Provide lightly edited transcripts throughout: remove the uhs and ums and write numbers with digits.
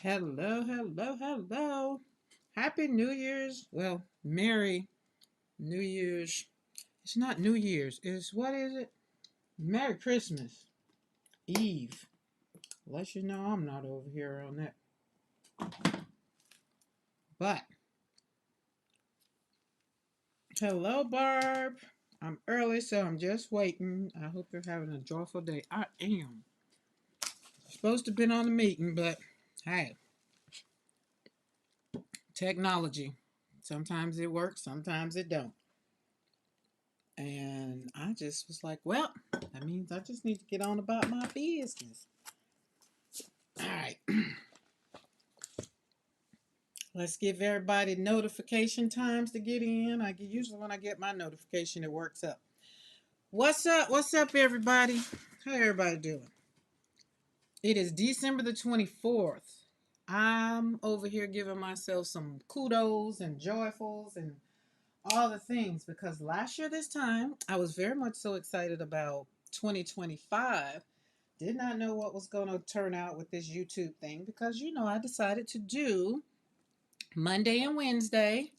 Hello, hello, hello. Happy New Year's. Well, Merry New Year's. It's not New Year's. It's what is it? Merry Christmas Eve. Unless you know I'm not over here on that. But hello, Barb. I'm early, so I'm just waiting. I hope you're having a joyful day. I am. Supposed to have been on the meeting, but hey, technology. Sometimes it works, sometimes it don't. And I just was like, well, that means I just need to get on about my business. All right. Let's give everybody notification times to get in. Usually when I get my notification, it works up. What's up? What's up, everybody? How everybody doing? It is December the 24th. I'm over here giving myself some kudos and joyfuls and all the things because last year this time I was very much so excited about 2025. Did not know what was going to turn out with this YouTube thing because I decided to do Monday and Wednesday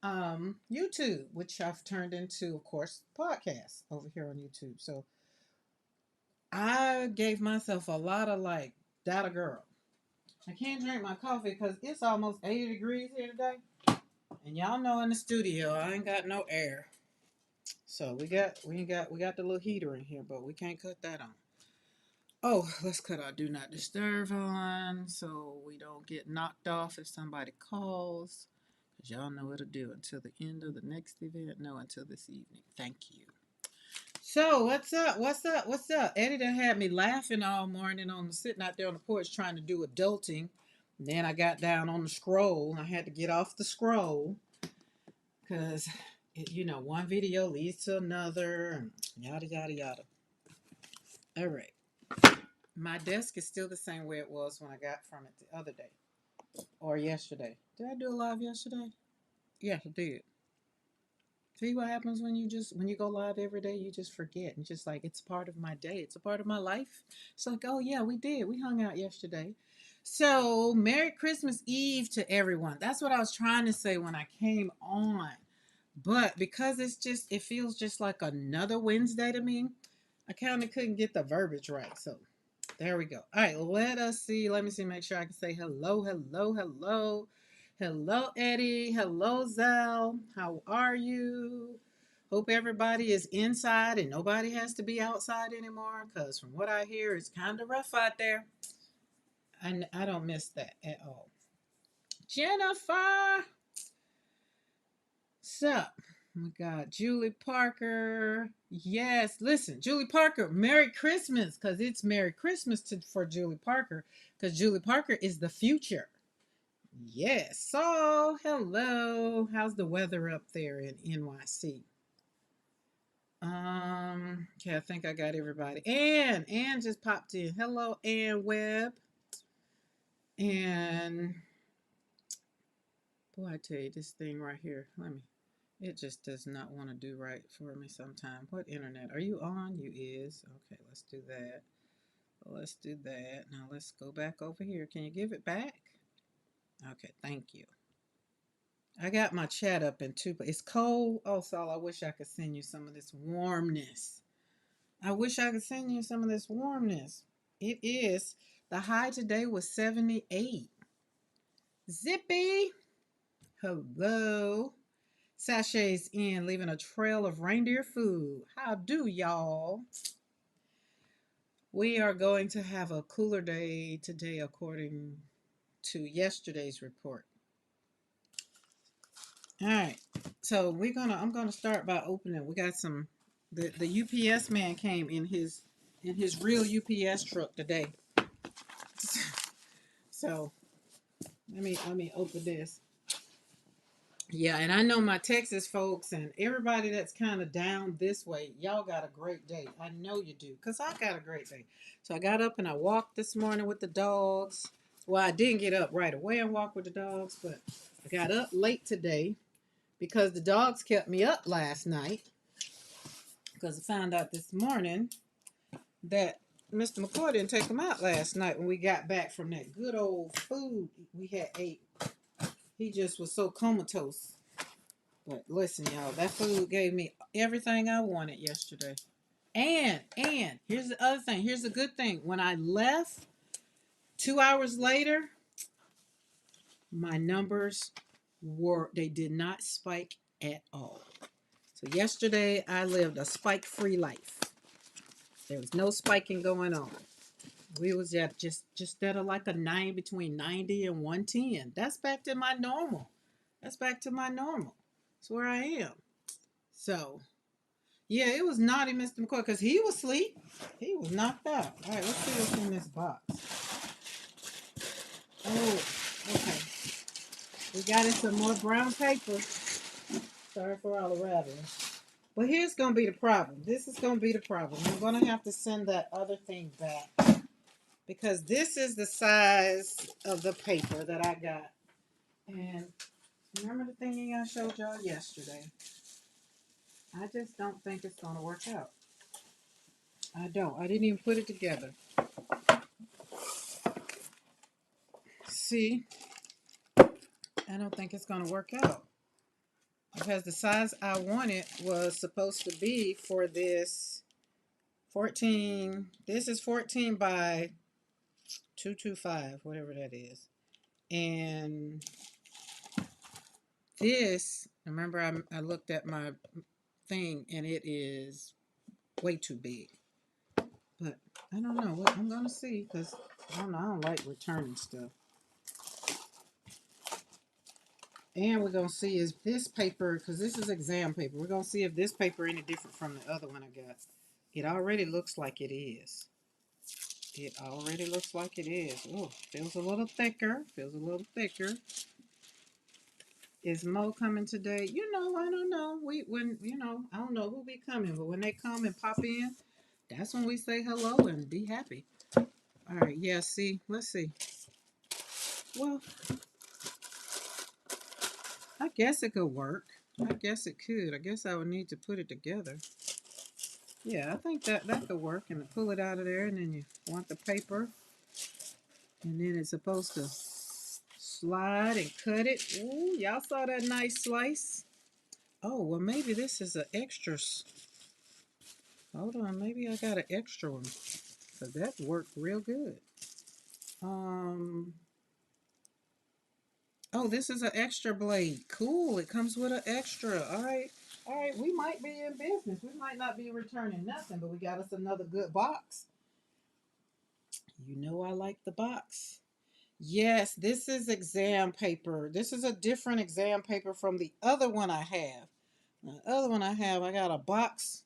YouTube, which I've turned into, of course, podcasts over here on YouTube. So I gave myself a lot of like that a girl. I can't drink my coffee because it's almost 80 degrees here today. And y'all know in the studio I ain't got no air. So we got the little heater in here, but we can't cut that on. Oh, let's cut our do not disturb on so we don't get knocked off if somebody calls. Because y'all know it'll do until the end of the next event. No, until this evening. Thank you. So, what's up? What's up? What's up? Eddie done had me laughing all morning sitting out there on the porch trying to do adulting. Then I got down on the scroll. I had to get off the scroll because, one video leads to another and yada, yada, yada. All right. My desk is still the same way it was when I got from it the other day or yesterday. Did I do a live yesterday? Yes, I did. See what happens when you go live every day, you just forget. And just like it's part of my day. It's a part of my life. It's like, oh yeah, we did. We hung out yesterday. So Merry Christmas Eve to everyone. That's what I was trying to say when I came on. But because it feels just like another Wednesday to me, I kind of couldn't get the verbiage right. So there we go. All right, let us see. Let me see, make sure I can say hello, hello, hello. Hello, Eddie. Hello, Zal. How are you? Hope everybody is inside and nobody has to be outside anymore because from what I hear, it's kind of rough out there. I don't miss that at all. Jennifer. Sup? Oh my God, Julie Parker. Yes, listen, Julie Parker, Merry Christmas, because it's Merry Christmas for Julie Parker, because Julie Parker is the future. Yes. So, hello. How's the weather up there in NYC? Okay, I think I got everybody. Ann just popped in. Hello, Ann Webb. And boy, I tell you, this thing right here. It just does not want to do right for me sometime. What internet? Are you on? You is. Okay, let's do that. Let's do that. Now let's go back over here. Can you give it back? Okay, thank you. I got my chat up in two. It's cold. Oh, Saul, I wish I could send you some of this warmness. I wish I could send you some of this warmness. It is. The high today was 78. Zippy. Hello. Sachets in, leaving a trail of reindeer food. How do y'all? We are going to have a cooler day today, according to yesterday's report. All right, so I'm gonna start by opening. We got the UPS man came in his real UPS truck today. So let me open this. Yeah, and I know my Texas folks and everybody that's kind of down this way, y'all got a great day. I know you do, because I got a great day. So I got up and I walked this morning with the dogs. Well, I didn't get up right away and walk with the dogs, but I got up late today because the dogs kept me up last night because I found out this morning that Mr. McCoy didn't take them out last night when we got back from that good old food we had ate. He just was so comatose. But listen, y'all, that food gave me everything I wanted yesterday. And here's the other thing. Here's the good thing. When I left 2 hours later, my numbers they did not spike at all. So yesterday I lived a spike-free life. There was no spiking going on. We was at just at like a 9, between 90 and 110. That's back to my normal. That's back to my normal. That's where I am. So yeah, it was naughty, Mr. McCoy, because he was asleep. He was knocked out. All right, let's see what's in this box. Oh, okay. We got in some more brown paper. Sorry for all the rattling. But here's going to be the problem. This is going to be the problem. I'm going to have to send that other thing back, because this is the size of the paper that I got. And remember the thing I showed y'all yesterday? I just don't think it's going to work out. I don't. I didn't even put it together. See? I don't think it's going to work out. Because the size I wanted was supposed to be for this 14. This is 14 by 225, whatever that is. And this, remember I looked at my thing and it is way too big. But I don't know what I'm going to see, because I don't like returning stuff. And we're going to see is this paper, because this is exam paper, we're going to see if this paper any different from the other one I got. It already looks like it is. It already looks like it is. Oh, feels a little thicker. Feels a little thicker. Is Mo coming today? I don't know. I don't know who be coming, but when they come and pop in, that's when we say hello and be happy. All right, yeah, see, let's see. Well, I guess it could work. I guess it could. I guess I would need to put it together. Yeah, I think that could work, and pull it out of there, and then you want the paper, and then it's supposed to slide and cut it. Ooh, y'all saw that nice slice? Oh, well, maybe this is an extra. Hold on, maybe I got an extra one, because that worked real good. Oh, this is an extra blade. Cool, it comes with an extra. All right, we might be in business. We might not be returning nothing, but we got us another good box. You know I like the box. Yes, this is exam paper. This is a different exam paper from the other one I have. The other one I got a box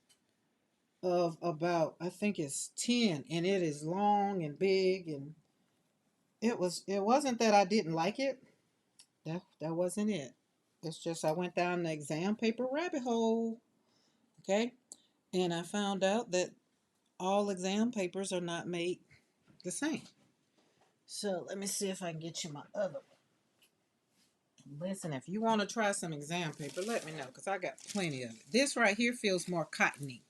of about, I think it's 10, and it is long and big, and it wasn't that I didn't like it. That wasn't it. It's just I went down the exam paper rabbit hole. Okay? And I found out that all exam papers are not made the same. So let me see if I can get you my other one. Listen, if you want to try some exam paper, let me know, because I got plenty of it. This right here feels more cottony.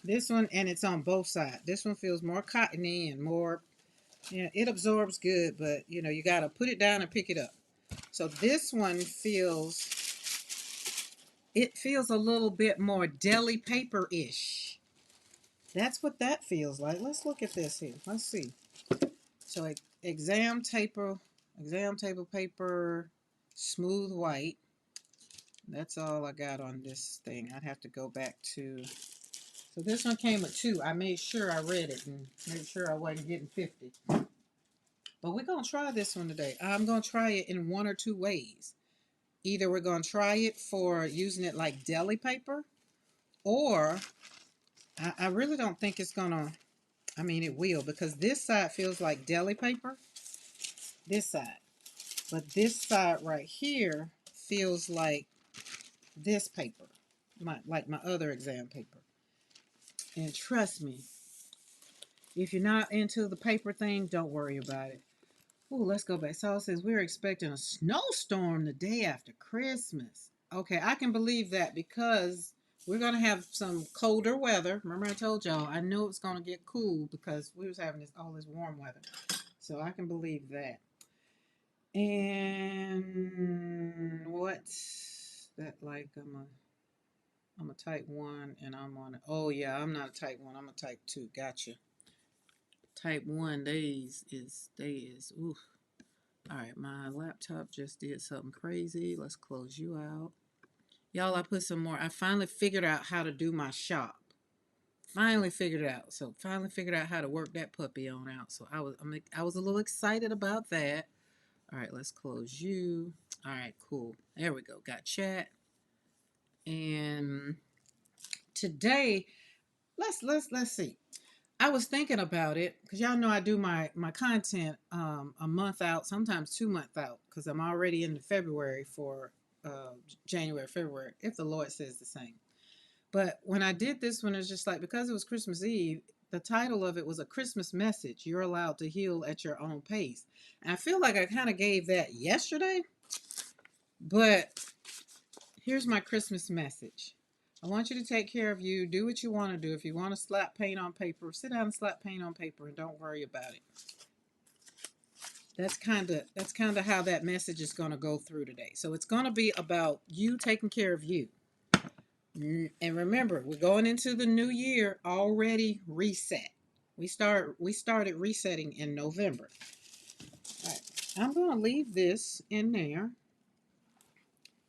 This one, and it's on both sides. This one feels more cottony and more, it absorbs good, but you got to put it down and pick it up. So this one feels a little bit more deli paper-ish. That's what that feels like. Let's look at this here. Let's see. So exam table paper, smooth white. That's all I got on this thing. I'd have to go back to. So this one came with 2. I made sure I read it and made sure I wasn't getting 50. But we're going to try this one today. I'm going to try it in 1 or 2 ways. Either we're going to try it for using it like deli paper, or I really don't think it's going to, it will, because this side feels like deli paper, this side. But this side right here feels like this paper, like my other exam paper. And trust me, if you're not into the paper thing, don't worry about it. Ooh, let's go back. Saul says, we're expecting a snowstorm the day after Christmas. Okay, I can believe that, because We're going to have some colder weather. Remember I told y'all I knew it was going to get cool because we was having all this warm weather. So I can believe that. And what's that like? I'm a type 1 and I'm on it. Oh yeah, I'm not a type 1. I'm a type 2. Gotcha. Type 1 they is oof. All right, my laptop just did something crazy. Let's close you out. Y'all, I put some more. I finally figured out how to do my shop. Finally figured it out. So finally figured out how to work that puppy on out. So I was a little excited about that. All right, let's close you. All right, cool. There we go. Got chat. And today, let's see. I was thinking about it because y'all know I do my content a month out, sometimes 2 months out, because I'm already into February for January, February, if the Lord says the same. But when I did this one, it's just like because it was Christmas Eve, the title of it was a Christmas message. You're allowed to heal at your own pace. And I feel like I kind of gave that yesterday, but here's my Christmas message. I want you to take care of you. Do what you want to do. If you want to slap paint on paper, sit down and slap paint on paper and don't worry about it. That's kind of how that message is going to go through today. So it's going to be about you taking care of you. And remember, we're going into the new year already reset. We started resetting in November. All right. I'm going to leave this in there.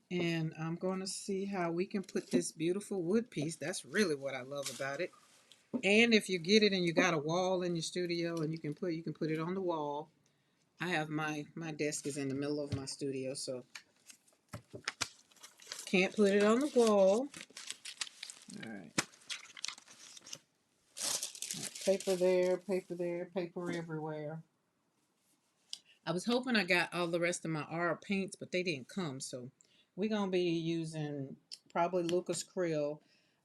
And I'm going to see how we can put this beautiful wood piece. That's really what I love about it. And if you get it and you got a wall in your studio and you can put it on the wall. I have my desk is in the middle of my studio, so can't put it on the wall. All right. Paper there, paper everywhere. I was hoping I got all the rest of my R paints, but they didn't come. So we're going to be using probably Lucas Krill.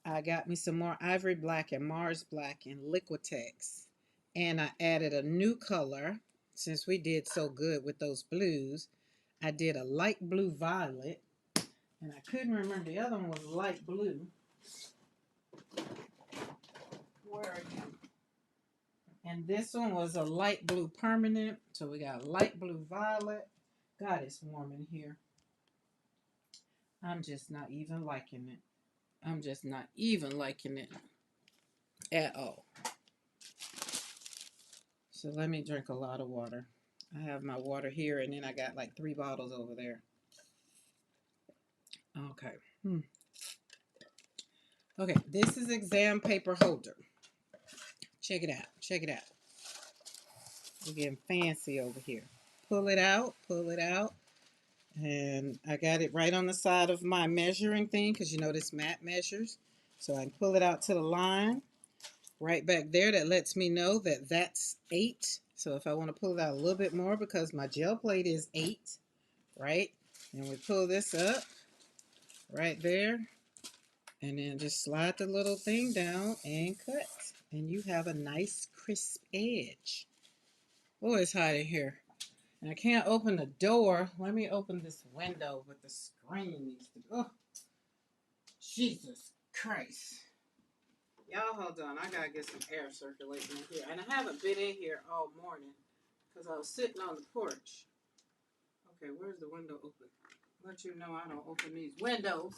I got me some more Ivory Black and Mars Black and Liquitex. And I added a new color since we did so good with those blues. I did a light blue violet. And I couldn't remember. The other one was light blue. Where are you? And this one was a light blue permanent. So we got light blue violet. God, it's warm in here. I'm just not even liking it. I'm just not even liking it at all. So let me drink a lot of water. I have my water here, and then I got like 3 bottles over there. Okay. Okay, this is exam paper holder. Check it out. Check it out. We're getting fancy over here. Pull it out. Pull it out. And I got it right on the side of my measuring thing because you know this mat measures. So I can pull it out to the line. Right back there, that lets me know that that's 8. So if I want to pull it out a little bit more because my gel plate is 8, right? And we pull this up right there and then just slide the little thing down and cut. And you have a nice crisp edge. Oh, it's hot in here. And I can't open the door. Let me open this window with the screen needs to go. Oh, Jesus Christ. Y'all hold on. I gotta get some air circulating in here. And I haven't been in here all morning because I was sitting on the porch. Okay, where's the window open? Let you know I don't open these windows.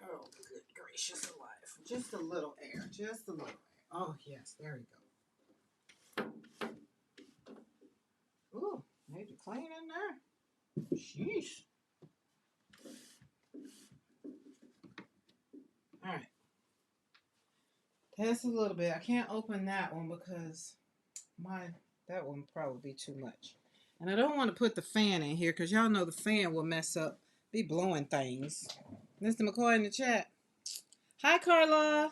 Oh, good gracious alive. Just a little air. Just a little air. Oh, yes. There we go. Ooh, maybe clean in there. Sheesh. All right. That's a little bit. I can't open that one because that one would probably be too much. And I don't want to put the fan in here because y'all know the fan will mess up, be blowing things. Mr. McCoy in the chat. Hi, Carla.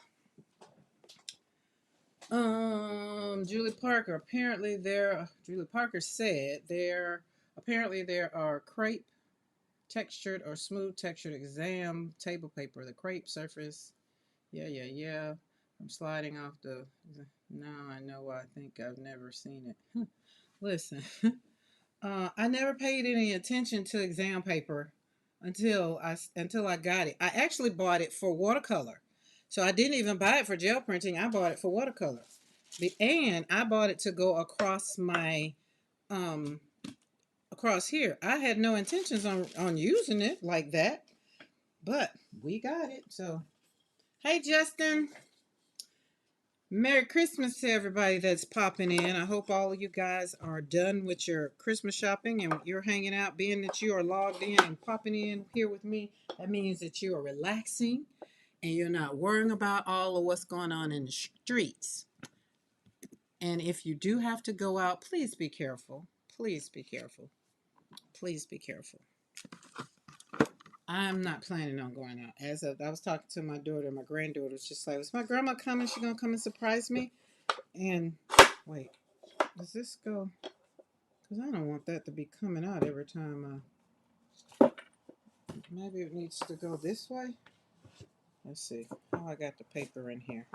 Julie Parker. Julie Parker said there are crepe textured or smooth textured exam table paper. The crepe surface. Yeah. I'm sliding off now I know why I think I've never seen it. Listen, I never paid any attention to exam paper until I got it. I actually bought it for watercolor, so I didn't even buy it for gel printing. I bought it for watercolor, and I bought it to go across my um across here. I had no intentions on using it like that, but we got it. So hey, Justin. Merry Christmas to everybody that's popping in. I hope all of you guys are done with your Christmas shopping and you're hanging out. Being that you are logged in and popping in here with me, that means that you are relaxing and you're not worrying about all of what's going on in the streets. And if you do have to go out, please be careful. Please be careful. Please be careful. I'm not planning on going out. I was talking to my daughter, my granddaughter was just like, "Was my grandma coming? She gonna come and surprise me?" And wait. Does this go? Because I don't want that to be coming out every time. Maybe it needs to go this way. Let's see. Oh, I got the paper in here.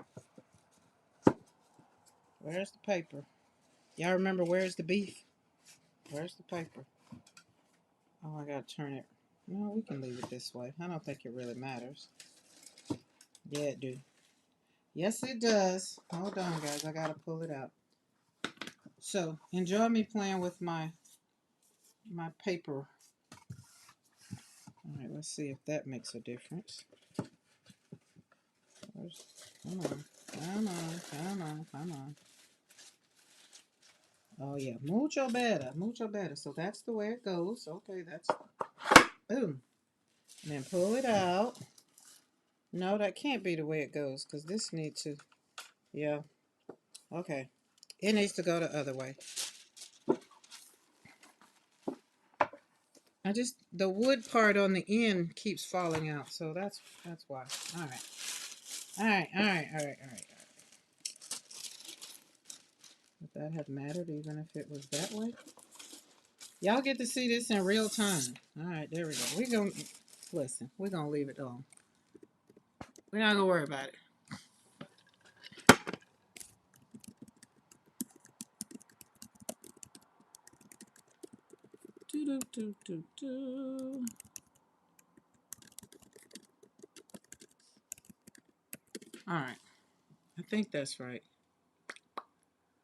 Where's the paper? Y'all remember where's the beef? Where's the paper? Oh, I gotta turn it. No, we can leave it this way. I don't think it really matters. Yeah, it do. Yes, it does. Hold on, guys. I gotta pull it out. So, enjoy me playing with my paper. All right, let's see if that makes a difference. Come on. Come on. Come on. Come on. Oh, yeah. Mucho better. Mucho better. So that's the way it goes. Okay, that's... Boom. And then pull it out. No, that can't be the way it goes because this needs to... Yeah. Okay. It needs to go the other way. The wood part on the end keeps falling out. So that's why. All right. All right. All right. All right. All right. Would that have mattered even if it was that way? Y'all get to see this in real time. All right. There we go. We're going to... Listen. We're going to leave it alone. We're not going to worry about it. Do, do, do, do. All right. I think that's right.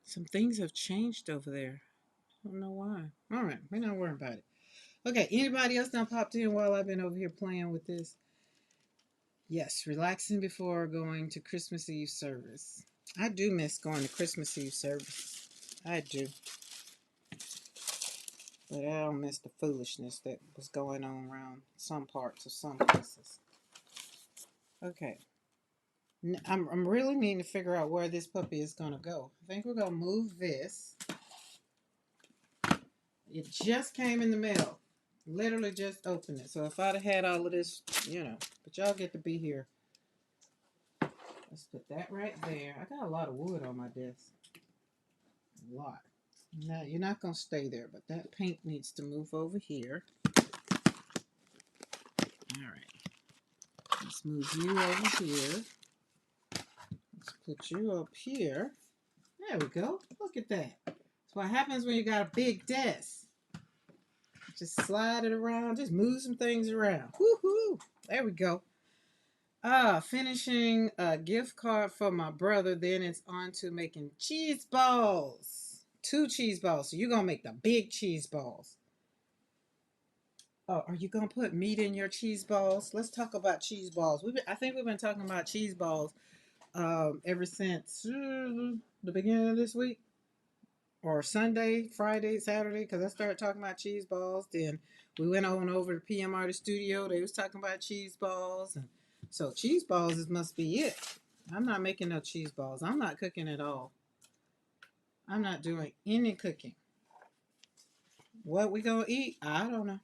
Some things have changed over there. I don't know why. All right. We're not worrying about it. Okay. Anybody else now popped in while I've been over here playing with this? Yes. Relaxing before going to Christmas Eve service. I do miss going to Christmas Eve service. I do. But I don't miss the foolishness that was going on around some parts of some places. Okay. I'm really needing to figure out where this puppy is going to go. I think we're going to move this. It just came in the mail. Literally just opened it. So if I'd have had all of this, but y'all get to be here. Let's put that right there. I got a lot of wood on my desk. A lot. Now, you're not going to stay there, but that paint needs to move over here. All right. Let's move you over here. Let's put you up here. There we go. Look at that. That's what happens when you got a big desk. Just slide it around. Just move some things around. Woohoo! There we go. Finishing a gift card for my brother. Then it's on to making cheese balls. 2 cheese balls. So you're going to make the big cheese balls. Oh, are you going to put meat in your cheese balls? Let's talk about cheese balls. I think we've been talking about cheese balls ever since the beginning of this week. Or Sunday, Friday, Saturday, because I started talking about cheese balls. Then we went on over to PM Artist Studio. They was talking about cheese balls. And so cheese balls must be it. I'm not making no cheese balls. I'm not cooking at all. I'm not doing any cooking. What we gonna eat? I don't know.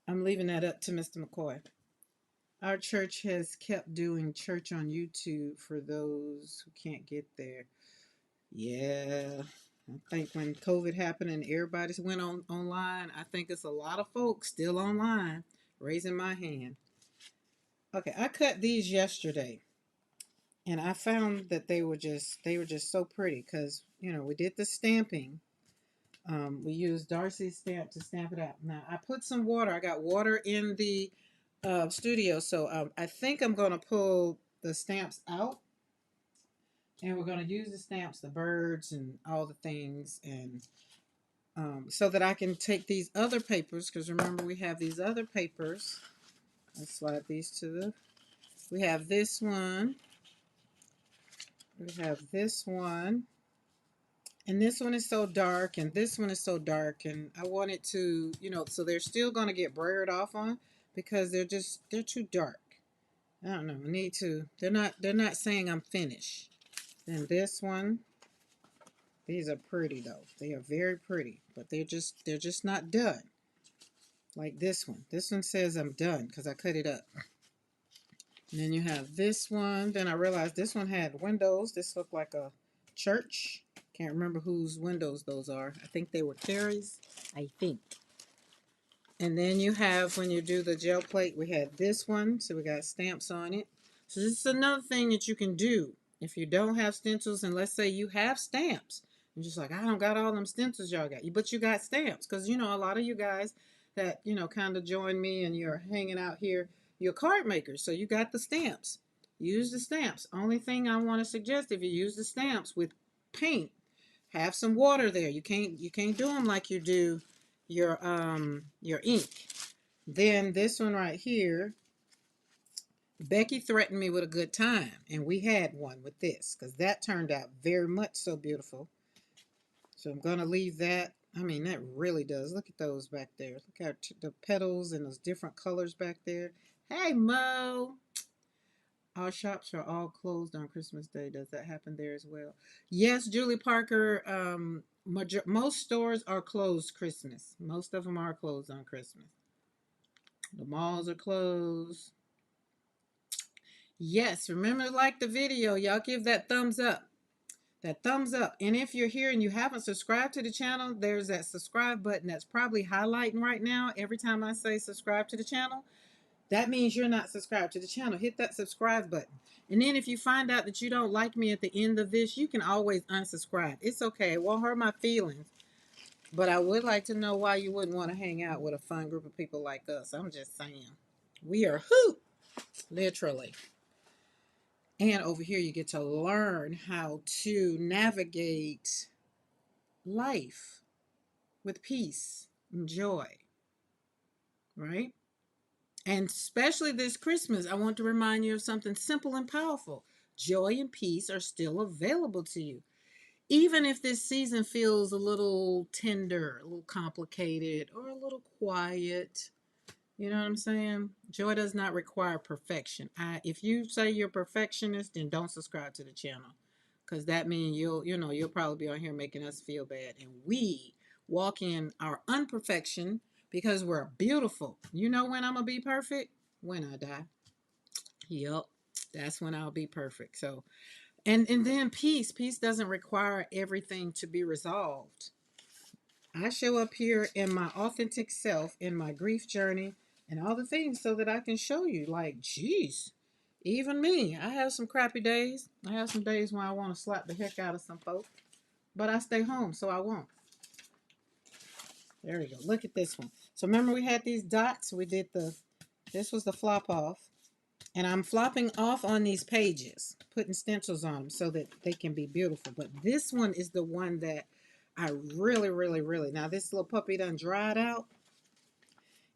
I'm leaving that up to Mr. McCoy. Our church has kept doing church on YouTube for those who can't get there. Yeah. I think when COVID happened and everybody went online, I think it's a lot of folks still online. Raising my hand. Okay, I cut these yesterday. And I found that they were just so pretty because, we did the stamping. We used Darcy's stamp to stamp it out. Now I put some water. I got water in the studio, so I think I'm going to pull the stamps out, and we're going to use the stamps, the birds, and all the things, and so that I can take these other papers. Because remember, we have these other papers. Let's slide these to the. We have this one. We have this one. And this one is so dark, and this one is so dark, and I wanted to, so they're still going to get brayered off on because they're too dark. I don't know. I need to. They're not saying I'm finished. Then this one, these are pretty though. They are very pretty, but they're just not done. Like this one. This one says I'm done because I cut it up. And then you have this one. Then I realized this one had windows. This looked like a church. Can't remember whose windows those are. I think they were Carrie's. I think. And then you have, when you do the gel plate, we had this one. So we got stamps on it. So this is another thing that you can do. If you don't have stencils, and let's say you have stamps. You're just like, I don't got all them stencils y'all got. But you got stamps. Because, a lot of you guys that, kind of join me and you're hanging out here, you're card makers. So you got the stamps. Use the stamps. Only thing I want to suggest, if you use the stamps with paint, have some water there. You can't do them like you do your ink. Then this one right here, Becky threatened me with a good time, and we had one with this because that turned out very much so beautiful. So I'm gonna leave that. I mean, that really does. Look at those back there. Look at the petals and those different colors back there. Hey, Mo. Our shops are all closed on Christmas Day. Does that happen there as well? Yes, Julie Parker. Most stores are closed Christmas. Most of them are closed on Christmas. The malls are closed. Yes, remember to like the video. Y'all give that thumbs up. That thumbs up. And if you're here and you haven't subscribed to the channel, there's that subscribe button that's probably highlighting right now. Every time I say subscribe to the channel, that means you're not subscribed to the channel. Hit that subscribe button. And then if you find out that you don't like me at the end of this, you can always unsubscribe. It's okay. It won't hurt my feelings. But I would like to know why you wouldn't want to hang out with a fun group of people like us. I'm just saying. We are hoot, literally. And over here, you get to learn how to navigate life with peace and joy, right? And especially this Christmas, I want to remind you of something simple and powerful. Joy and peace are still available to you. Even if this season feels a little tender, a little complicated, or a little quiet, you know what I'm saying? Joy does not require perfection. If you say you're a perfectionist, then don't subscribe to the channel. Because that means you'll probably be on here making us feel bad. And we walk in our unperfection because we're beautiful. You know when I'm going to be perfect? When I die. Yep. That's when I'll be perfect. So, and then peace. Peace doesn't require everything to be resolved. I show up here in my authentic self, in my grief journey, and all the things so that I can show you, like, geez, even me. I have some crappy days. I have some days when I want to slap the heck out of some folk, but I stay home, so I won't. There we go. Look at this one. So remember we had these dots? This was the flop off. And I'm flopping off on these pages, putting stencils on them so that they can be beautiful. But this one is the one that I really, really, really, now this little puppy done dried out.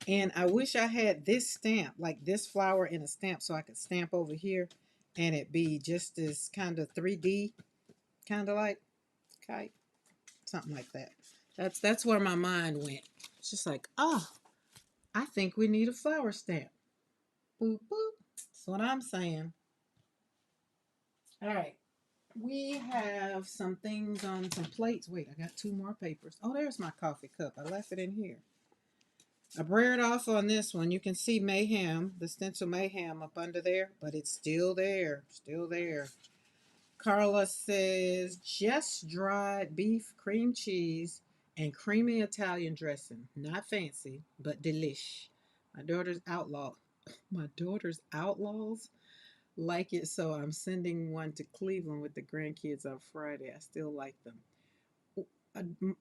And I wish I had this stamp, like this flower in a stamp, so I could stamp over here and it be just this kind of 3D, kind of like kite, something like that. That's where my mind went. It's just like, oh, I think we need a flower stamp. Boop, boop. That's what I'm saying. All right. We have some things on some plates. Wait, I got two more papers. Oh, there's my coffee cup. I left it in here. I brared off on this one. You can see Mayhem, the stencil Mayhem up under there, but it's still there. Still there. Carla says, just dried beef, cream cheese, and creamy Italian dressing. Not fancy, but delish. My daughter's outlaws like it, so I'm sending one to Cleveland with the grandkids on Friday. I still like them.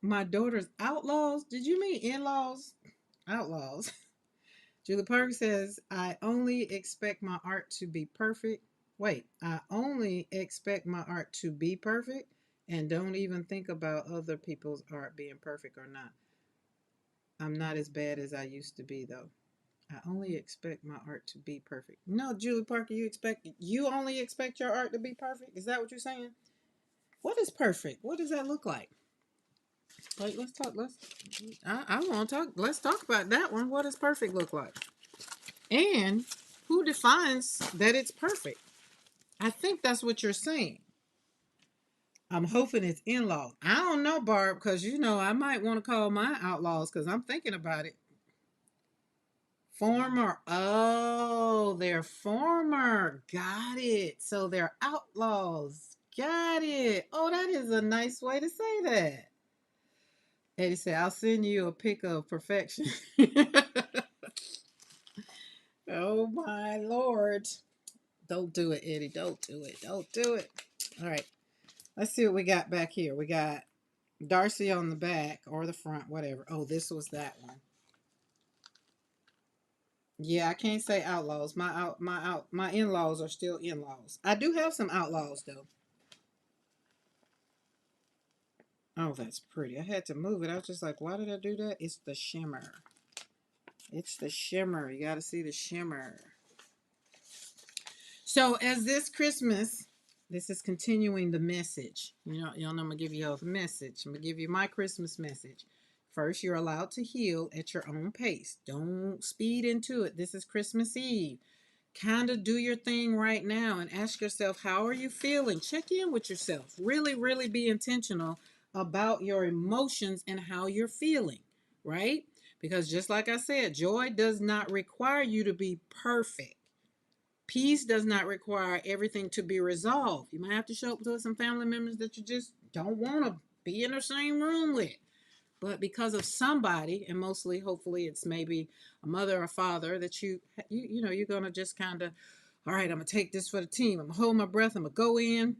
My daughter's outlaws. Did you mean in-laws? Outlaws. Julie Parker says, I only expect my art to be perfect. Wait, I only expect my art to be perfect and don't even think about other people's art being perfect or not. I'm not as bad as I used to be, though. I only expect my art to be perfect. No, Julie Parker, you only expect your art to be perfect? Is that what you're saying? What is perfect? What does that look like? Like, let's talk. I want to talk. Let's talk about that one. What does perfect look like? And who defines that it's perfect? I think that's what you're saying. I'm hoping it's in-laws. I don't know, Barb, because I might want to call my outlaws because I'm thinking about it. Former. Oh, they're former. Got it. So they're outlaws. Got it. Oh, that is a nice way to say that. Eddie said, I'll send you a pic of perfection. Oh, my Lord. Don't do it, Eddie. Don't do it. Don't do it. All right. Let's see what we got back here. We got Darcy on the back or the front, whatever. Oh, this was that one. Yeah, I can't say outlaws. My in-laws are still in-laws. I do have some outlaws though. Oh, that's pretty. I had to move it. I was just like, why did I do that? It's the shimmer. It's the shimmer. You got to see the shimmer. So as this Christmas, this is continuing the message. Y'all know I'm gonna give you all the message. I'm gonna give you my Christmas message. First, you're allowed to heal at your own pace. Don't speed into it. This is Christmas Eve. Kind of do your thing right now and ask yourself, how are you feeling? Check in with yourself. Really, really be intentional about your emotions and how you're feeling, right? Because just like I said, joy does not require you to be perfect. Peace does not require everything to be resolved. You might have to show up with some family members that you just don't want to be in the same room with. But because of somebody, and mostly, hopefully, it's maybe a mother or father that you're gonna just kind of, all right, I'm gonna take this for the team. I'm gonna hold my breath. I'm gonna go in,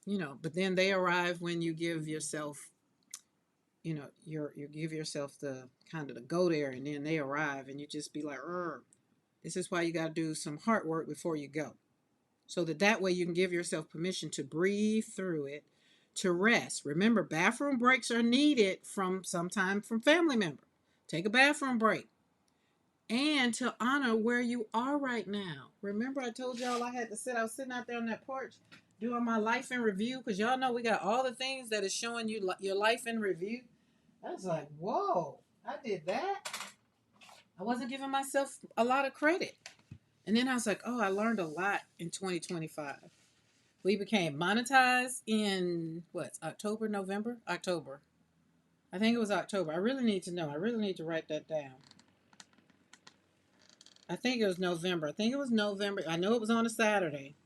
But then they arrive when you give yourself, you give yourself the kind of the go there, and then they arrive, and you just be like, this is why you got to do some heart work before you go, so that way you can give yourself permission to breathe through it, to rest. Remember, bathroom breaks are needed sometime from family member. Take a bathroom break. And to honor where you are right now. Remember, I told y'all I was sitting out there on that porch doing my life in review, because y'all know we got all the things that is showing you your life in review. I was like, whoa, I did that. I wasn't giving myself a lot of credit. And then I was like, oh, I learned a lot in 2025. We became monetized in October, November? October. I think it was October. I really need to know. I really need to write that down. I think it was November. I know it was on a Saturday.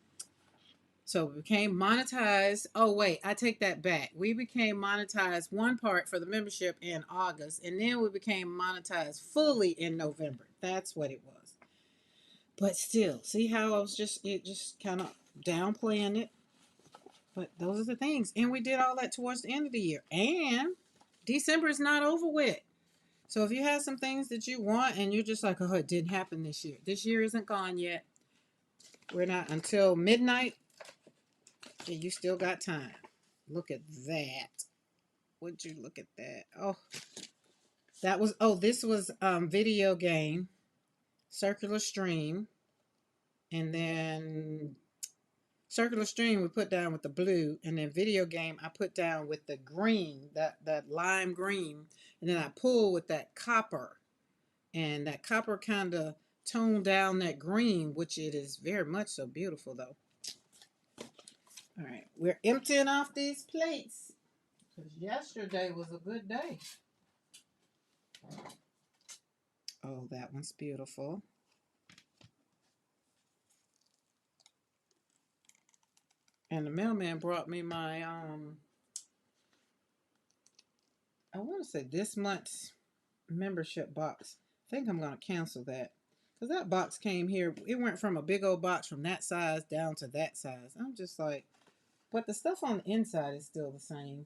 So we became monetized. Oh, wait, I take that back. We became monetized one part for the membership in August, and then we became monetized fully in November. That's what it was. But still, see how I was just kind of downplaying it? But those are the things. And we did all that towards the end of the year. And December is not over with. So if you have some things that you want and you're just like, oh, it didn't happen this year. This year isn't gone yet. We're not until midnight. And you still got time. Look at that. Would you look at that? This was video game, circular stream. And then circular stream we put down with the blue, and then video game I put down with the green, that lime green, and then I pull with that copper, and that copper kind of toned down that green, which it is very much so beautiful though. All right, we're emptying off these plates because yesterday was a good day. Oh, that one's beautiful. And the mailman brought me my I want to say this month's membership box. I think I'm going to cancel that, because that box came here. It went from a big old box from that size down to that size. I'm just like, but the stuff on the inside is still the same.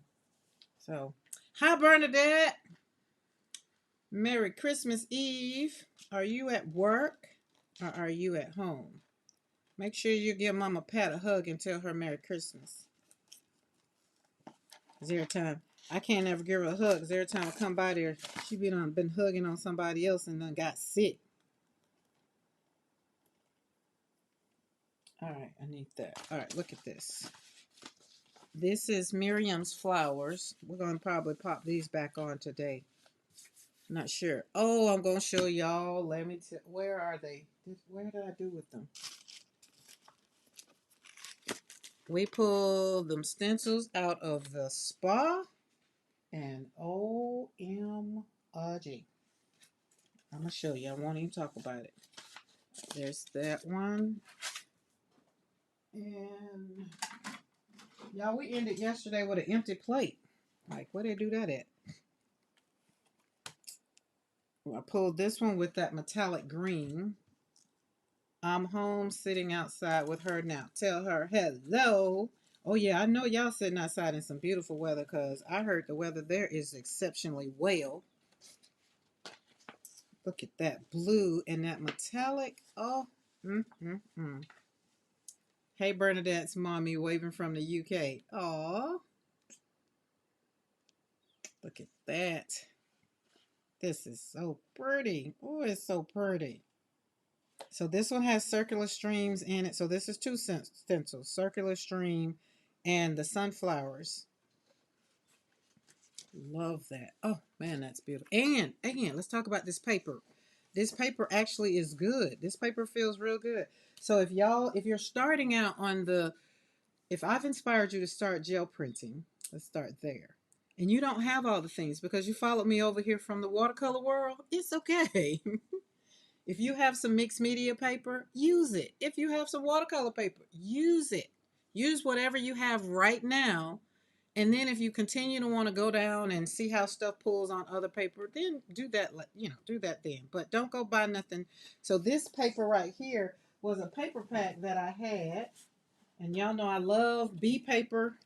So Hi, Bernadette. Merry Christmas Eve. Are you at work or are you at home? Make sure you give Mama Pat a hug and tell her Merry Christmas. Cause every time I can't ever give her a hug. Cause every time I come by there, she been hugging on somebody else and then got sick. All right, I need that. All right, look at this. This is Miriam's flowers. We're gonna probably pop these back on today. Not sure. Oh, I'm gonna show y'all. Let me tell. Where are they? Where did I do with them? We pulled them stencils out of the spa, and OMG. I'm gonna show you. I won't even talk about it. There's that one. And y'all, we ended yesterday with an empty plate. Like, where they do that at? Well, I pulled this one with that metallic green. I'm home sitting outside with her now. Tell her hello. Oh, yeah, I know y'all sitting outside in some beautiful weather because I heard the weather there is exceptionally well. Look at that blue and that metallic. Oh, Hey, Bernadette's mommy waving from the UK. Aw. Look at that. This is so pretty. Oh, it's so pretty. So this one has circular streams in it. So this is two stencils, circular stream and the sunflowers. Love that. Oh man, that's beautiful. And again, let's talk about this paper. This paper actually is good. This paper feels real good. So if you're starting out on if I've inspired you to start gel printing, let's start there. And you don't have all the things because you followed me over here from the watercolor world, it's okay. If you have some mixed media paper, use it. If you have some watercolor paper, use it. Use whatever you have right now. And then if you continue to want to go down and see how stuff pulls on other paper, then do that, do that then. But don't go buy nothing. So this paper right here was a paper pack that I had. And y'all know I love B paper,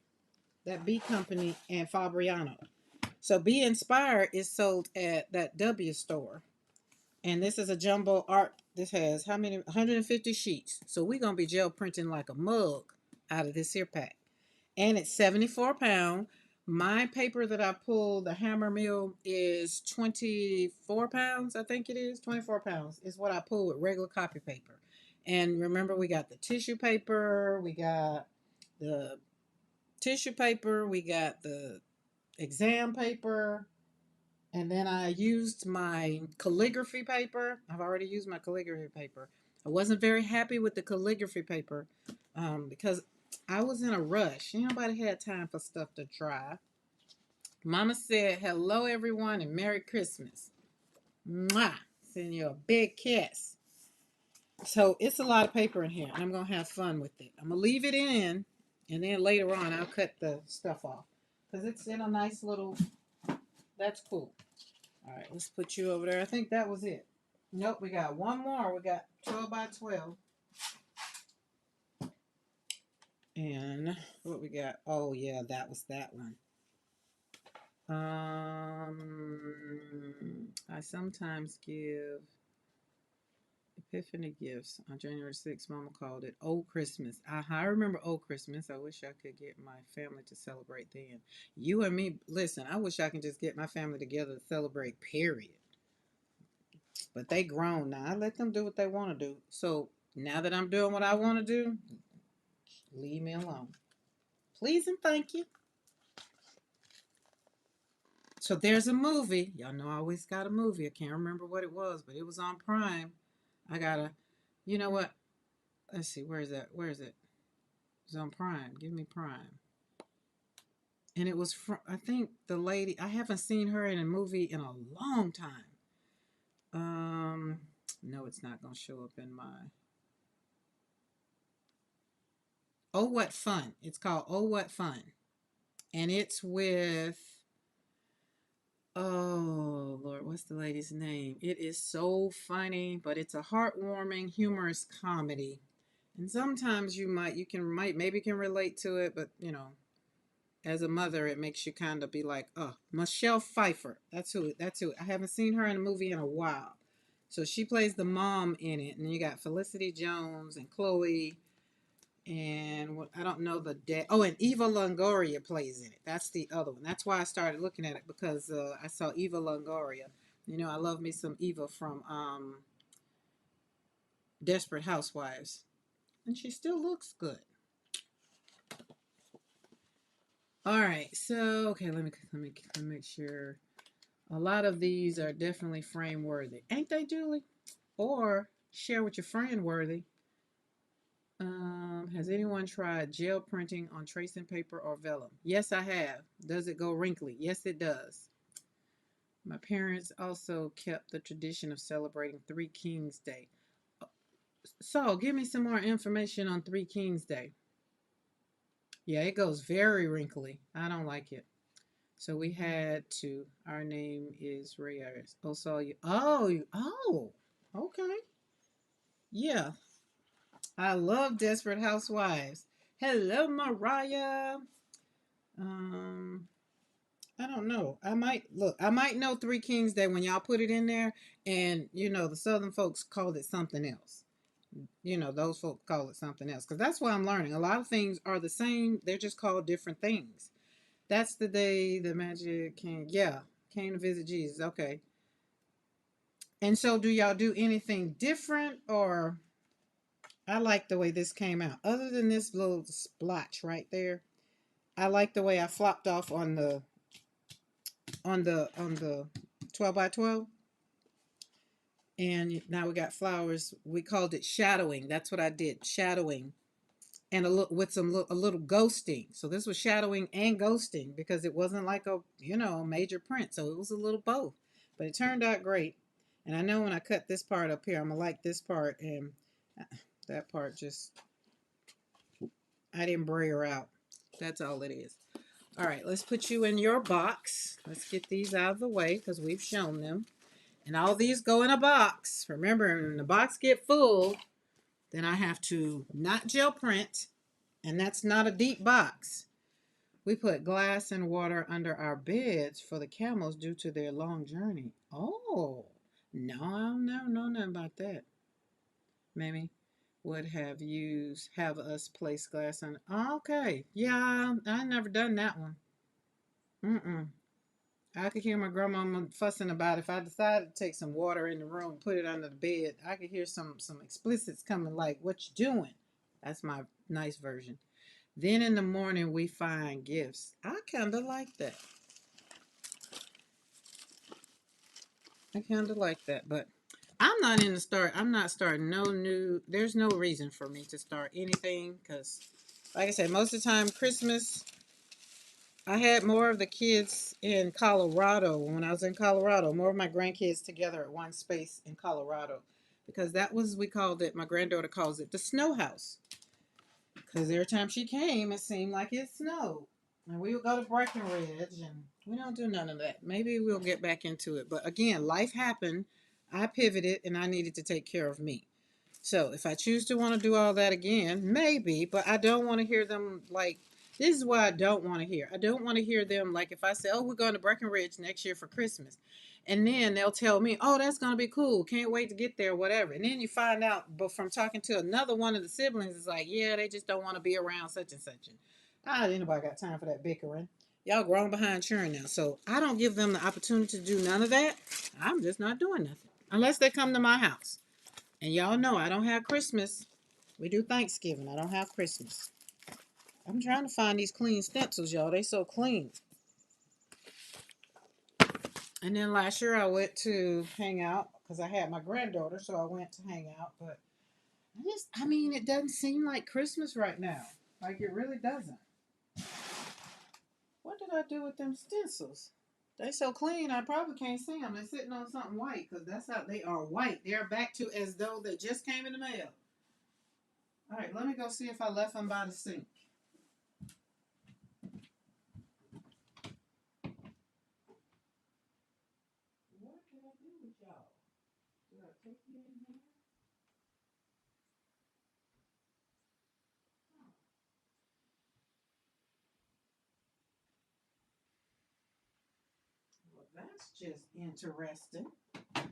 that B company, and Fabriano. So Be Inspired is sold at that W store. And this is a jumbo art. This has how many? 150 sheets. So we're going to be gel printing like a mug out of this here pack. And it's 74 pounds. My paper that I pulled, the hammer mill, is 24 pounds. I think it is 24 pounds is what I pull with regular copy paper. And remember, we got the tissue paper, we got the we got the exam paper, and then I used my calligraphy paper. I've already used my calligraphy paper. I wasn't very happy with the calligraphy paper because I was in a rush. Nobody had time for stuff to dry. Mama said, hello, everyone, and Merry Christmas. Mwah! Send you a big kiss. So it's a lot of paper in here, and I'm going to have fun with it. I'm going to leave it in, and then later on I'll cut the stuff off because it's in a nice little, that's cool. All right, let's put you over there. I think that was it. Nope, we got one more. We got 12 by 12. And what we got? Oh, yeah, that was that one. I sometimes give Epiphany gifts on January 6th. Mama called it Old Christmas. I remember Old Christmas. I wish I could get my family to celebrate then. You and me, listen, I wish I could just get my family together to celebrate, period. But they grown now. I let them do what they want to do. So now that I'm doing what I want to do, leave me alone. Please and thank you. So there's a movie. Y'all know I always got a movie. I can't remember what it was, but it was on Prime. You know what? Let's see. Where is that? Where is it? It's on Prime. Give me Prime. And it was from, I think the lady, I haven't seen her in a movie in a long time. No, it's not going to show up in my. Oh, What Fun. It's called Oh, What Fun. And it's with, oh, Lord, what's the lady's name? It is so funny, but it's a heartwarming, humorous comedy. And sometimes maybe can relate to it, but as a mother, it makes you kind of be like, oh, Michelle Pfeiffer. That's who. That's who. I haven't seen her in a movie in a while. So she plays the mom in it, and you got Felicity Jones and Chloe, and what I don't know the dad. Oh, and Eva Longoria plays in it. That's the other one. That's why I started looking at it because I saw Eva Longoria. You know, I love me some Eva from Desperate Housewives, and she still looks good. All right, so okay, let me make sure. A lot of these are definitely frame worthy, ain't they, Julie? Or share with your friend worthy. Has anyone tried gel printing on tracing paper or vellum? Yes, I have. Does it go wrinkly? Yes, it does. My parents also kept the tradition of celebrating Three Kings Day. So, give me some more information on Three Kings Day. Yeah, it goes very wrinkly. I don't like it. So we had to. Our name is Ray Iris. Oh, so you. Oh. Okay. Yeah, I love Desperate Housewives. Hello, Mariah. Um, I don't know. I might look. I might know Three Kings Day when y'all put it in there, and the Southern folks called it something else. Those folks call it something else because that's what I'm learning. A lot of things are the same. They're just called different things. That's the day the magic came. Yeah, came to visit Jesus. Okay. And so, do y'all do anything different, or I like the way this came out. Other than this little splotch right there, I like the way I flopped off on the 12 by 12. And now we got flowers. We called it shadowing. That's what I did, shadowing, and a little with a little ghosting. So this was shadowing and ghosting because it wasn't like a major print. So it was a little both, but it turned out great. And I know when I cut this part up here, I'm gonna like this part, and that part just I didn't brayer out. That's all it is. All right, let's put you in your box. Let's get these out of the way because we've shown them. And all these go in a box. Remember, when the box get full, then I have to not gel print, and that's not a deep box. We put glass and water under our beds for the camels due to their long journey. Oh, no, I don't know nothing about that. Mammy would have us place glass on. Okay, yeah, I never done that one. Mm-mm. I could hear my grandmama fussing about if I decided to take some water in the room and put it under the bed. I could hear some explicits coming like, "What you doing?" That's my nice version. Then in the morning we find gifts. I kind of like that. I kind of like that, but I'm not in the start. I'm not starting no new. There's no reason for me to start anything because, like I said, most of the time Christmas I had more of the kids in Colorado when I was in Colorado, more of my grandkids together at one space in Colorado because that was, we called it, my granddaughter calls it the snow house because every time she came, it seemed like it snowed. And we would go to Breckenridge and we don't do none of that. Maybe we'll get back into it. But again, life happened. I pivoted and I needed to take care of me. So if I choose to want to do all that again, maybe, but I don't want to hear them like, this is what I don't want to hear. I don't want to hear them like if I say, oh, we're going to Breckenridge next year for Christmas. And then they'll tell me, oh, that's going to be cool. Can't wait to get there, whatever. And then you find out, but from talking to another one of the siblings, it's like, yeah, they just don't want to be around such and such. And anybody got time for that bickering? Y'all grown behind churn now. So I don't give them the opportunity to do none of that. I'm just not doing nothing. Unless they come to my house. And y'all know I don't have Christmas. We do Thanksgiving. I don't have Christmas. I'm trying to find these clean stencils, y'all. They so clean. And then last year I went to hang out because I had my granddaughter, so I went to hang out. But it doesn't seem like Christmas right now. Like it really doesn't. What did I do with them stencils? They so clean, I probably can't see them. They're sitting on something white because that's how they are white. They're back to as though they just came in the mail. All right, let me go see if I left them by the sink. What did I do with y'all? Did I take you in here? That's just interesting. All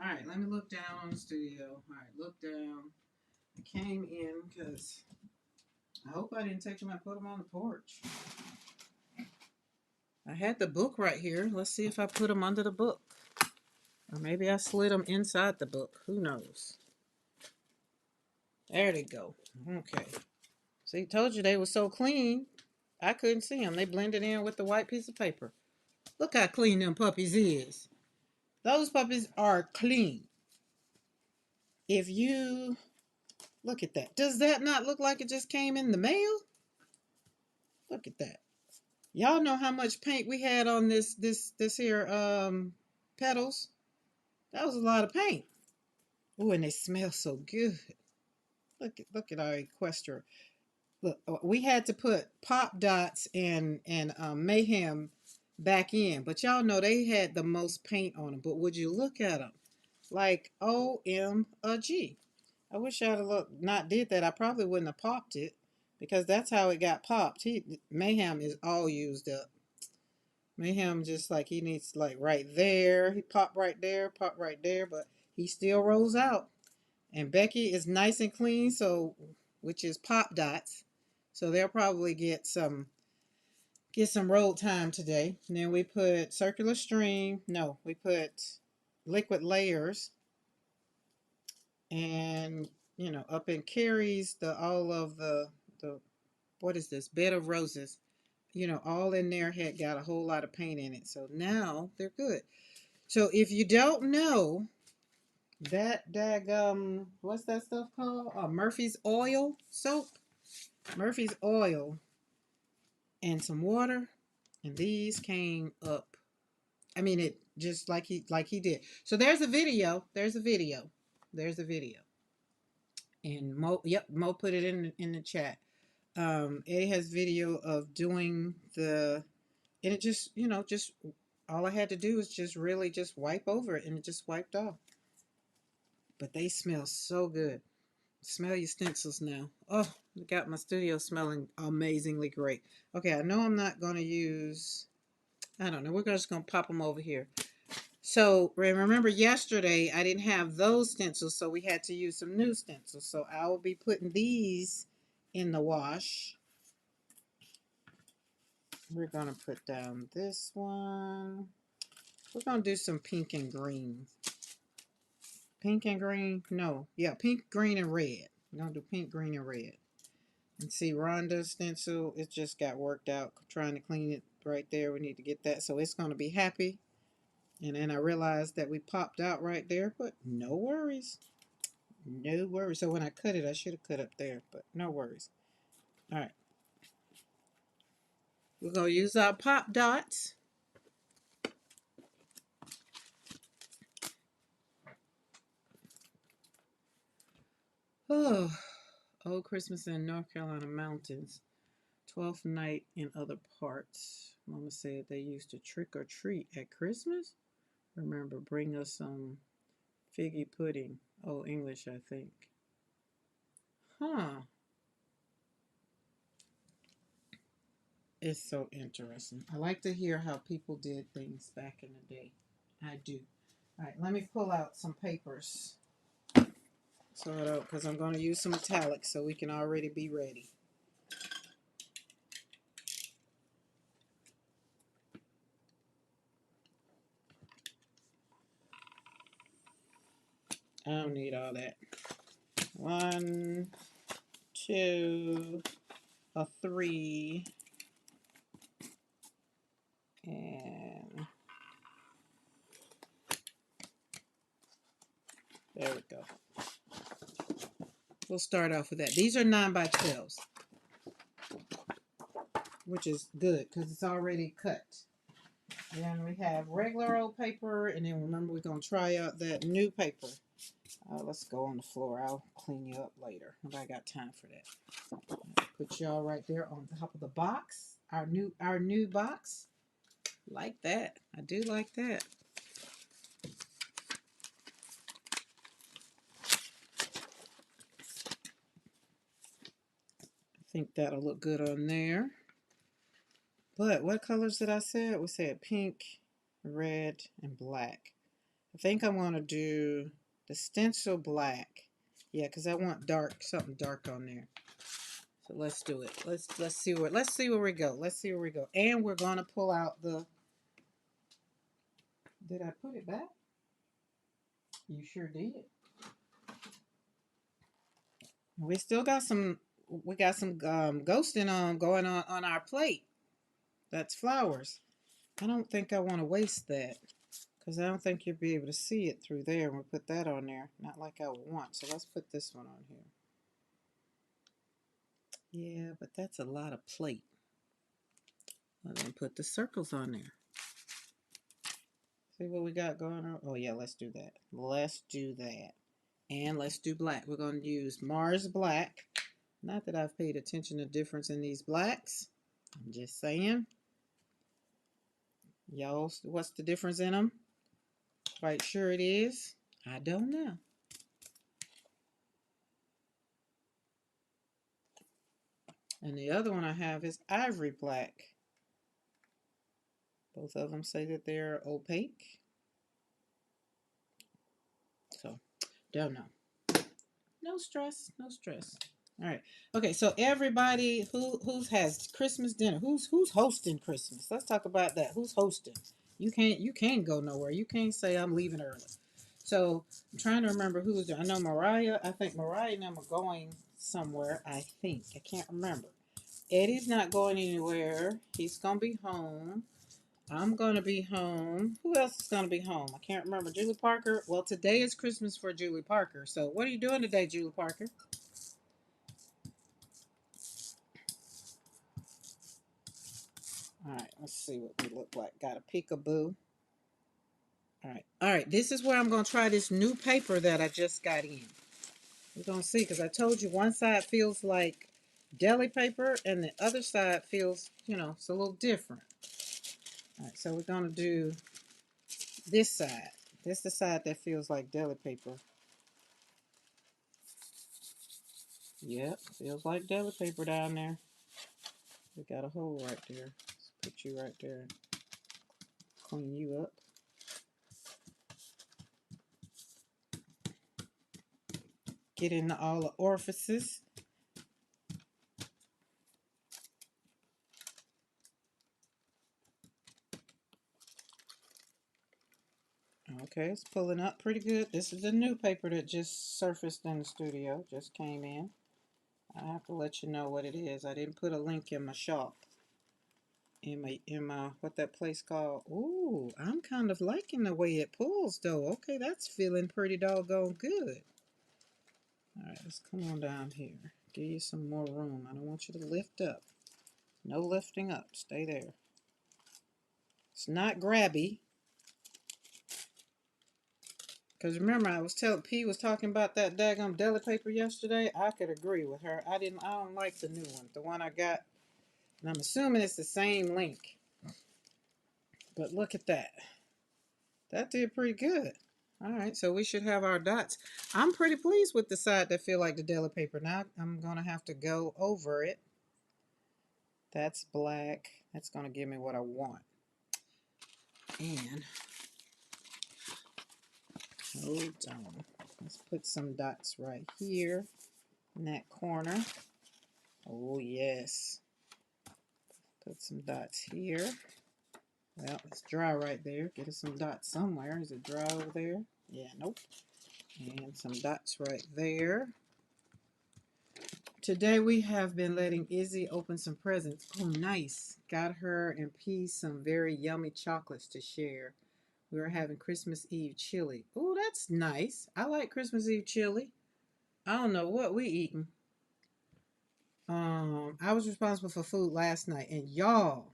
right, let me look down on the studio. All right, look down. I came in because I hope I didn't take them and put them on the porch. I had the book right here. Let's see if I put them under the book. Or maybe I slid them inside the book. Who knows? There they go. Okay. See, told you they were so clean. I couldn't see them. They blended in with the white piece of paper. Look how clean them puppies is. Those puppies are clean. If you look at that. Does that not look like it just came in the mail? Look at that. Y'all know how much paint we had on this here petals? That was a lot of paint. Ooh, and they smell so good. Look at our equestrian. Look, we had to put Pop Dots and Mayhem back in, but y'all know they had the most paint on them. But would you look at them? Like OMG. I wish I'd have not did that. I probably wouldn't have popped it because that's how it got popped. Mayhem is all used up. Mayhem just like he needs like right there. He popped right there, but he still rolls out. And Becky is nice and clean, so which is Pop Dots. So they'll probably get some road time today. And then we put circular stream. No, we put liquid layers. And up in Carrie's all of the what is this? Bed of roses. All in there had got a whole lot of paint in it. So now they're good. So if you don't know that what's that stuff called? Murphy's oil soap. Murphy's oil and some water, and these came up. I mean, it just like he did. So there's a video. And Mo put it in the chat. Eddie has video of doing and it just just all I had to do is just really just wipe over it, and it just wiped off. But they smell so good. Smell your stencils now. Oh, I got my studio smelling amazingly great. Okay, I know I'm not going to use, I don't know, we're just going to pop them over here. So remember yesterday I didn't have those stencils, so we had to use some new stencils. So I will be putting these in the wash. We're going to put down this one. We're going to do some pink and green. Pink and green? No. Yeah, pink, green, and red. We're going to do pink, green, and red. And see, Rhonda's stencil, it just got worked out. Trying to clean it right there. We need to get that. So it's going to be happy. And then I realized that we popped out right there. But no worries. No worries. So when I cut it, I should have cut up there. But no worries. All right. We're going to use our pop dots. Oh, Old Christmas in North Carolina mountains. 12th night in other parts. Mama said they used to trick or treat at Christmas. Remember, bring us some figgy pudding. Oh, English, I think. Huh. It's so interesting. I like to hear how people did things back in the day. I do. All right, let me pull out some papers. Sort out, because I'm going to use some metallics so we can already be ready. I don't need all that. 1, 2, a 3, and there we go. We'll start off with that. These are 9 by 12s, which is good because it's already cut. Then we have regular old paper, and then remember we're going to try out that new paper. Let's go on the floor. I'll clean you up later. Nobody got time for that. Put y'all right there on top of the box. Our new box. Like that. I do like that. I think that'll look good on there. But what colors did I say? We said pink red, and black. I think I want to do the stencil black. Yeah, because I want dark, something dark on there. So let's do it. Let's see where we go. Let's see where we go. And we're gonna pull out the. Did I put it back? You sure did. We still got some. We got some ghosting on going on our plate. That's flowers. I don't think I want to waste that because I don't think you'll be able to see it through there. And we'll put that on there. Not like I would want. So let's put this one on here. Yeah, but that's a lot of plate. I'm gonna put the circles on there. See what we got going on? Oh yeah, let's do that. Let's do that. And let's do black. We're gonna use Mars Black. Not that I've paid attention to difference in these blacks. I'm just saying. Y'all, what's the difference in them? Quite sure it is. I don't know. And the other one I have is Ivory Black. Both of them say that they're opaque. So, don't know. No stress, no stress. All right. Okay, so everybody who has Christmas dinner, who's hosting Christmas? Let's talk about that. Who's hosting? You can't go nowhere. You can't say I'm leaving early. So I'm trying to remember who's there. I know Mariah. I think Mariah and them are going somewhere. I think. I can't remember. Eddie's not going anywhere. He's gonna be home. I'm gonna be home. Who else is gonna be home? I can't remember. Julie Parker. Well, today is Christmas for Julie Parker. So what are you doing today, Julie Parker? All right, let's see what we look like. Got a peekaboo. All right. This is where I'm going to try this new paper that I just got in. We're going to see because I told you one side feels like deli paper and the other side feels, it's a little different. All right, so we're going to do this side. This is the side that feels like deli paper. Yep, feels like deli paper down there. We got a hole right there. Let's put you right there. Clean you up. Get into all the orifices. Okay, it's pulling up pretty good. This is a new paper that just surfaced in the studio, just came in. I have to let you know what it is. I didn't put a link in my shop. In my what that place called. Ooh, I'm kind of liking the way it pulls though. Okay, that's feeling pretty doggone good. Alright, let's come on down here. Give you some more room. I don't want you to lift up. No lifting up. Stay there. It's not grabby. Because remember, P was talking about that daggum deli paper yesterday. I could agree with her. I don't like the new one. The one I got, and I'm assuming it's the same link. But look at that. That did pretty good. All right, so we should have our dots. I'm pretty pleased with the side that feel like the deli paper. Now I'm going to have to go over it. That's black. That's going to give me what I want. And hold on. Let's put some dots right here in that corner. Oh, yes. Put some dots here. Well, it's dry right there. Get us some dots somewhere. Is it dry over there? Yeah, nope. And some dots right there. Today we have been letting Izzy open some presents. Oh, nice. Got her and P some very yummy chocolates to share. We were having Christmas Eve chili. Oh, that's nice. I like Christmas Eve chili. I don't know what we eating. I was responsible for food last night, and y'all,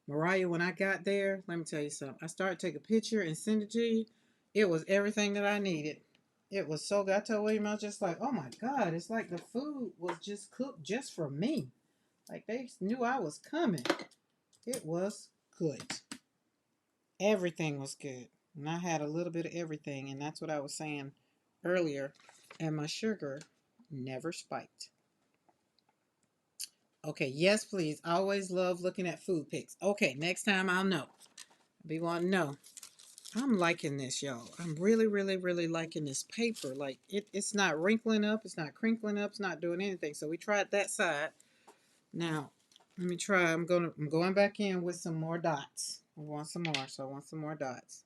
Mariah, when I got there, let me tell you something. I started to take a picture and send it to you. It was everything that I needed. It was so good. I told William, I was just like, oh my God, it's like the food was just cooked just for me. Like they knew I was coming. It was good. Everything was good. And I had a little bit of everything. And that's what I was saying earlier. And my sugar never spiked. Okay, yes, please. I always love looking at food pics. Okay, next time I'll know. Be wanting to know. I'm liking this, y'all. I'm really, really, really liking this paper. Like it's not wrinkling up, it's not crinkling up, it's not doing anything. So we tried that side. Now, let me try. I'm going back in with some more dots. I want some more, so I want some more dots.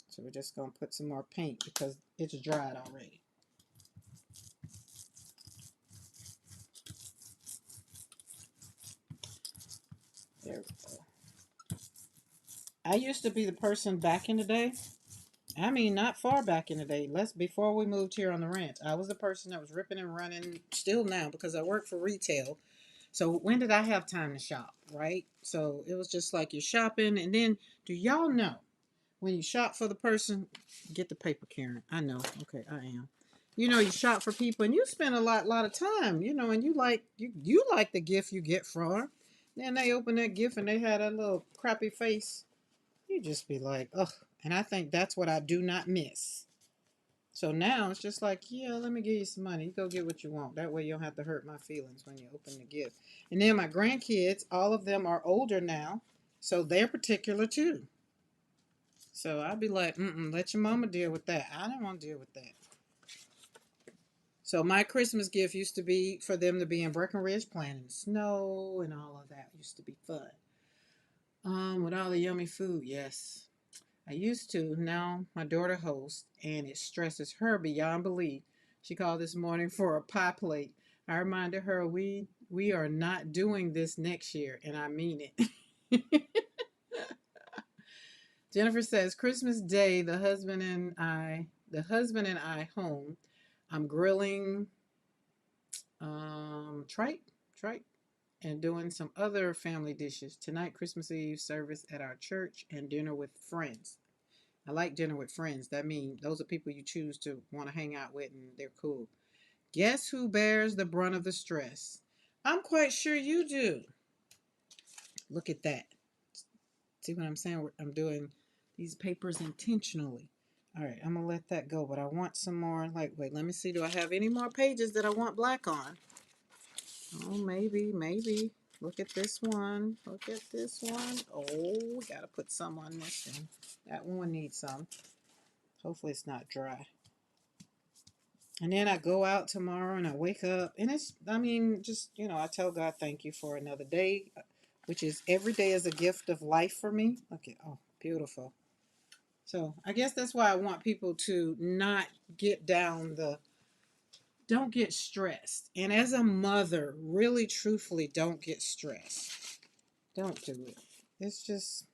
So we're just gonna put some more paint because it's dried already. There we go. I used to be the person back in the day. I mean, not far back in the day. Let's before we moved here on the ranch. I was the person that was ripping and running. Still now because I work for retail. So when did I have time to shop, right? So it was just like you're shopping, and then do y'all know when you shop for the person, get the paper, Karen. I know. Okay, I am. You know, you shop for people, and you spend a lot of time. You know, and you like the gift you get from her. Then they open that gift and they had a little crappy face. You just be like, ugh. And I think that's what I do not miss. So now it's just like, yeah, let me give you some money. You go get what you want. That way you don't have to hurt my feelings when you open the gift. And then my grandkids, all of them are older now. So they're particular too. So I'd be like, let your mama deal with that. I don't want to deal with that. So my Christmas gift used to be for them to be in Breckenridge playing in the snow and all of that. Used to be fun. With all the yummy food, yes. I used to. Now my daughter hosts, and it stresses her beyond belief. She called this morning for a pie plate. I reminded her we are not doing this next year, and I mean it. Jennifer says Christmas Day, the husband and I home. I'm grilling tripe, and doing some other family dishes. Tonight, Christmas Eve service at our church and dinner with friends. I like dinner with friends. That means those are people you choose to want to hang out with and they're cool. Guess who bears the brunt of the stress? I'm quite sure you do. Look at that. See what I'm saying? I'm doing these papers intentionally. All right, I'm going to let that go, but I want some more. Like, wait, let me see. Do I have any more pages that I want black on? Oh, maybe. Look at this one. Look at this one. Oh, we got to put some on this one. That one needs some. Hopefully it's not dry. And then I go out tomorrow and I wake up and just, I tell God thank you for another day, which is every day is a gift of life for me. Okay. Oh, beautiful. So I guess that's why I want people to not get don't get stressed. And as a mother, really truthfully, don't get stressed. Don't do it. It's just,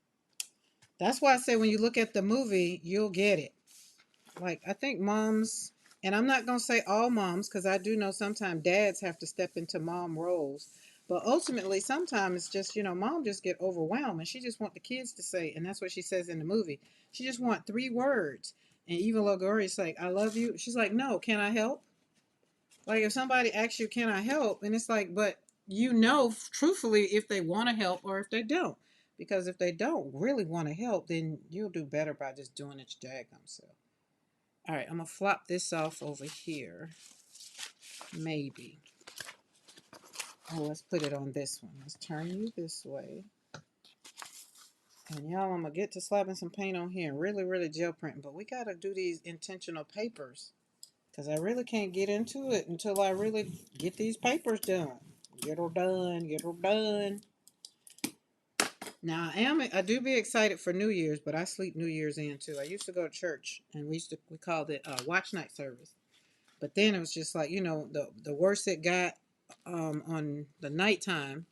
that's why I say when you look at the movie, you'll get it. Like, I think moms, and I'm not going to say all moms, because I do know sometimes dads have to step into mom roles. But ultimately, sometimes it's just, mom just get overwhelmed and she just want the kids to say, and that's what she says in the movie. She just want 3 words. And even Logoria's like, I love you. She's like, no, can I help? Like, if somebody asks you, can I help? And it's like, but truthfully, if they want to help or if they don't. Because if they don't really want to help, then you'll do better by just doing it your daggum self. All right, I'm going to flop this off over here. Maybe. Oh, let's put it on this one. Let's turn you this way. And y'all, I'm going to get to slapping some paint on here and really, really gel printing. But we got to do these intentional papers. Because I really can't get into it until I really get these papers done. Get her done. Get her done. Now, I do be excited for New Year's, but I sleep New Year's in too. I used to go to church, and we called it watch night service. But then it was just like, the worse it got on the nighttime,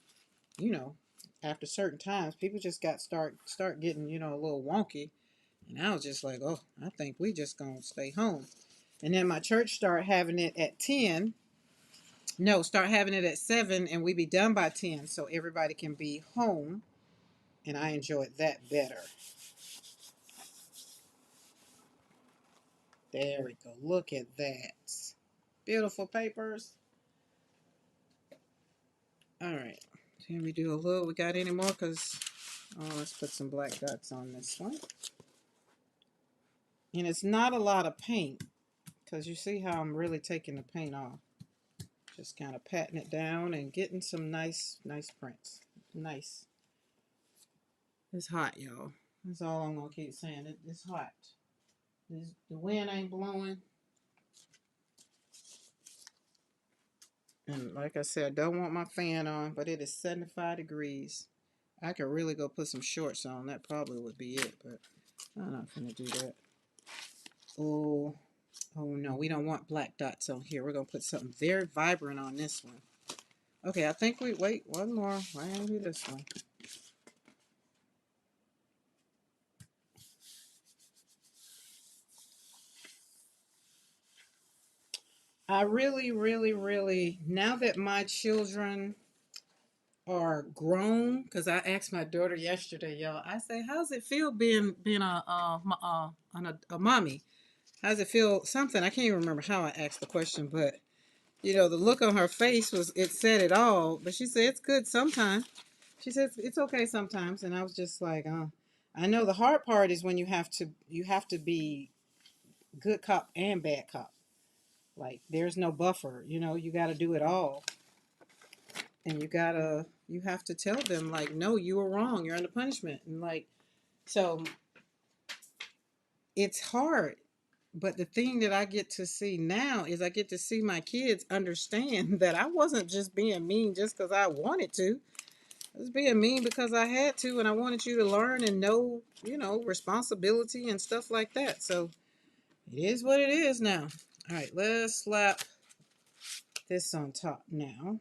you know, after certain times, people just start getting, a little wonky. And I was just like, oh, I think we just gonna stay home. And then my church started having it at 10. No, start having it at 7 and we be done by 10 so everybody can be home. And I enjoyed that better. There we go. Look at that. Beautiful papers. All right. Can we do a little? We got any more? Let's put some black dots on this one. And it's not a lot of paint because you see how I'm really taking the paint off. Just kind of patting it down and getting some nice prints. Nice. It's hot, y'all. That's all I'm gonna keep saying. It's hot. The wind ain't blowing. And like I said, I don't want my fan on, but it is 75 degrees. I could really go put some shorts on. That probably would be it, but I'm not gonna do that. Oh, oh no, we don't want black dots on here. We're gonna put something very vibrant on this one. Okay, I think we wait one more. Why don't we do this one? I really, really, really, now that my children are grown, because I asked my daughter yesterday, y'all. I say, "How's it feel being a mommy? How's it feel?" Something I can't even remember how I asked the question, but the look on her face it said it all. But she said it's good sometimes. She says it's okay sometimes, and I was just like, I know the hard part is when you have to be good cop and bad cop. Like there's no buffer. You got to do it all, and you have to tell them like, no, you were wrong. You're under punishment, and like so it's hard. But the thing that I get to see now is I get to see my kids understand that I wasn't just being mean just because I wanted to. I was being mean because I had to, and I wanted you to learn and know, responsibility and stuff like that. So it is what it is now. All right, let's slap this on top now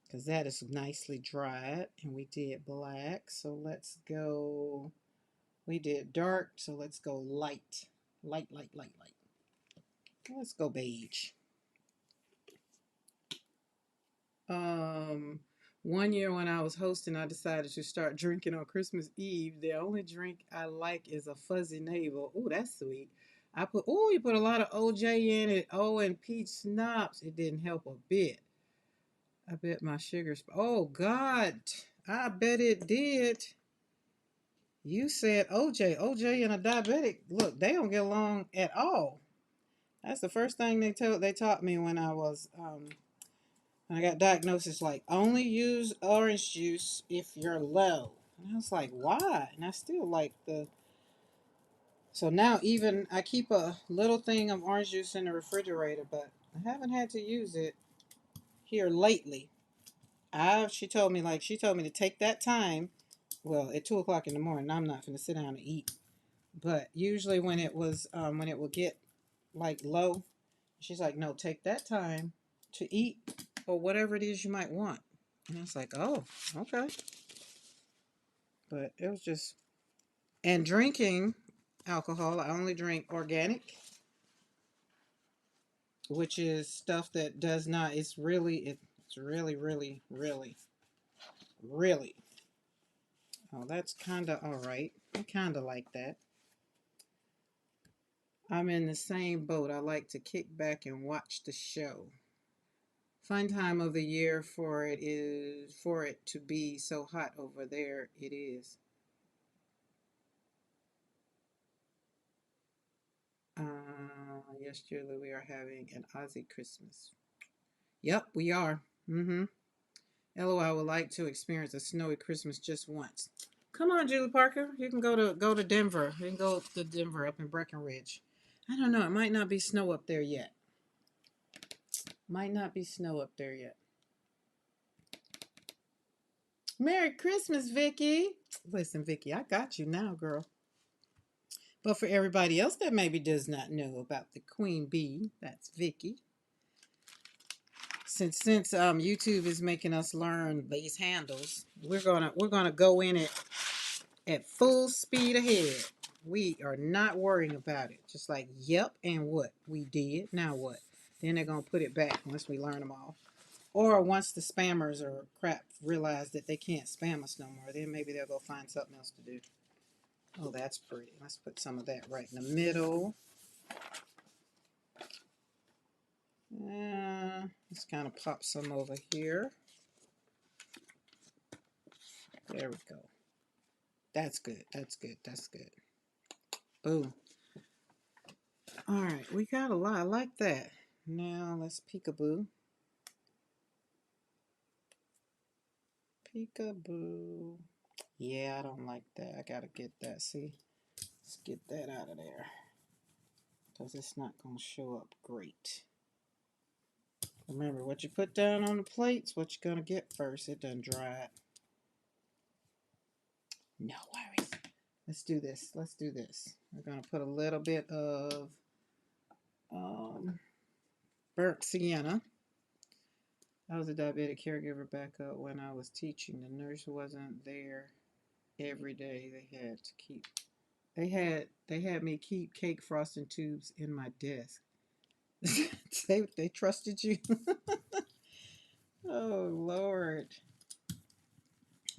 because that is nicely dried, and we did black. So let's go. We did dark, so let's go light. Light, light, light, light. Let's go beige. Um, one year when I was hosting, I decided to start drinking on Christmas Eve. The only drink I like is a fuzzy navel. Oh, that's sweet. You put a lot of OJ in it. Oh, and peach schnapps. It didn't help a bit. I bet my oh, God. I bet it did. You said OJ. OJ and a diabetic. Look, they don't get along at all. That's the first thing they taught me when I got diagnosed. It's like only use orange juice if you're low. And I was like, why? And I still like the. So now even I keep a little thing of orange juice in the refrigerator, but I haven't had to use it here lately. She told me to take that time. Well, at 2 o'clock in the morning, I'm not gonna sit down and eat. But usually when it will get like low, she's like, no, take that time to eat or whatever it is you might want. And I was like, oh, okay. But it was just, and drinking alcohol, I only drink organic, which is stuff that does not, it's really, really, really, really. Oh, that's kind of all right. I kind of like that. I'm in the same boat. I like to kick back and watch the show. Fun time of the year for it to be so hot over there. It is. Yes, Julie, we are having an Aussie Christmas. Yep, we are. Mm-hmm. LOI would like to experience a snowy Christmas just once. Come on, Julie Parker. You can go to Denver. You can go to Denver up in Breckenridge. I don't know. It might not be snow up there yet. Might not be snow up there yet. Merry Christmas, Vicky. Listen, Vicky, I got you now, girl. But for everybody else that maybe does not know about the Queen Bee, that's Vicky. Since YouTube is making us learn these handles, we're gonna go in it at full speed ahead. We are not worrying about it. Just like, yep, and what? We did. Now what? Then they're gonna put it back once we learn them all. Or once the spammers or crap realize that they can't spam us no more, then maybe they'll go find something else to do. Oh, that's pretty. Let's put some of that right in the middle. Let's kind of pop some over here. There we go. That's good. That's good. That's good. Boom. All right, we got a lot. I like that. Now let's peekaboo. Peekaboo. Yeah, I don't like that. I gotta get that. See, let's get that out of there because it's not gonna show up great. Remember, what you put down on the plate's what you're gonna get first. It done dried. No worries. Let's do this. Let's do this. We're gonna put a little bit of burnt sienna. I was a diabetic caregiver back up when I was teaching. The nurse wasn't there every day. They had me keep cake frosting tubes in my desk. They trusted you. Oh Lord.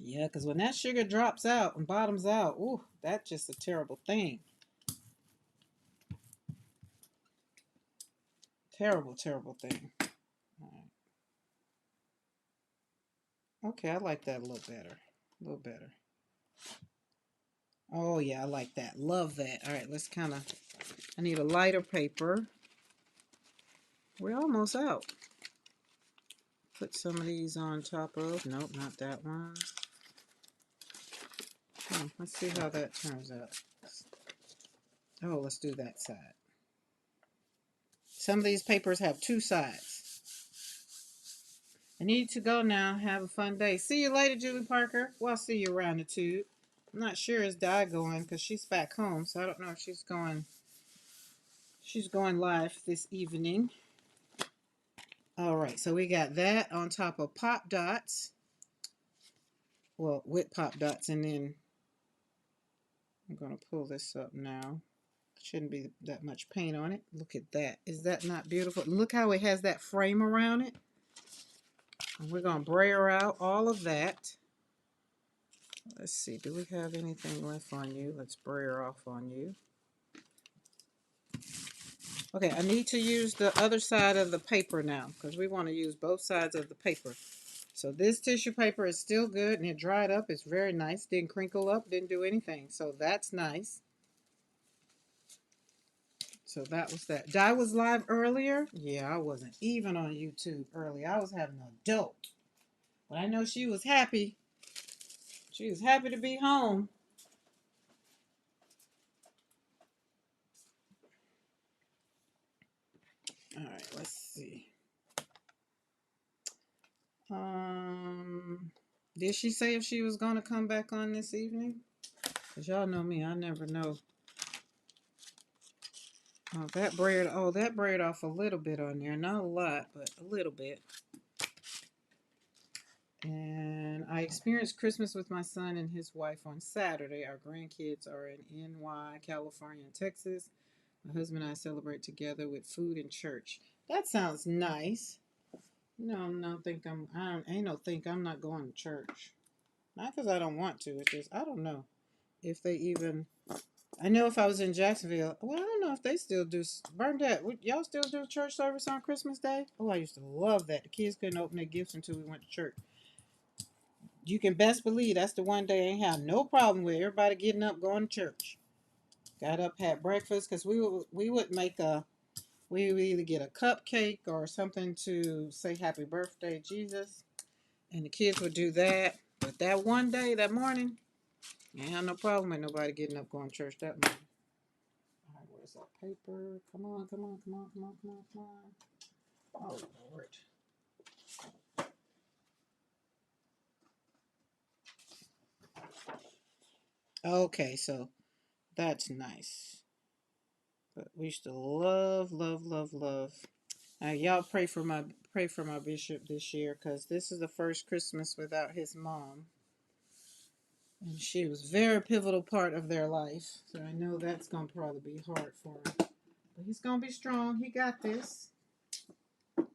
Yeah, because when that sugar drops out and bottoms out, ooh, that's just a terrible thing. Terrible, terrible thing. All right. Okay, I like that a little better. A little better. Oh yeah, I like that. Love that. All right, let's kind of, I need a lighter paper. We're almost out. Put some of these on top of, nope, not that one. Let's see how that turns out. Oh, let's do that side. Some of these papers have two sides. I need to go now. Have a fun day. See you later, Julie Parker. Well, I'll see you around the tube. I'm not sure is Di going because she's back home, so I don't know if she's going. She's going live this evening. All right, so we got that on top of Pop Dots. Well, with Pop Dots, and then I'm going to pull this up now. Shouldn't be that much paint on it. Look at that. Is that not beautiful? Look how it has that frame around it. And we're going to brayer out all of that. Let's see. Do we have anything left on you? Let's brayer off on you. Okay, I need to use the other side of the paper now because we want to use both sides of the paper. So this tissue paper is still good and it dried up. It's very nice. Didn't crinkle up, didn't do anything. So that's nice. So that was that. Di was live earlier. Yeah, I wasn't even on YouTube early. I was having a dope. But I know she was happy. She was happy to be home. All right, let's see. Did she say if she was going to come back on this evening? Because y'all know me, I never know. Oh, that braid off a little bit on there. Not a lot, but a little bit. And I experienced Christmas with my son and his wife on Saturday. Our grandkids are in NY, California, and Texas. My husband and I celebrate together with food and church. That sounds nice. No, I'm not going to church. Not because I don't want to. It's just I don't know if they even. I know if I was in Jacksonville, well, I don't know if they still do. Bernadette, y'all still do church service on Christmas Day? Oh, I used to love that. The kids couldn't open their gifts until we went to church. You can best believe that's the one day I ain't have no problem with everybody getting up going to church. Got up, had breakfast because we would either get a cupcake or something to say happy birthday Jesus, and the kids would do that. But that one day, that morning, I ain't had no problem with nobody getting up going to church that morning. All right, where's that paper? Come on, come on, come on, come on, come on, come on. Oh Lord. Okay, so that's nice. But we used to love, love, love, love. Y'all pray for my bishop this year because this is the first Christmas without his mom, and she was a very pivotal part of their life. So I know that's gonna probably be hard for him, but he's gonna be strong. He got this. All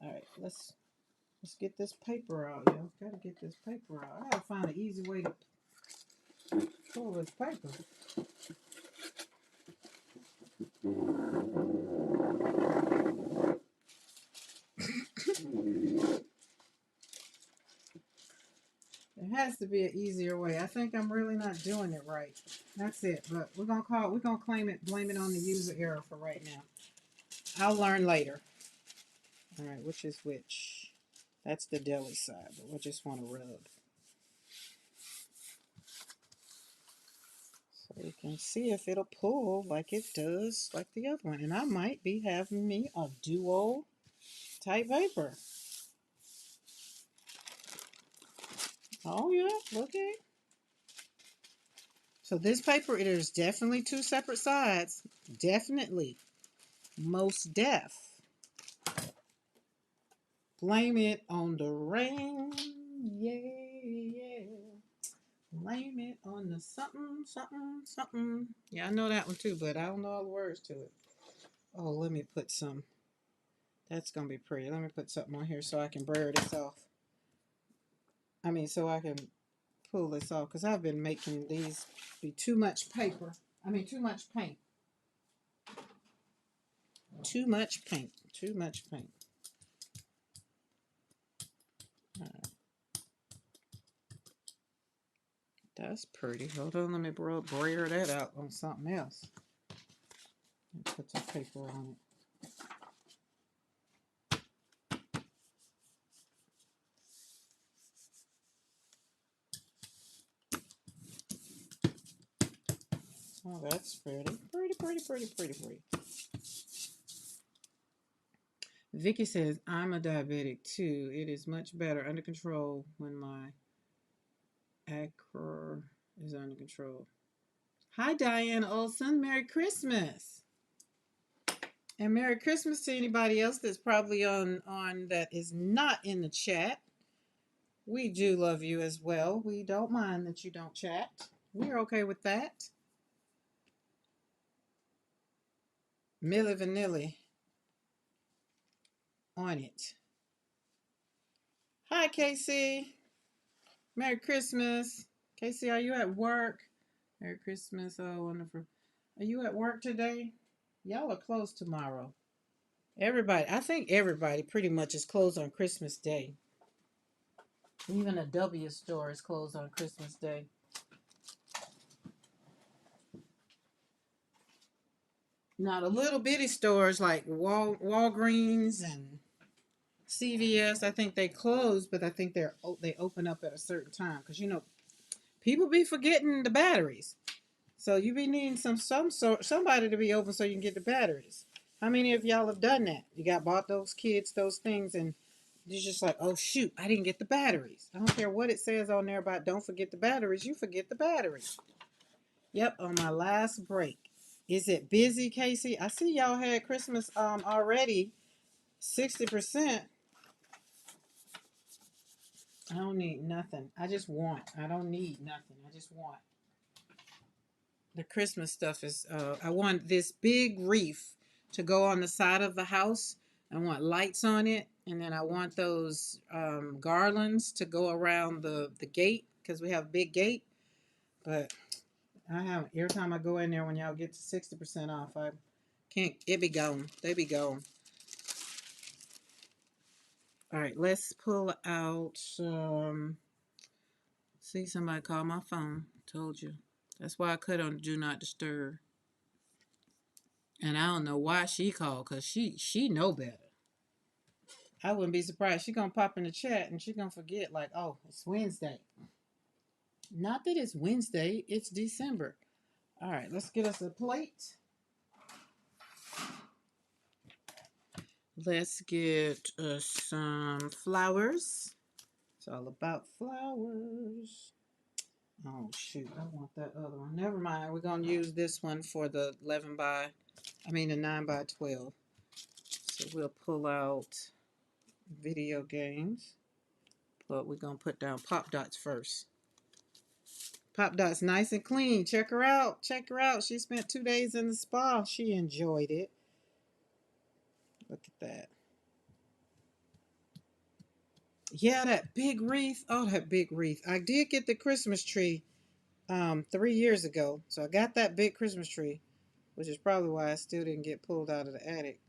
right, let's get this paper out, yo. Gotta get this paper out. I gotta find an easy way to pull this paper. There has to be an easier way. I think I'm really not doing it right. That's it. But we're gonna blame it on the user error for right now. I'll learn later. All right, which is which? That's the deli side, but we just want to rub. and see if it'll pull like it does like the other one. And I might be having me a duo type paper. Oh yeah, okay. So this paper, it is definitely two separate sides. Definitely. Most def. Blame it on the rain. Yeah. Blame it on the something, something, something. Yeah, I know that one too, but I don't know all the words to it. Oh, let me put some. That's going to be pretty. Let me put something on here so I can blur this off. So I can pull this off because I've been making these be too much paper. Too much paint. Too much paint. Too much paint. All right. That's pretty. Hold on, let me brayer that out on something else. And put some paper on it. Oh, that's pretty. Pretty. Vicky says, I'm a diabetic too. It is much better under control when my acro is under control. Hi, Diane Olson. Merry Christmas. And Merry Christmas to anybody else that's probably on that is not in the chat. We do love you as well. We don't mind that you don't chat. We're okay with that. Milli Vanilli on it. Hi, Casey. Merry Christmas. Casey, are you at work? Merry Christmas. Oh, wonderful. Are you at work today? Y'all are closed tomorrow. I think everybody pretty much is closed on Christmas Day. Even a W store is closed on Christmas Day. Now, the little bitty stores like Walgreens and CVS, I think they close, but I think they open up at a certain time because people be forgetting the batteries, so you be needing somebody to be open so you can get the batteries. How many of y'all have done that? You bought those kids those things and you're just like, oh shoot, I didn't get the batteries. I don't care what it says on there about don't forget the batteries. You forget the batteries. Yep, on my last break. Is it busy, Casey? I see y'all had Christmas already. 60%. I don't need nothing. I just want. I don't need nothing. I just want. The Christmas stuff is, I want this big wreath to go on the side of the house. I want lights on it. And then I want those garlands to go around the gate because we have a big gate. But every time I go in there when y'all get to 60% off, I can't, it be gone. They be gone. All right, let's pull out, see, somebody called my phone. Told you. That's why I cut on Do Not Disturb. And I don't know why she called, because she know better. I wouldn't be surprised. She gonna pop in the chat and she gonna forget, like, oh, it's Wednesday. Not that it's Wednesday, it's December. All right, let's get us a plate. Let's get us some flowers. It's all about flowers. Oh, shoot, I want that other one. Never mind, we're gonna use this one for the 9 by 12. So we'll pull out video games. But we're going to put down Pop Dots first. Pop Dots nice and clean. Check her out. Check her out. She spent 2 days in the spa. She enjoyed it. Look at that. Yeah, that big wreath. Oh, that big wreath. I did get the Christmas tree 3 years ago. So I got that big Christmas tree, which is probably why I still didn't get pulled out of the attic.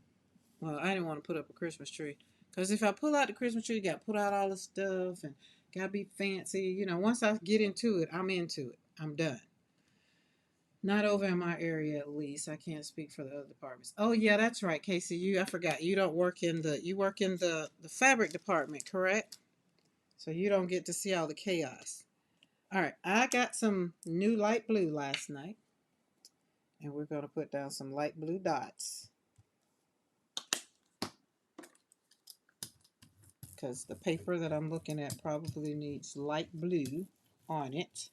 Well, I didn't want to put up a Christmas tree. Because if I pull out the Christmas tree, you got to put out all the stuff and got to be fancy. Once I get into it, I'm into it. I'm done. Not over in my area, at least. I can't speak for the other departments. Oh, yeah, that's right, Casey. I forgot. You work in the fabric department, correct? So you don't get to see all the chaos. All right, I got some new light blue last night. And we're going to put down some light blue dots. Because the paper that I'm looking at probably needs light blue on it.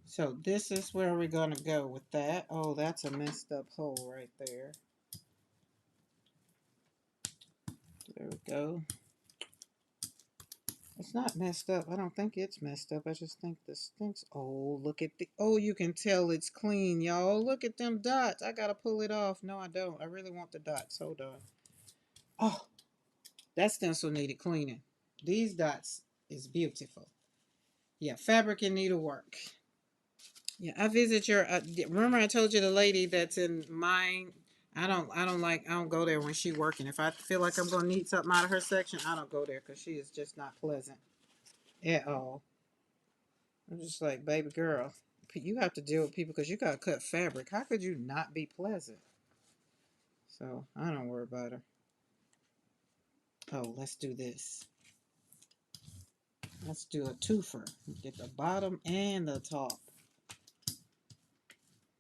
So this is where we're going to go with that. Oh, that's a messed up hole right there. There we go. It's not messed up. I don't think it's messed up. I just think this thing's... Oh, look at the... Oh, you can tell it's clean, y'all. Look at them dots. I got to pull it off. No, I don't. I really want the dots. Hold on. Oh, that stencil needed cleaning. These dots is beautiful. Yeah, fabric and needlework. Yeah, I visit your... remember I told you the lady that's in mine... I don't go there when she's working. If I feel like I'm going to need something out of her section, I don't go there because she is just not pleasant at all. I'm just like, baby girl, you have to deal with people because you got to cut fabric. How could you not be pleasant? So I don't worry about her. Oh, let's do this. Let's do a twofer. Get the bottom and the top.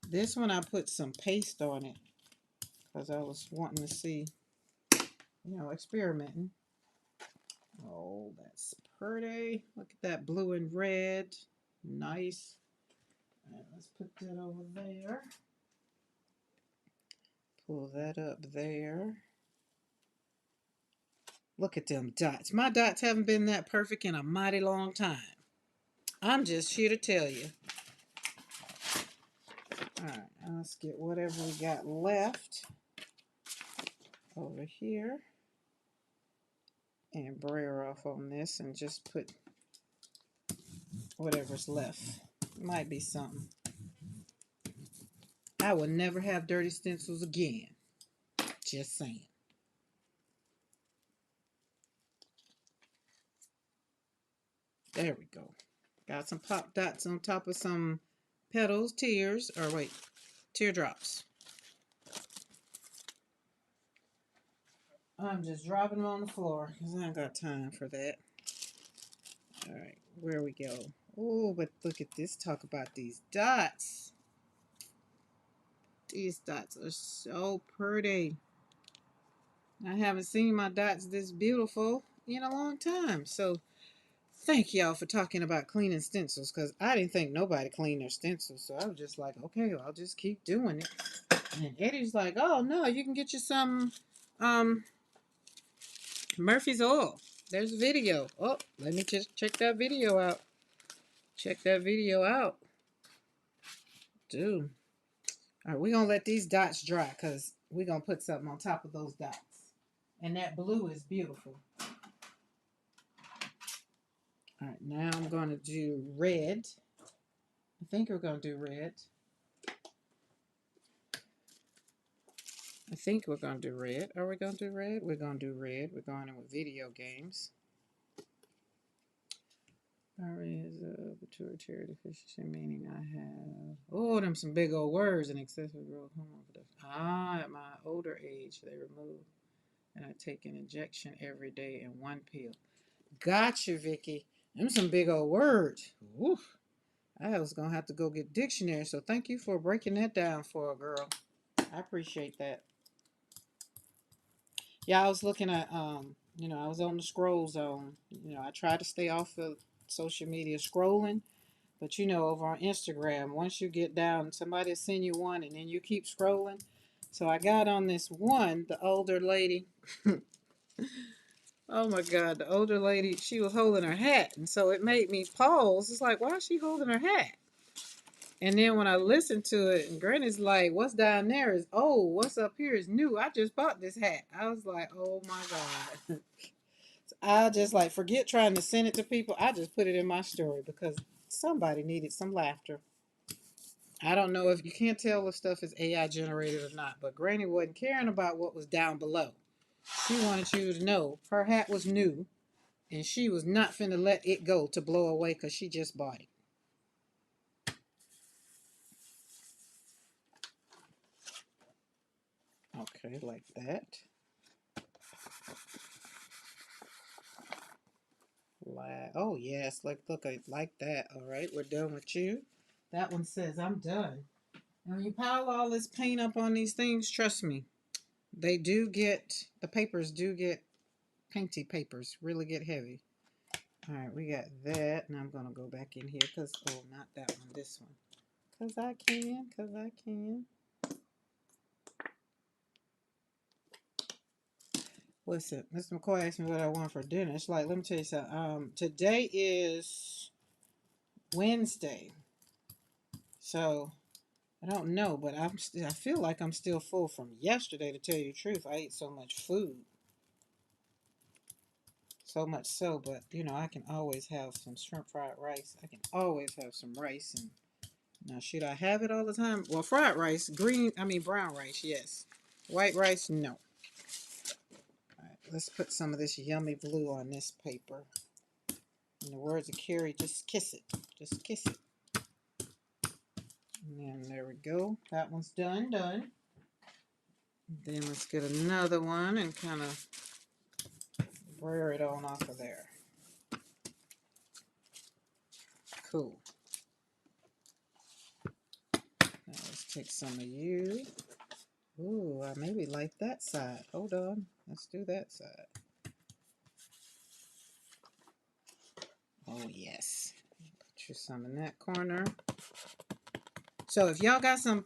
This one I put some paste on it because I was wanting to see, experimenting. Oh, that's pretty. Look at that blue and red. Nice. All right, let's put that over there. Pull that up there. Look at them dots. My dots haven't been that perfect in a mighty long time. I'm just here to tell you. Alright, let's get whatever we got left over here. And brayer off on this and just put whatever's left. Might be something. I will never have dirty stencils again. Just saying. There we go. Got some pop dots on top of some petals, teardrops. I'm just dropping them on the floor because I ain't got time for that. All right, where we go? Oh, but look at this. Talk about these dots. These dots are so pretty. I haven't seen my dots this beautiful in a long time. So thank y'all for talking about cleaning stencils because I didn't think nobody cleaned their stencils. So I was just like, okay, well, I'll just keep doing it. And Eddie's like, oh, no, you can get you some Murphy's Oil. There's a video. Oh, let me just check that video out. Check that video out. Dude. All right, we're going to let these dots dry because we're going to put something on top of those dots. And that blue is beautiful. All right, now I'm going to do red. I think we're going to do red. I think we're going to do red. Are we going to do red? We're going to do red. We're going in with video games. Is a pituitary deficiency, meaning I have... Oh, them some big old words and excessive growth hormone production. At my older age, they removed. And I take an injection every day in one pill. Gotcha, Vicky. Them some big old words. Oof. I was going to have to go get dictionary, so thank you for breaking that down for a girl. I appreciate that. Yeah, I was looking at, I was on the scroll zone. I try to stay off of social media scrolling, but over on Instagram, once you get down, somebody will send you one and then you keep scrolling. So I got on this one, the older lady. Oh my God, the older lady, she was holding her hat. And so it made me pause. It's like, why is she holding her hat? And then when I listened to it, and Granny's like, what's down there is old. What's up here is new. I just bought this hat. I was like, oh my God. So I just forget trying to send it to people. I just put it in my story because somebody needed some laughter. I don't know if you can't tell if stuff is AI generated or not, but Granny wasn't caring about what was down below. She wanted you to know her hat was new and she was not finna let it go to blow away because she just bought it. Okay, like that. Oh yes, look, I like that. All right, we're done with you. That one says I'm done. And when you pile all this paint up on these things, trust me, the papers do get painty papers, really get heavy. All right, we got that. Now I'm going to go back in here not that one, this one. Because I can. Listen, Mr. McCoy asked me what I want for dinner. It's like, let me tell you something. Today is Wednesday. So, I don't know, but I feel like I'm still full from yesterday, to tell you the truth. I ate so much food. So much so, but I can always have some shrimp fried rice. I can always have some rice. And now, should I have it all the time? Well, fried rice, brown rice, yes. White rice, no. All right, let's put some of this yummy blue on this paper. In the words of Carrie, just kiss it. Just kiss it. And there we go. That one's done. Then let's get another one and kind of rear it on off of there. Cool. Now let's take some of you. Ooh, I maybe like that side. Hold on. Let's do that side. Oh, yes. Put you some in that corner. So if y'all got some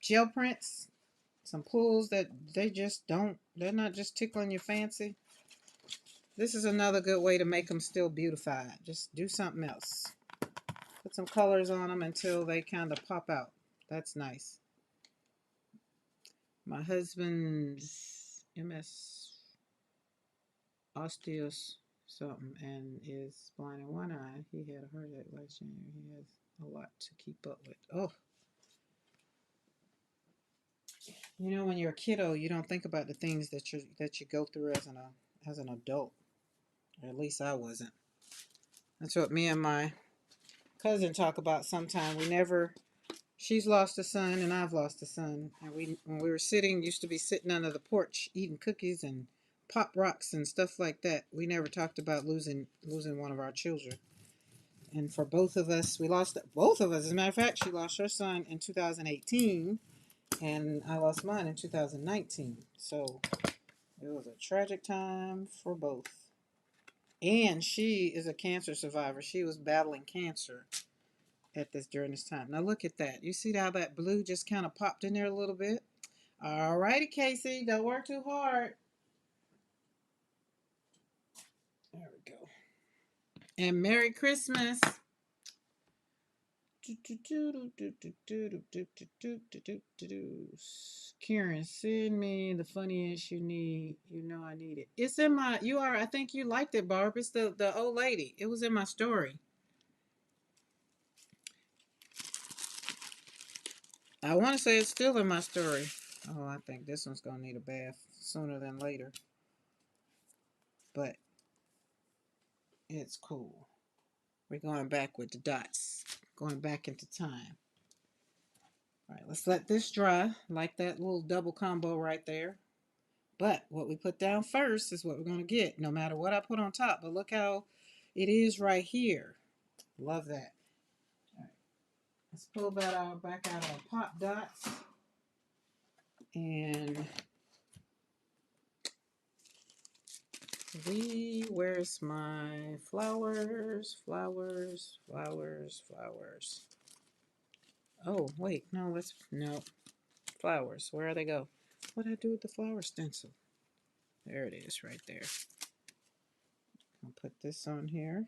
gel prints, some pools that they're not just tickling your fancy, this is another good way to make them still beautified. Just do something else. Put some colors on them until they kind of pop out. That's nice. My husband's MS osteos something and is blind in one eye. He had a heart attack last year. He has a lot to keep up with. Oh, when you're a kiddo, you don't think about the things that you go through as an adult. Or at least I wasn't. That's what me and my cousin talk about sometimes. She's lost a son and I've lost a son. And when we were used to be sitting under the porch eating cookies and pop rocks and stuff like that. We never talked about losing one of our children. And for both of us, we lost both of us. As a matter of fact, she lost her son in 2018 and I lost mine in 2019. So it was a tragic time for both. And she is a cancer survivor. She was battling cancer during this time. Now look at that. You see how that blue just kind of popped in there a little bit? All righty, Casey. Don't work too hard. There we go. And Merry Christmas. Karen, send me the funniest you need. I need it. It's in my, I think you liked it, Barb. It's the old lady. It was in my story. I want to say it's still in my story. Oh, I think this one's going to need a bath sooner than later. But it's cool. We're going back with the dots. Going back into time. All right, let's let this dry. Like that little double combo right there. But what we put down first is what we're going to get, no matter what I put on top. But look how it is right here. Love that. All right, let's pull that back out our pop dots. And where's my flowers? Oh, wait, no, flowers. Where'd they go? What did I do with the flower stencil? There it is, right there. I'll put this on here.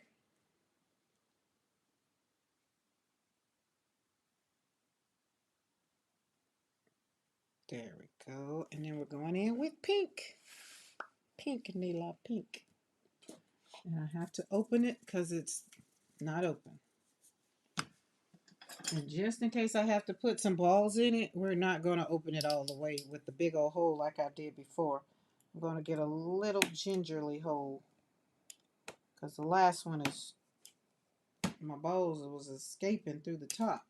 There we go. And then we're going in with pink. Pink, Nila, pink. And I have to open it because it's not open. And just in case I have to put some balls in it, we're not going to open it all the way with the big old hole like I did before. I'm going to get a little gingerly hole because the last one my balls was escaping through the top.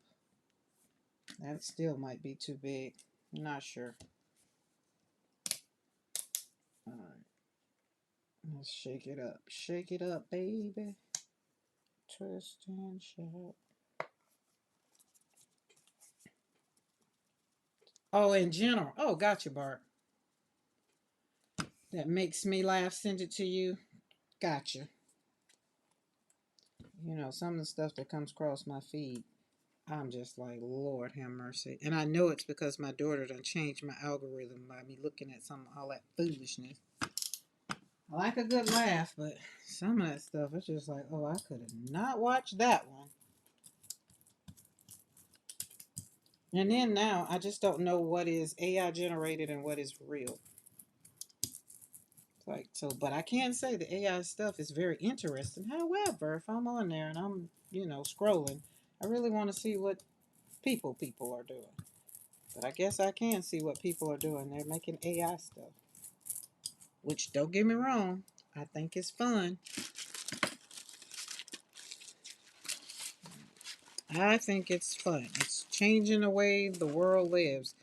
That still might be too big. I'm not sure. All right. Shake it up. Shake it up, baby. Twist and shout. Oh, in general. Oh, gotcha, Bart. That makes me laugh. Send it to you. Gotcha. You know, some of the stuff that comes across my feed, I'm just like, Lord have mercy. And I know it's because my daughter done changed my algorithm by me looking at some all that foolishness. I like a good laugh, but some of that stuff, it's just like, oh, I could have not watched that one. And then now, I just don't know what is AI generated and what is real. Like so, but I can say the AI stuff is very interesting. However, if I'm on there and I'm, scrolling, I really want to see what people are doing. But I guess I can see what people are doing. They're making AI stuff, which don't get me wrong, I think it's fun. I think it's fun. It's changing the way the world lives.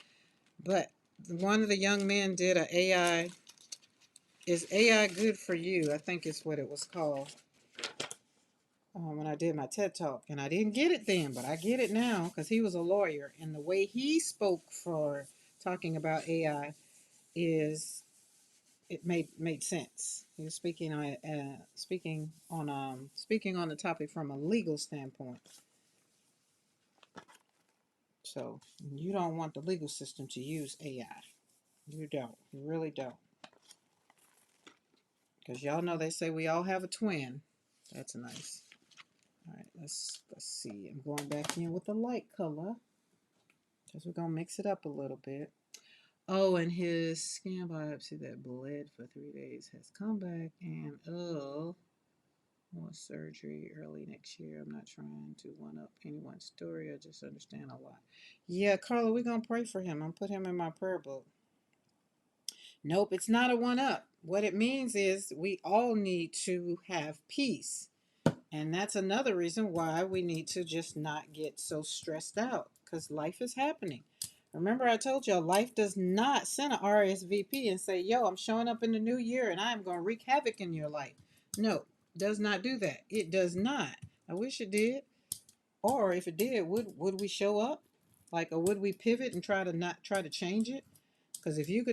But one of the young men did a AI. Is AI good for you? I think it's what it was called. When I did my TED talk, and I didn't get it then, but I get it now because he was a lawyer, and the way he spoke for talking about AI is it made sense. He was speaking on the topic from a legal standpoint. So you don't want the legal system to use AI. You don't. You really don't. Because y'all know they say we all have a twin. That's nice. All right, let's see. I'm going back in with the light color because we're gonna mix it up a little bit. Oh, and his scan biopsy that bled for 3 days has come back, and more surgery early next year. I'm not trying to one up anyone's story. I just understand a lot. Yeah, Carla, we're gonna pray for him. I'm put him in my prayer book. Nope, it's not a one up. What it means is we all need to have peace. And that's another reason why we need to just not get so stressed out because life is happening. Remember, I told y'all life does not send an RSVP and say, yo, I'm showing up in the new year and I'm going to wreak havoc in your life. No, does not do that. It does not. I wish it did. Or if it did, would we show up? Like, or would we pivot and try to change it? Because if you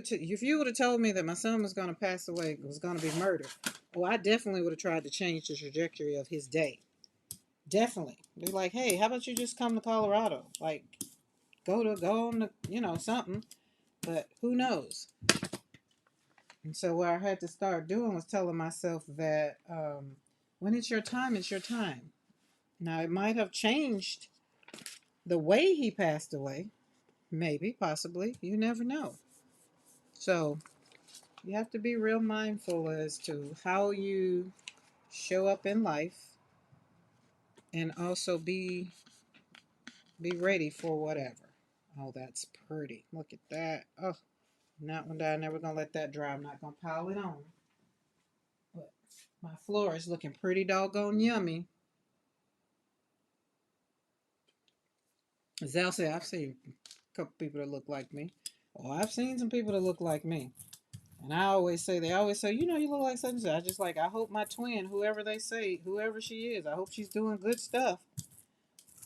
would have told me that my son was going to pass away, was going to be murdered, well, I definitely would have tried to change the trajectory of his day. Definitely. Be like, hey, how about you just come to Colorado? Like, go on to, something. But who knows? And so what I had to start doing was telling myself that when it's your time, it's your time. Now, it might have changed the way he passed away. Maybe, possibly. You never know. So you have to be real mindful as to how you show up in life and also be ready for whatever. Oh, that's pretty. Look at that. Oh, not one day. I'm never going to let that dry. I'm not going to pile it on. But my floor is looking pretty doggone yummy. As Al said, I've seen a couple people that look like me. Oh, I've seen some people that look like me. And they always say, you look like such and such. I just like, I hope my twin, whoever she is, I hope she's doing good stuff.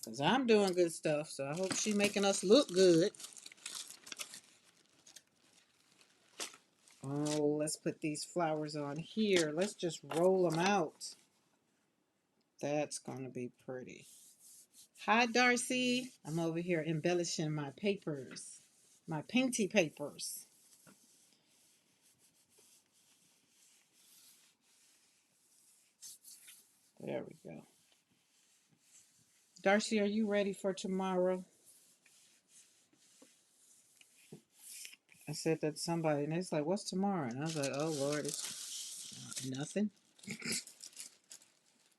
Because I'm doing good stuff. So I hope she's making us look good. Oh, let's put these flowers on here. Let's just roll them out. That's going to be pretty. Hi, Darcy. I'm over here embellishing my papers, my painty papers. There we go. Darcy, are you ready for tomorrow? I said that to somebody, and it's like, what's tomorrow? And I was like, oh, Lord, it's nothing.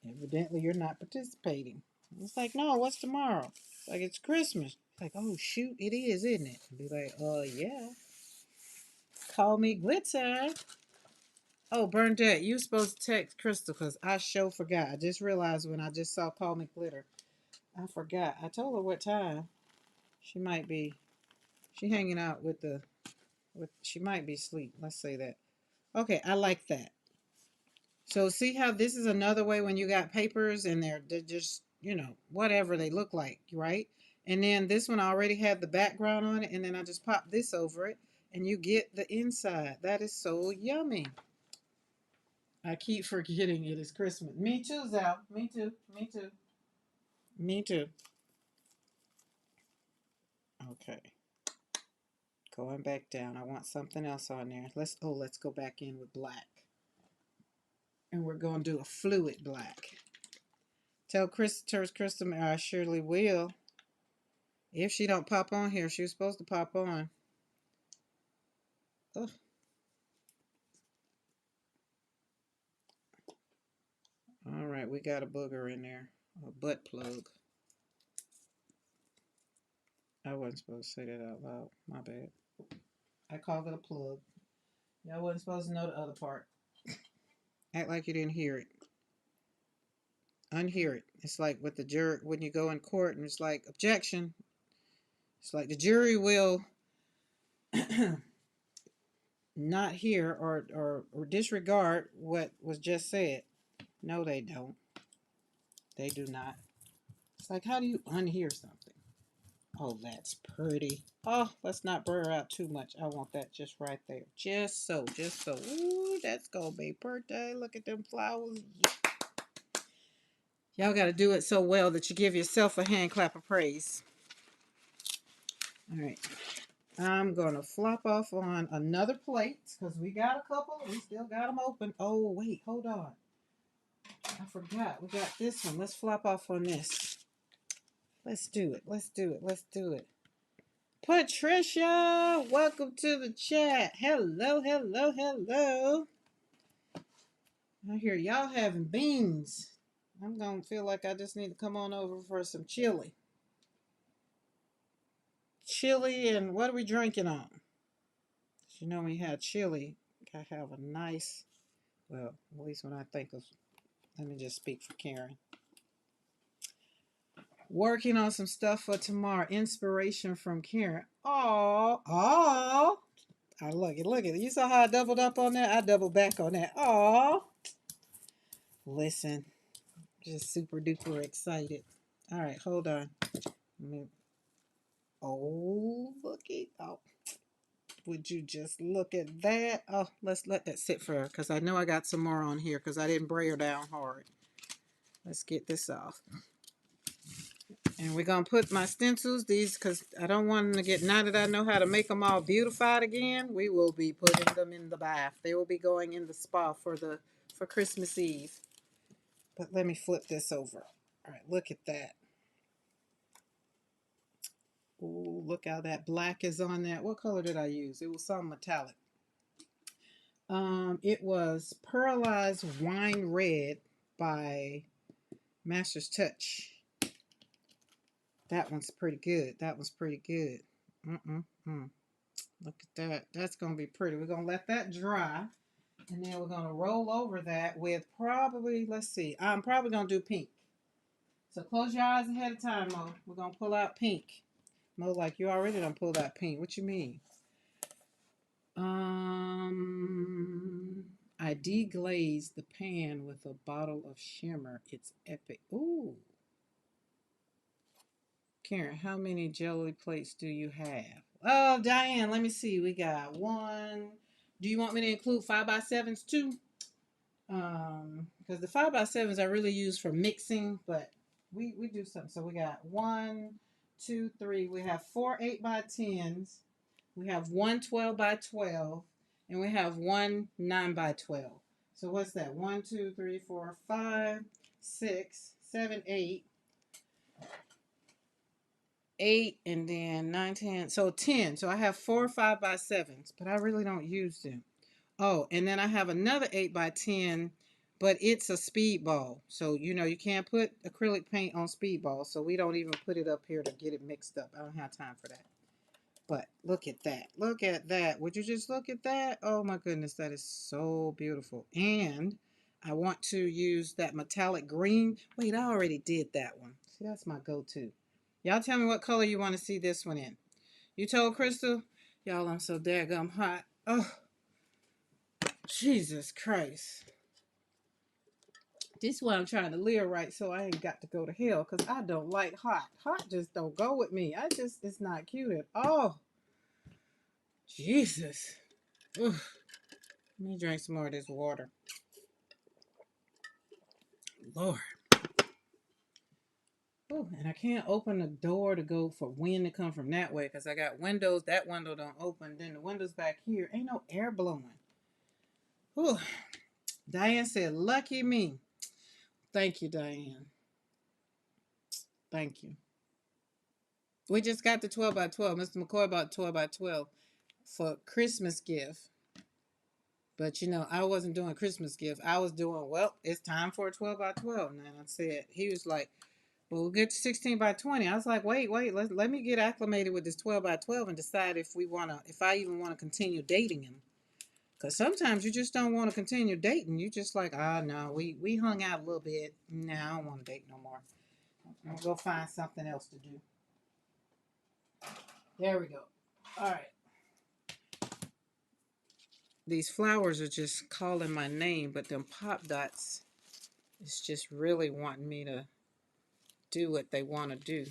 Evidently, you're not participating. It's like, no, what's tomorrow? It's like, it's Christmas. It's like, oh, shoot, it is, isn't it? Be like, yeah. Call me Glitter. Oh, Bernadette, you supposed to text Crystal because I sure forgot. I just realized when I just saw Call Me Glitter. I forgot. I told her what time. She might be. She hanging out with. She might be asleep. Let's say that. Okay, I like that. So see how this is another way when you got papers and they're just, whatever they look like, right? And then this one already had the background on it, and then I just pop this over it, and you get the inside. That is so yummy. I keep forgetting it is Christmas. Me too, Zal. Me too. Me too. Me too. Okay. Going back down. I want something else on there. Let's go back in with black. And we're going to do a fluid black. Tell Crystal, I surely will. If she don't pop on here, she was supposed to pop on. Ugh. All right, we got a booger in there. A butt plug. I wasn't supposed to say that out loud. My bad. I called it a plug. Y'all wasn't supposed to know the other part. Act like you didn't hear it. Unhear it. It's like with the jury, when you go in court and it's like, objection. It's like the jury will not hear or disregard what was just said. No, they don't. They do not. It's like, how do you unhear something? Oh, that's pretty. Oh, let's not blur out too much. I want that just right there. Just so, just so. Ooh, that's gonna be pretty. Look at them flowers. Y'all got to do it so well that you give yourself a hand clap of praise. All right. I'm going to flop off on another plate because we got a couple. We still got them open. Oh, wait. Hold on. I forgot. We got this one. Let's flop off on this. Let's do it. Let's do it. Let's do it. Patricia, welcome to the chat. Hello, hello, hello. I hear y'all having beans. I'm going to feel like I just need to come on over for some chili. Chili, and what are we drinking on? You know, when you have chili, I have a nice, well, at least when I think of, let me just speak for Karen. Working on some stuff for tomorrow. Inspiration from Karen. Oh. I look it. You saw how I doubled up on that? I doubled back on that. Oh. Listen, just super duper excited. All right, hold on. Oh, looky. Oh, would you just look at that? Oh, let's let that sit for her because I know I got some more on here because I didn't bray her down hard. Let's get this off. And we're going to put my stencils, these, because I don't want them to get, now that I know how to make them all beautified again, we will be putting them in the bath. They will be going in the spa for Christmas Eve. But let me flip this over. All right, look at that. Ooh, look how that black is on that. What color did I use? It was some metallic. It was Pearlized Wine Red by Master's Touch. That one's pretty good. That one's pretty good. Look at that. That's going to be pretty. We're going to let that dry. And then we're going to roll over that with probably, let's see. I'm probably going to do pink. So close your eyes ahead of time, Mo. We're going to pull out pink. Mo, like you already done pulled out pink. What you mean? I deglazed the pan with a bottle of shimmer. It's epic. Ooh. Karen, how many jelly plates do you have? Oh, Diane, let me see. We got one. Do you want me to include 5x7s too? Because the 5x7s I really use for mixing, but we do something. So we got 1, 2, 3. We have 4 8x10s. We have 1 12x12, and we have 1 9x12. So what's that? 1, 2, 3, 4, 5, 6, 7, 8. 8 and then 9, 10. So 10. So I have 4 5x7s, but I really don't use them. Oh, and then I have another 8x10, but it's a speedball. So, you can't put acrylic paint on speedball. So we don't even put it up here to get it mixed up. I don't have time for that. But look at that. Look at that. Would you just look at that? Oh my goodness, that is so beautiful. And I want to use that metallic green. Wait, I already did that one. See, that's my go-to. Y'all tell me what color you want to see this one in. You told Crystal? Y'all, I'm so daggum hot. Oh, Jesus Christ. This is why I'm trying to live right, so I ain't got to go to hell, because I don't like hot. Hot just don't go with me. It's not cute at all. Jesus. Ugh. Let me drink some more of this water. Lord. Oh, and I can't open the door to go for wind to come from that way, because I got windows. That window don't open. Then the windows back here, ain't no air blowing. Whew. Diane said, lucky me. Thank you, Diane. Thank you. We just got the 12 by 12. Mr. McCoy bought 12 by 12 for Christmas gift. But, you know, I wasn't doing Christmas gift. I was doing, well, it's time for a 12 by 12. And I said, he was like, well, we'll get to 16 by 20. I was like, wait, let me get acclimated with this 12 by 12 and decide if I even want to continue dating him. Because sometimes you just don't want to continue dating. You just like, no, we hung out a little bit. No, I don't want to date no more. I'm going to go find something else to do. There we go. All right. These flowers are just calling my name, but them pop dots is just really wanting me to do what they want to do.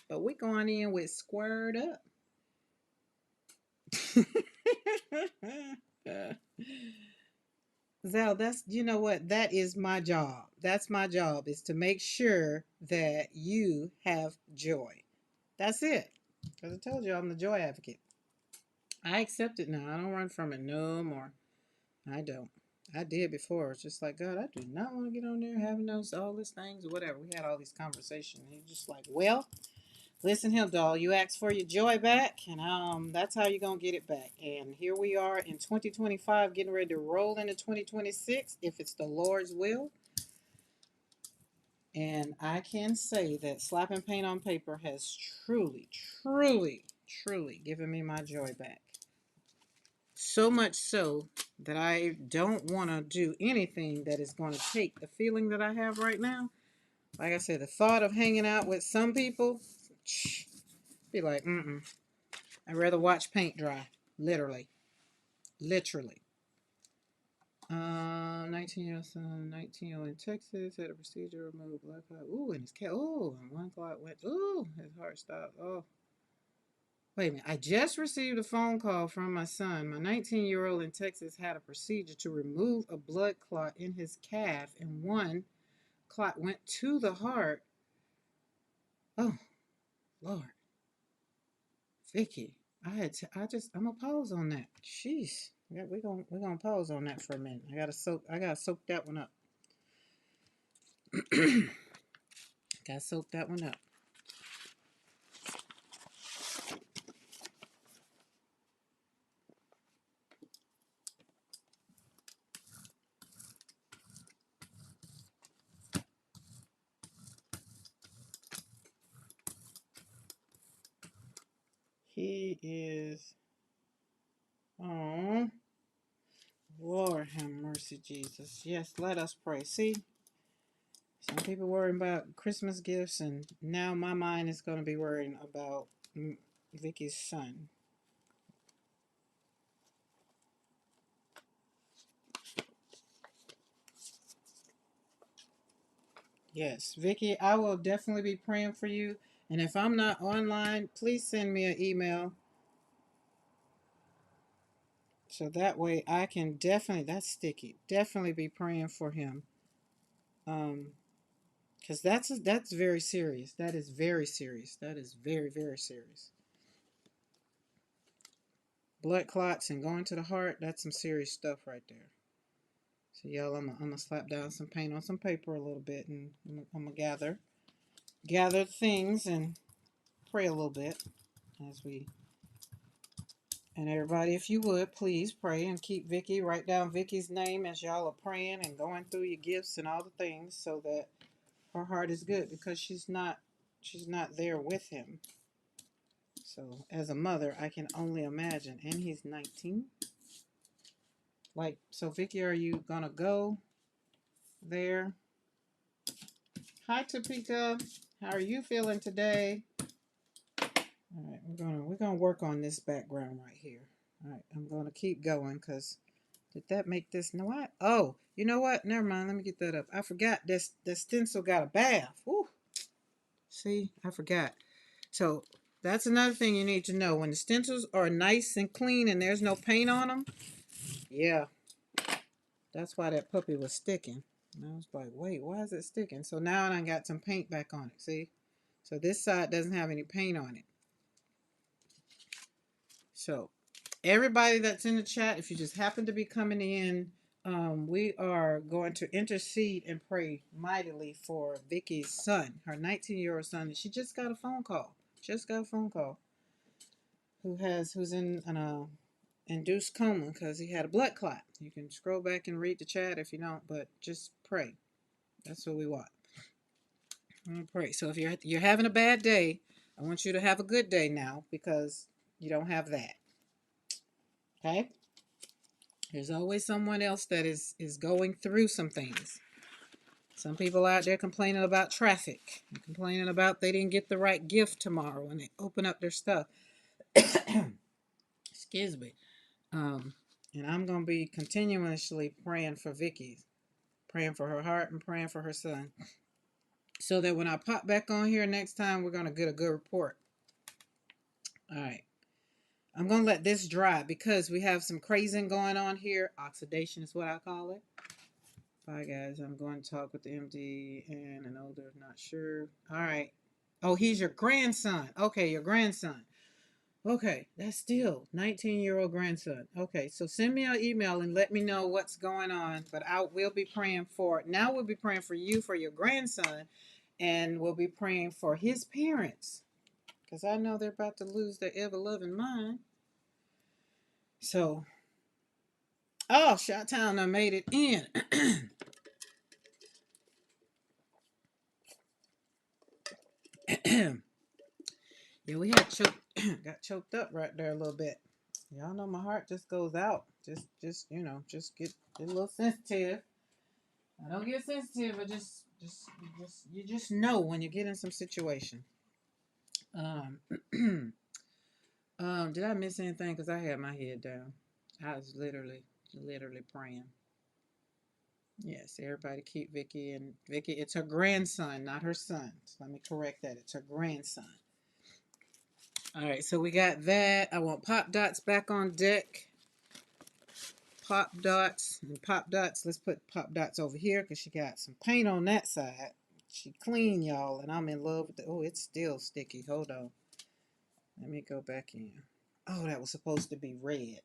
But we going in with squared up. Zell, you know what? That is my job. That's my job, is to make sure that you have joy. That's it. Because I told you I'm the joy advocate. I accept it now. I don't run from it no more. I don't. I did before. It's just like, God, I do not want to get on there having all these things or whatever. We had all these conversations. And you're just like, well, listen here, doll. You asked for your joy back, and that's how you're going to get it back. And here we are in 2025, getting ready to roll into 2026, if it's the Lord's will. And I can say that slapping paint on paper has truly, truly, truly given me my joy back. So much so that I don't want to do anything that is going to take the feeling that I have right now. Like I said, the thought of hanging out with some people, be like, I'd rather watch paint dry. Literally. 19-year-old son, 19-year-old in Texas, had a procedure to remove blood clot. Ooh, and his cat. Ooh, and one clot went. Ooh, his heart stopped. Oh. Wait a minute. I just received a phone call from my son. My 19-year-old in Texas had a procedure to remove a blood clot in his calf, and one clot went to the heart. Oh, Lord. Vicky, I'm gonna pause on that. Jeez. Yeah, we're gonna pause on that for a minute. I gotta soak that one up. Gotta soak that one up. He is, oh, Lord have mercy, Jesus. Yes, let us pray. See, some people worrying about Christmas gifts, and now my mind is going to be worrying about Vicky's son. Yes, Vicky, I will definitely be praying for you. And if I'm not online, please send me an email. So that way I can that's sticky, definitely be praying for him. Because that's very serious. That is very serious. That is very, very serious. Blood clots and going to the heart, that's some serious stuff right there. So y'all, I'm gonna slap down some paint on some paper a little bit, and I'm gonna gather things and pray a little bit as we. And everybody, if you would, please pray and keep Vicky. Write down Vicky's name as y'all are praying and going through your gifts and all the things, so that her heart is good, because she's not there with him. So as a mother, I can only imagine. And he's 19. Like, so Vicky, are you gonna go there? Hi, Topeka. How are you feeling today? All right, we're gonna work on this background right here. All right, I'm gonna keep going because Did that make this? No, what? Oh, you know what? Never mind. Let me get that up. I forgot this. The stencil got a bath. Ooh. See, I forgot. So that's another thing you need to know. When the stencils are nice and clean and there's no paint on them, yeah, that's why that puppy was sticking. And I was like, wait, why is it sticking? So now I got some paint back on it. See? So this side doesn't have any paint on it. So everybody that's in the chat, if you just happen to be coming in, we are going to intercede and pray mightily for Vicky's son, her 19-year-old son. And she just got a phone call. Just got a phone call. Who's in an induced coma because he had a blood clot. You can scroll back and read the chat if you don't, but just pray. That's what we want. I'm gonna pray. So if you're having a bad day, I want you to have a good day now because you don't have that. Okay? There's always someone else that is going through some things. Some people out there complaining about traffic, complaining about they didn't get the right gift tomorrow when they open up their stuff. Excuse me. And I'm going to be continuously praying for Vicky, praying for her heart and praying for her son. So that when I pop back on here next time, we're going to get a good report. All right. I'm going to let this dry because we have some crazing going on here. Oxidation is what I call it. Bye, guys. I'm going to talk with the MD and an older, not sure. All right. Oh, he's your grandson. Okay, your grandson. Okay, that's still 19-year-old grandson. Okay, so send me an email and let me know what's going on. But I will be praying for, now we'll be praying for you, for your grandson, and we'll be praying for his parents. Because I know they're about to lose their ever-loving mind. So, oh, Chi-Town, I made it in. Yeah, we had got choked up right there a little bit. Y'all know my heart just goes out. Just just get a little sensitive. I don't get sensitive, but you just know when you get in some situation. Um, did I miss anything? Because I had my head down. I was literally praying. Yes, everybody keep Vicky and Vicky. It's her grandson, not her son. So let me correct that. It's her grandson. All right, so we got that. I want Pop Dots back on deck. Pop Dots and Pop Dots. Let's put Pop Dots over here because she got some paint on that side. She clean, y'all, and I'm in love with it. Oh, it's still sticky. Hold on. Let me go back in. Oh, that was supposed to be red.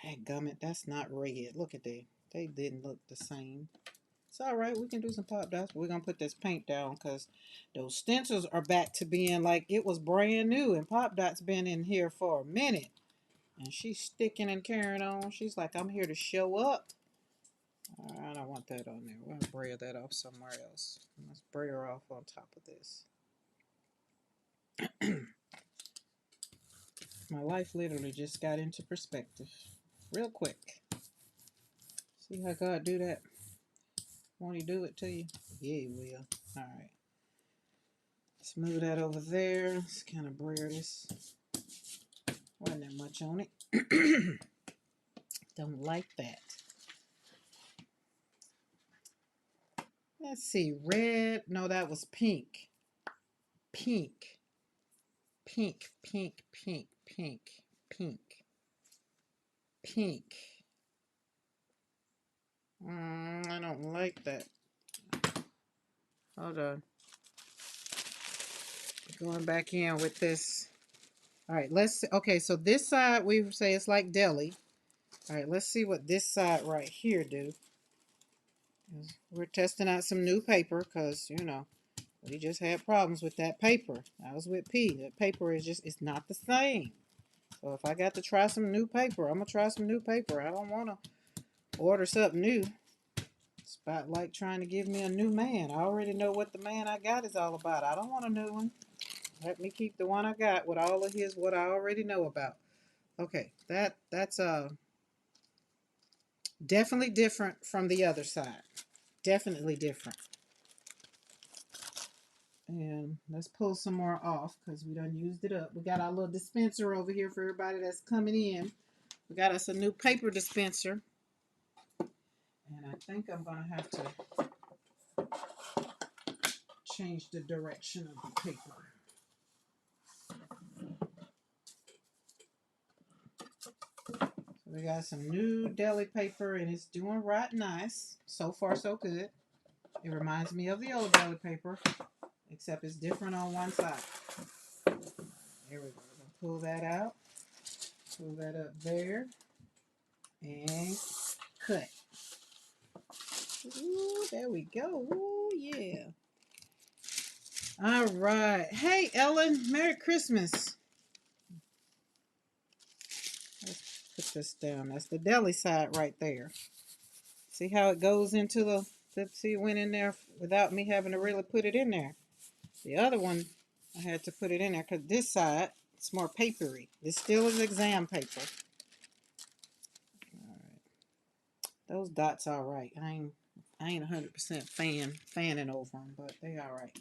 Dadgummit, that's not red. Look at that. They didn't look the same. It's all right. We can do some Pop Dots, but we're going to put this paint down because those stencils are back to being like it was brand new, and Pop Dots been in here for a minute. And she's sticking and carrying on. She's like, I'm here to show up. I don't want that on there. We're going to braille that off somewhere else. Let's braille her off on top of this. My life literally just got into perspective. Real quick. See how God do that? Won't he do it to you? Yeah, he will. Alright. Let's move that over there. Let's kind of braille this. Wasn't that much on it. Don't like that. Let's see. Red. No, that was pink. Pink. Pink, pink, pink, pink, pink, pink. I don't like that. Hold on. Going back in with this. All right, let's see. Okay, so this side we say it's like deli. All right, let's see what this side right here do. We're testing out some new paper because, we just had problems with that paper. I was with P. The paper is just, it's not the same. So if I got to try some new paper, I'm going to try some new paper. I don't want to order something new. It's about like trying to give me a new man. I already know what the man I got is all about. I don't want a new one. Let me keep the one I got with all of his what I already know about. Okay, that's definitely different from the other side. Definitely different. And let's pull some more off because we done used it up. We got our little dispenser over here for everybody that's coming in. We got us a new paper dispenser. And I think I'm going to have to change the direction of the paper. So we got some new deli paper and it's doing right nice. So far so good. It reminds me of the old deli paper, except it's different on one side. There we go. Pull that out. Pull that up there. And cut. Ooh, there we go. Ooh, yeah. All right. Hey, Ellen. Merry Christmas. Let's put this down. That's the deli side right there. See how it goes into the... See, it went in there without me having to really put it in there. The other one, I had to put it in there because this side, it's more papery. This still is exam paper. All right. Those dots all right. I ain't 100% fanning over them, but they all right.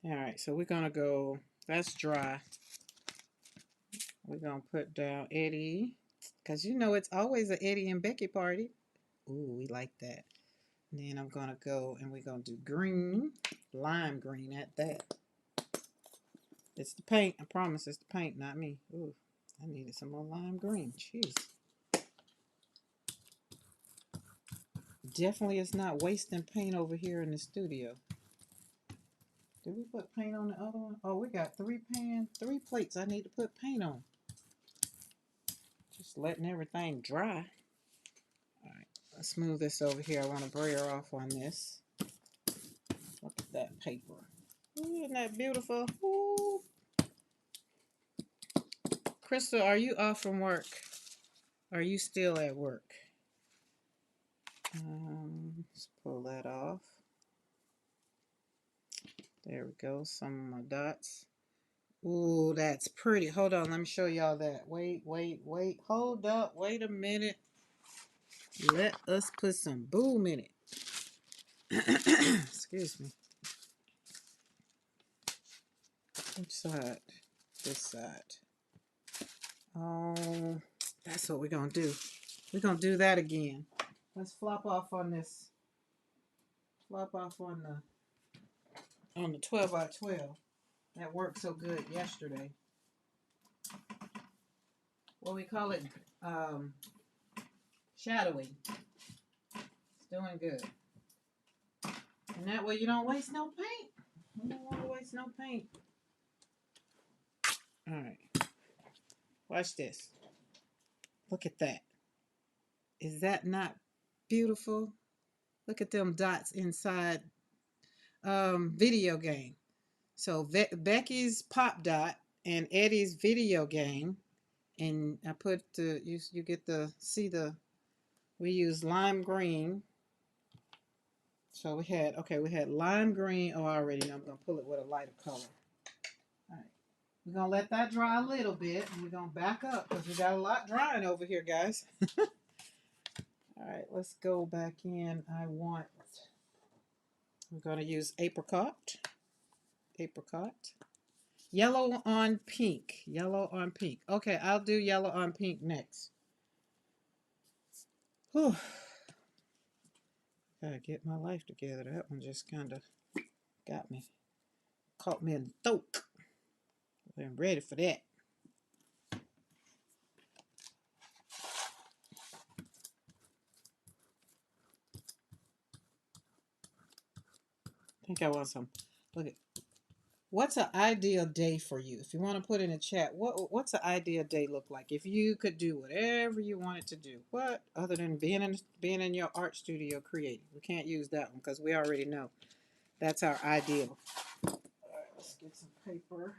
All right, so we're gonna go. That's dry. We're gonna put down Eddie, cause you know it's always an Eddie and Becky party. Ooh, we like that. And then I'm gonna go and we're gonna do green, lime green at that. It's the paint. I promise it's the paint, not me. Ooh, I needed some more lime green. Jeez. Definitely is not wasting paint over here in the studio. Did we put paint on the other one? Oh, we got three plates I need to put paint on. Just letting everything dry. All right, let's move this over here. I want to brayer off on this. Look at that paper. Ooh, isn't that beautiful? Ooh. Crystal, are you off from work? Are you still at work? Let's pull that off. There we go. Some of my dots. Ooh, that's pretty. Hold on. Let me show y'all that. Wait. Hold up. Wait a minute. Let us put some boom in it. Excuse me. Which side? This side. Oh, that's what we're going to do. We're going to do that again. Let's flop off on this. Flop off on the 12 by 12. That worked so good yesterday. What we call it, shadowing. It's doing good. And that way you don't waste no paint. You don't want to waste no paint. All right. Watch this. Look at that. Is that not beautiful? Look at them dots inside video game. So Becky's pop dot and Eddie's video game. And I put the, you get the, see the, we use lime green. So we had lime green. Oh, I already know. I'm going to pull it with a lighter color. All right. We're going to let that dry a little bit. And we're going to back up because we got a lot drying over here, guys. All right, let's go back in. I'm going to use apricot. Yellow on pink. Yellow on pink. Okay, I'll do yellow on pink next. Whew. Gotta get my life together. That one just kind of got me. Caught me in the throat. I'm ready for that. I think I want some. Look at. What's an ideal day for you? If you want to put in a chat, what's an ideal day look like? If you could do whatever you wanted to do, what other than being in your art studio creating? We can't use that one because we already know that's our ideal. All right, let's get some paper.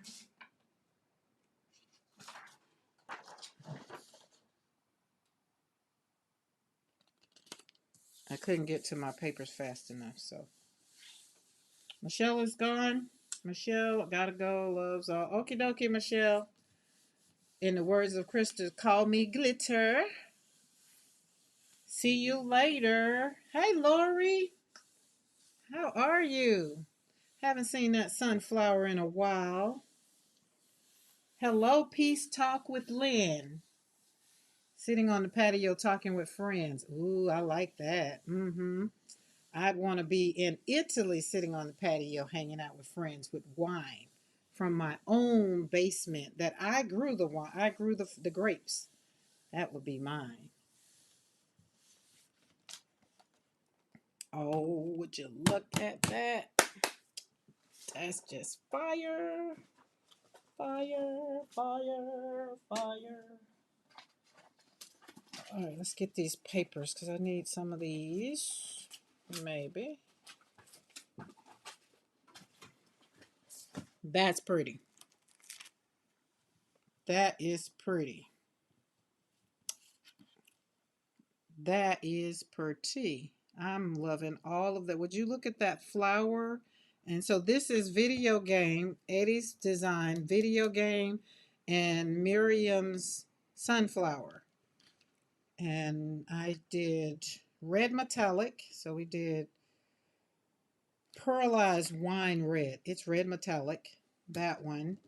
I couldn't get to my papers fast enough, so Michelle is gone. Michelle, gotta go. Loves all. Okie dokie, Michelle. In the words of Krista, call me glitter. See you later. Hey, Lori. How are you? Haven't seen that sunflower in a while. Hello, Peace Talk with Lynn. Sitting on the patio talking with friends. Ooh, I like that. I'd want to be in Italy sitting on the patio hanging out with friends with wine from my own basement that I grew the wine. I grew the grapes. That would be mine. Oh, would you look at that? That's just fire. Fire, fire, fire. All right, let's get these papers because I need some of these. Maybe. That's pretty. That is pretty. That is pretty. I'm loving all of that. Would you look at that flower? And so this is video game, Eddie's design, video game, and Miriam's sunflower. And I did red metallic. So we did pearlized wine red. It's red metallic, that one.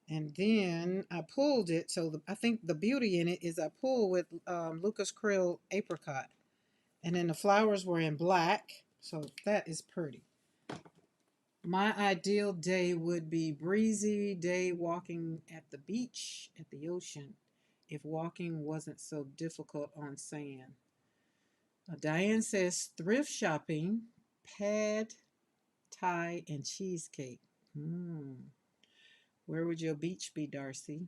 And then I pulled it. So I think the beauty in it is I pulled with Lucas Krill apricot. And then the flowers were in black. So that is pretty. My ideal day would be breezy day walking at the beach, at the ocean, if walking wasn't so difficult on sand. Diane says thrift shopping, pad, Thai, and cheesecake. Where would your beach be, Darcy?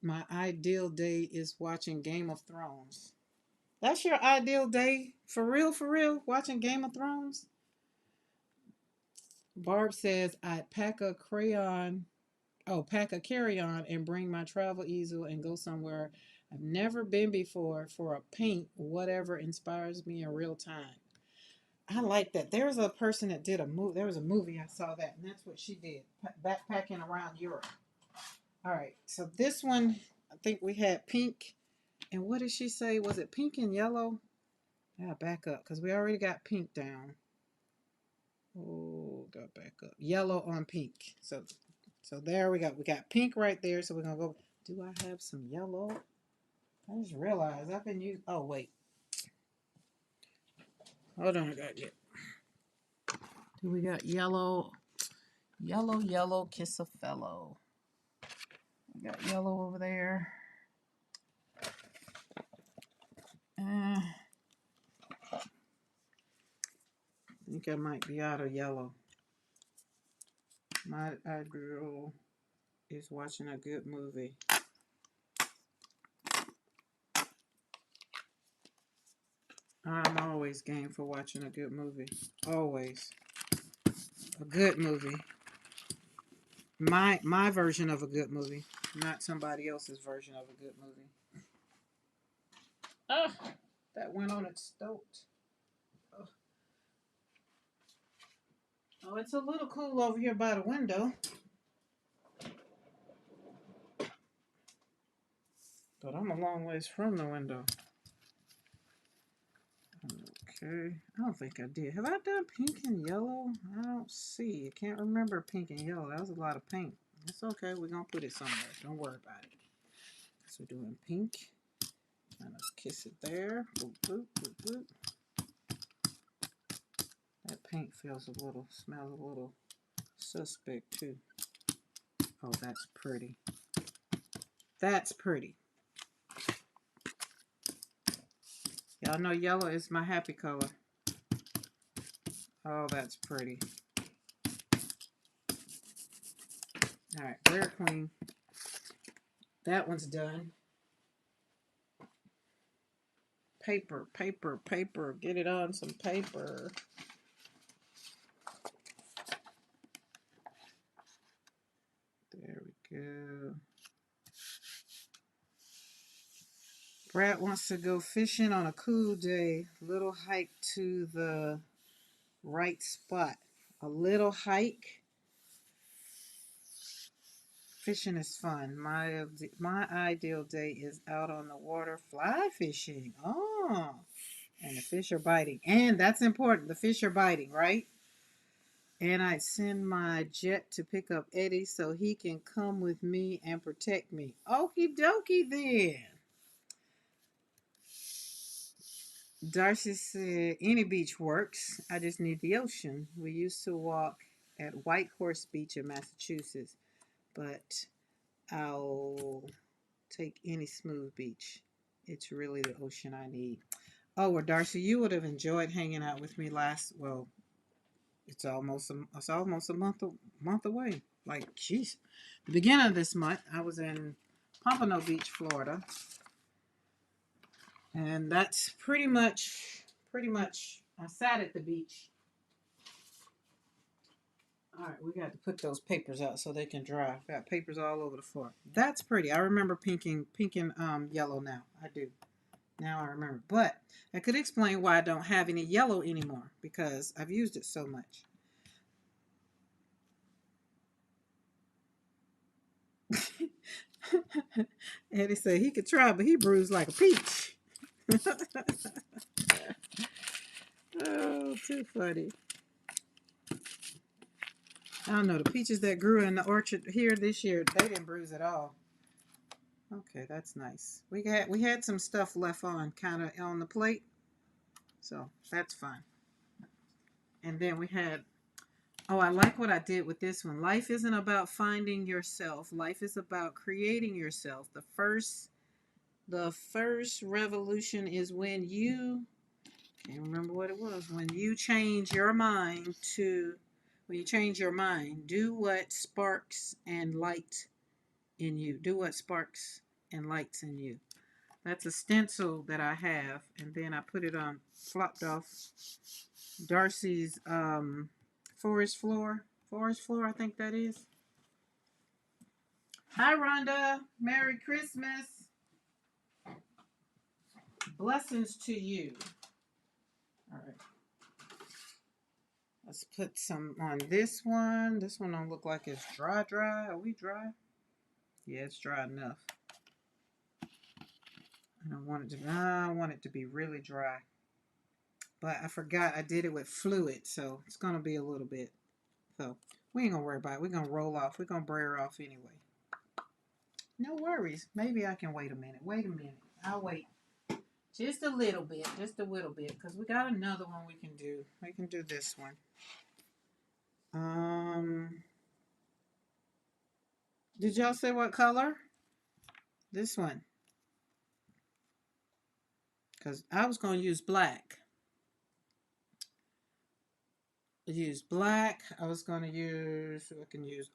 My ideal day is watching Game of Thrones. That's your ideal day? For real, watching Game of Thrones? Barb says I'd pack a carry-on and bring my travel easel and go somewhere I've never been before for a paint, whatever inspires me in real time. I like that. There's a person that did a movie. There was a movie I saw that, and that's what she did, backpacking around Europe. All right, so this one, I think we had pink, and what did she say? Was it pink and yellow? Yeah, back up, because we already got pink down. Oh, got back up. Yellow on pink. So there we go. We got pink right there, so we're going to go. Do I have some yellow? I just realized I've been using, oh, wait. Hold on, I got it. Do we got yellow? Yellow, kiss a fellow. We got yellow over there. I think I might be out of yellow. My girl is watching a good movie. I'm always game for watching a good movie. Always. A good movie. My version of a good movie, not somebody else's version of a good movie. Oh, that went on its stoat. Oh, it's a little cool over here by the window. But I'm a long ways from the window. Okay, I don't think I did. Have I done pink and yellow? I don't see. I can't remember pink and yellow. That was a lot of paint. It's okay. We're going to put it somewhere. Don't worry about it. So we're doing pink. Kind of kiss it there. Boop, boop, boop, boop. That paint smells a little suspect too. Oh, that's pretty. That's pretty. Y'all know yellow is my happy color. Oh, that's pretty. All right, Blair Queen. That one's done. Paper. Get it on some paper. There we go. Brad wants to go fishing on a cool day. Little hike to the right spot. A little hike. Fishing is fun. My ideal day is out on the water fly fishing. Oh, and the fish are biting. And that's important. The fish are biting, right? And I'd send my jet to pick up Eddie so he can come with me and protect me. Okie dokie then. Darcy said, any beach works. I just need the ocean. We used to walk at White Horse Beach in Massachusetts, but I'll take any smooth beach. It's really the ocean I need. Oh, well, Darcy, you would have enjoyed hanging out with me well, it's almost a month away. Like, jeez. The beginning of this month, I was in Pompano Beach, Florida. And that's pretty much, I sat at the beach. All right, we got to put those papers out so they can dry. Got papers all over the floor. That's pretty. I remember pink and yellow now. I do. Now I remember. But I could explain why I don't have any yellow anymore because I've used it so much. Eddie said he could try, but he bruised like a peach. Oh, too funny. I don't know. The peaches that grew in the orchard here this year, they didn't bruise at all. Okay, that's nice. We had some stuff left on kind of on the plate, so that's fine. And then we had, oh, I like what I did with this one. Life isn't about finding yourself. Life is about creating yourself. The first revolution is when you, can't remember what it was, when you change your mind do what sparks and light in you. Do what sparks and lights in you. That's a stencil that I have, and then I put it on, flopped off Darcy's forest floor. Forest floor, I think that is. Hi, Rhonda. Merry Christmas. Blessings to you. All right. Let's put some on this one. This one don't look like it's dry. Are we dry? Yeah, it's dry enough. I want it to be really dry. But I forgot I did it with fluid, so it's going to be a little bit. So we ain't going to worry about it. We're going to roll off. We're going to brayer off anyway. No worries. Maybe I can wait a minute. I'll wait. Just a little bit. Because we got another one we can do. We can do this one. Did y'all say what color? This one. Because I was going to use black. I was going to use, we can use,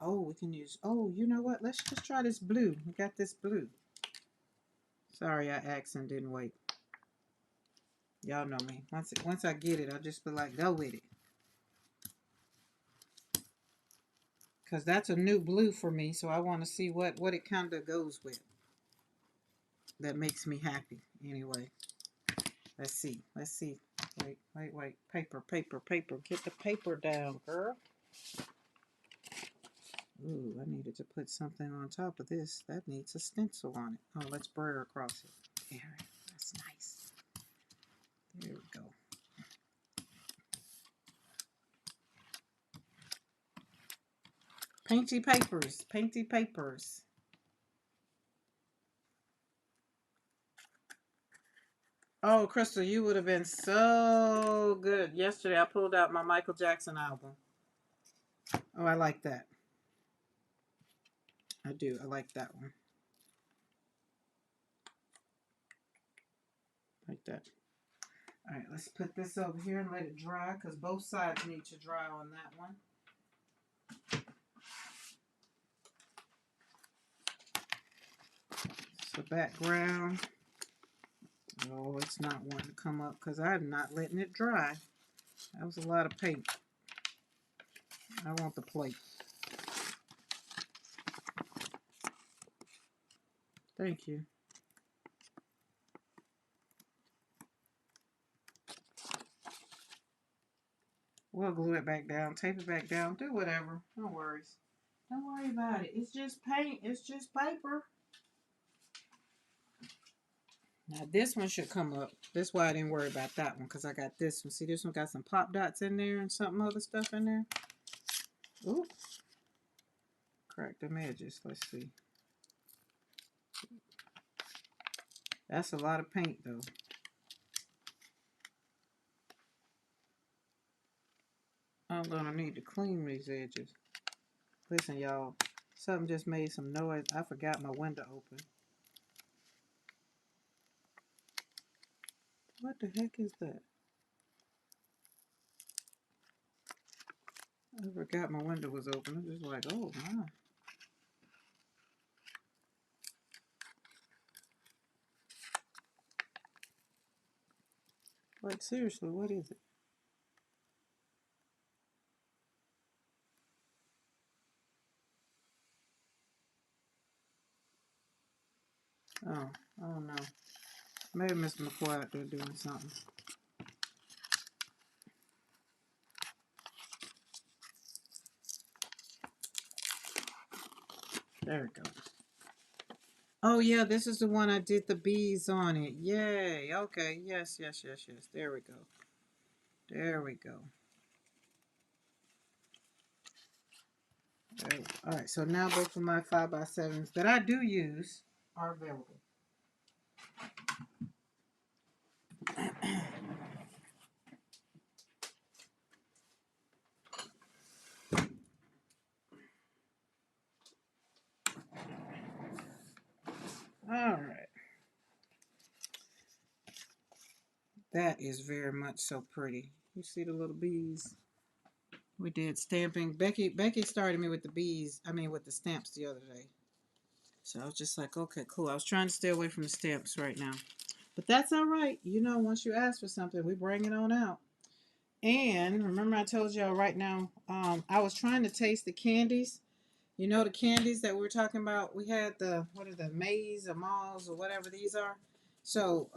you know what? Let's just try this blue. We got this blue. Sorry, I asked and didn't wait. Y'all know me. Once I get it, I'll just be like, go with it. Because that's a new blue for me, so I want to see what it kind of goes with. That makes me happy. Anyway, let's see. Wait. Paper. Get the paper down, girl. Ooh, I needed to put something on top of this. That needs a stencil on it. Oh, let's brayer across it. There, that's nice. There we go. Painty papers. Oh, Crystal, you would have been so good. Yesterday, I pulled out my Michael Jackson album. Oh, I like that. I do. I like that one. Like that. All right, let's put this over here and let it dry because both sides need to dry on that one. It's the background. Oh, it's not wanting to come up because I'm not letting it dry. That was a lot of paint. I want the plate. Thank you. We'll glue it back down, tape it back down, do whatever. No worries. Don't worry about it. It's just paint. It's just paper. Now this one should come up. That's why I didn't worry about that one because I got this one. See, this one got some pop dots in there and something other stuff in there. Ooh, crack them edges. Let's see. That's a lot of paint though. I'm gonna need to clean these edges. Listen, y'all. Something just made some noise. I forgot my window open. What the heck is that? I forgot my window was open. I'm just like, oh my. Like, seriously, what is it? Oh, I don't know. Maybe Mr. McCoy out there doing something. There we go. Oh, yeah, this is the one I did the bees on it. Yay. Okay. Yes, yes, yes, yes. There we go. There we go. There we go. All right, so now both of my 5x7s that I do use are available. All right. That is very much so pretty. You see the little bees? We did stamping. Becky started me with the bees. I mean, with the stamps the other day. So I was just like, okay, cool. I was trying to stay away from the stamps right now. But that's all right. You know, once you ask for something, we bring it on out. And remember I told y'all right now, I was trying to taste the candies. You know the candies that we were talking about? We had the, what are the maize or malls or whatever these are. So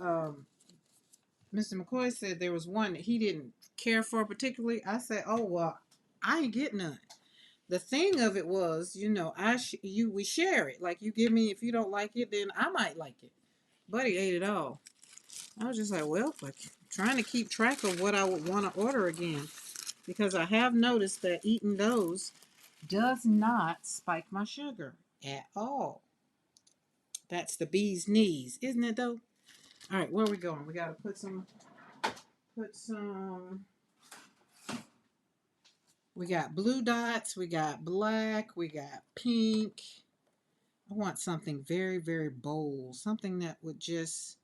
Mr. McCoy said there was one that he didn't care for particularly. I said, oh, well, I ain't get none. The thing of it was, you know, we share it. Like, you give me, if you don't like it, then I might like it. Buddy ate it all. I was just like, well, like, trying to keep track of what I would want to order again, because I have noticed that eating those does not spike my sugar at all. That's the bee's knees, isn't it though? All right, where are we going? We got to put some. We got blue dots, we got black, we got pink. I want something very, very bold, something that would just,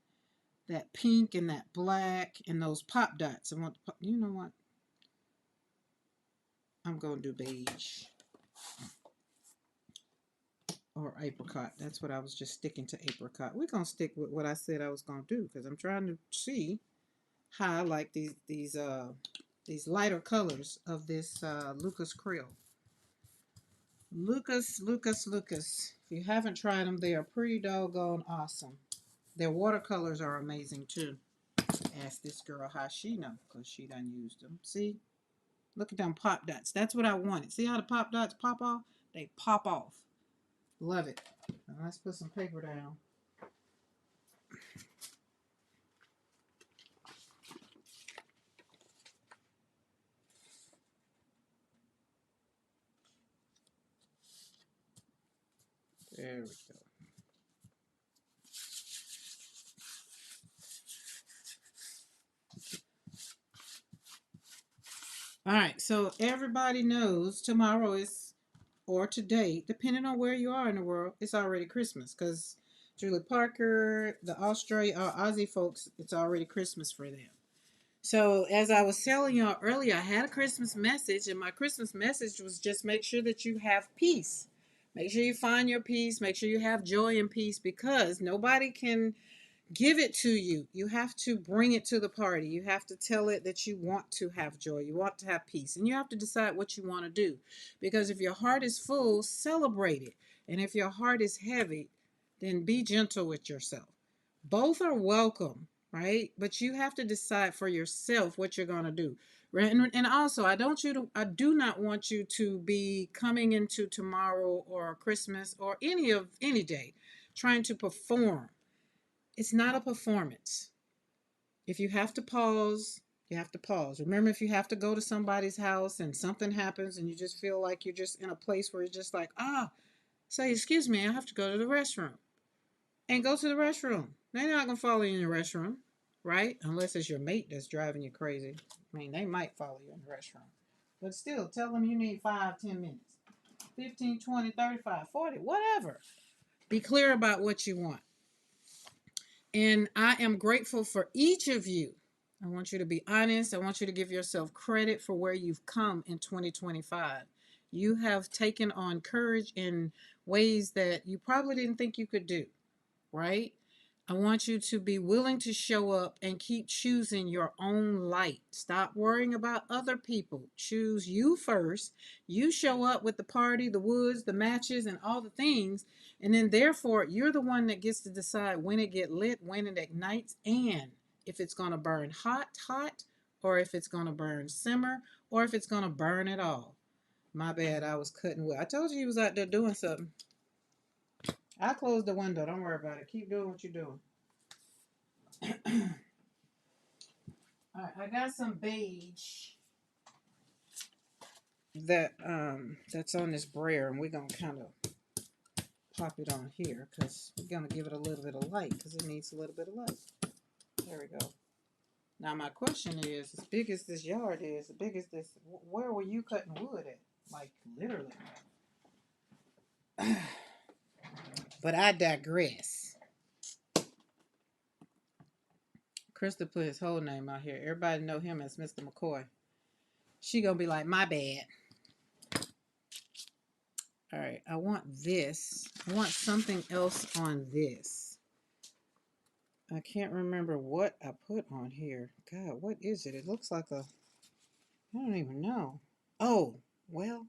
that pink and that black and those pop dots. I want, you know what? I'm going to do beige or apricot. That's what I was just sticking to, apricot. We're going to stick with what I said I was going to do, because I'm trying to see how I like these lighter colors of this Lucas Creole. Lucas. If you haven't tried them, they are pretty doggone awesome. Their watercolors are amazing too. Ask this girl how she know, because she done used them. See? Look at them pop dots. That's what I wanted. See how the pop dots pop off? They pop off. Love it. Now let's put some paper down. There we go. All right, so everybody knows tomorrow is, or today, depending on where you are in the world, it's already Christmas, because Julie Parker, the Aussie folks, it's already Christmas for them. So as I was telling y'all earlier, I had a Christmas message, and my Christmas message was just make sure that you have peace. Make sure you find your peace. Make sure you have joy and peace, because nobody can give it to you. You have to bring it to the party. You have to tell it that you want to have joy. You want to have peace. And you have to decide what you want to do. Because if your heart is full, celebrate it. And if your heart is heavy, then be gentle with yourself. Both are welcome, right? But you have to decide for yourself what you're going to do. And also, I do not want you to be coming into tomorrow or Christmas or any day trying to perform. It's not a performance. If you have to pause, You have to pause. Remember, if you have to go to somebody's house and something happens and you just feel like you're just in a place where you're just like, say, excuse me, I have to go to the restroom. And go to the restroom. They're not going to follow you in the restroom, right? Unless it's your mate that's driving you crazy. I mean, they might follow you in the restroom. But still, tell them you need 5, 10 minutes. 15, 20, 35, 40, whatever. Be clear about what you want. And I am grateful for each of you. I want you to be honest. I want you to give yourself credit for where you've come in 2025. You have taken on courage in ways that you probably didn't think you could do, right? I want you to be willing to show up and keep choosing your own light. Stop worrying about other people. Choose you first. You show up with the party, the woods, the matches, and all the things. And then therefore, you're the one that gets to decide when it gets lit, when it ignites, and if it's going to burn hot, or if it's going to burn simmer, or if it's going to burn it all. My bad, I was cutting wood. I told you he was out there doing something. I closed the window. Don't worry about it. Keep doing what you're doing. All right, I got some beige that's on this brayer, and we're gonna kind of pop it on here because we're gonna give it a little bit of light because it needs a little bit of light. There we go. Now my question is, as big as this yard is, as big as this, where were you cutting wood at? Like literally. But I digress. Krista put his whole name out here. Everybody know him as Mr. McCoy. She gonna be like, my bad. All right, I want this. I want something else on this. I can't remember what I put on here. God, what is it? It looks like I don't even know. Oh, well,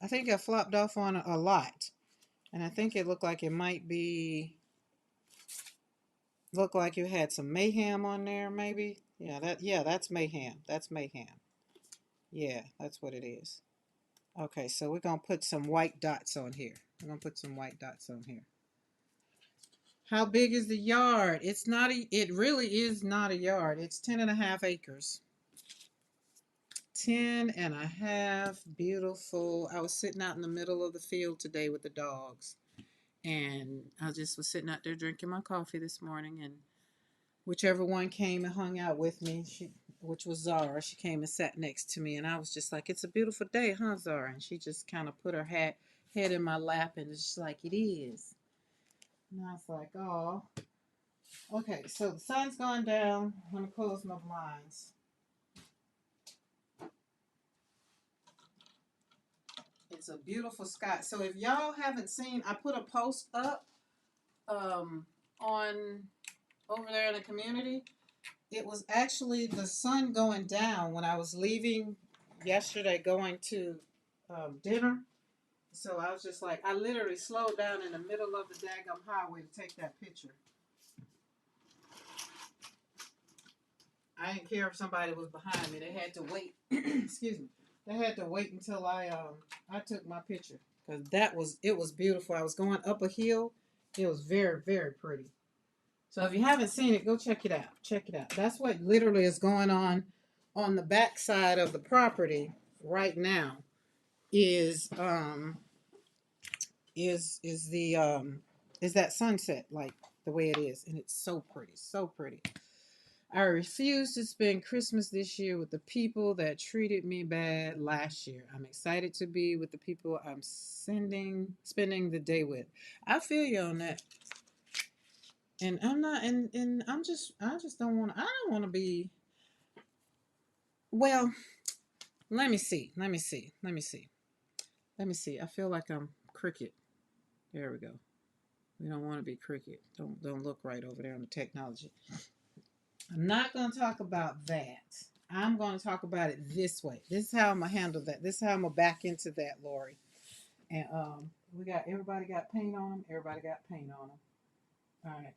I think I flopped off on a lot. And I think it looked like it might be, looked like you had some mayhem on there, maybe. Yeah, that's mayhem. That's mayhem. Yeah, that's what it is. Okay, so we're going to put some white dots on here. We're going to put some white dots on here. How big is the yard? It really is not a yard. It's 10.5 acres. 10.5, beautiful. I was sitting out in the middle of the field today with the dogs. And I just was sitting out there drinking my coffee this morning. And whichever one came and hung out with me, which was Zara, she came and sat next to me. And I was just like, it's a beautiful day, huh, Zara? And she just kind of put her head in my lap and it's just like, it is. And I was like, oh. Okay, so the sun's gone down. I'm going to close my blinds. It's a beautiful sky. So if y'all haven't seen, I put a post up on over there in the community. It was actually the sun going down when I was leaving yesterday going to dinner. So I was just like, I literally slowed down in the middle of the daggum highway to take that picture. I didn't care if somebody was behind me. They had to wait. Excuse me. They had to wait until I took my picture because it was beautiful. I was going up a hill. It was very, very pretty. So if you haven't seen it, go check it out. Check it out. That's what literally is going on the back side of the property right now. Is that sunset like the way it is, and it's so pretty, so pretty. I refuse to spend Christmas this year with the people that treated me bad last year. I'm excited to be with the people I'm spending the day with. I feel you on that. And I'm not, and I just don't want to, I don't want to be, well, let me see. I feel like I'm cricket. There we go. We don't want to be cricket. Don't look right over there on the technology. I'm not going to talk about that. I'm going to talk about it this way. This is how I'm going to handle that. This is how I'm going to back into that, Lori. And everybody got paint on them. Everybody got paint on them. All right.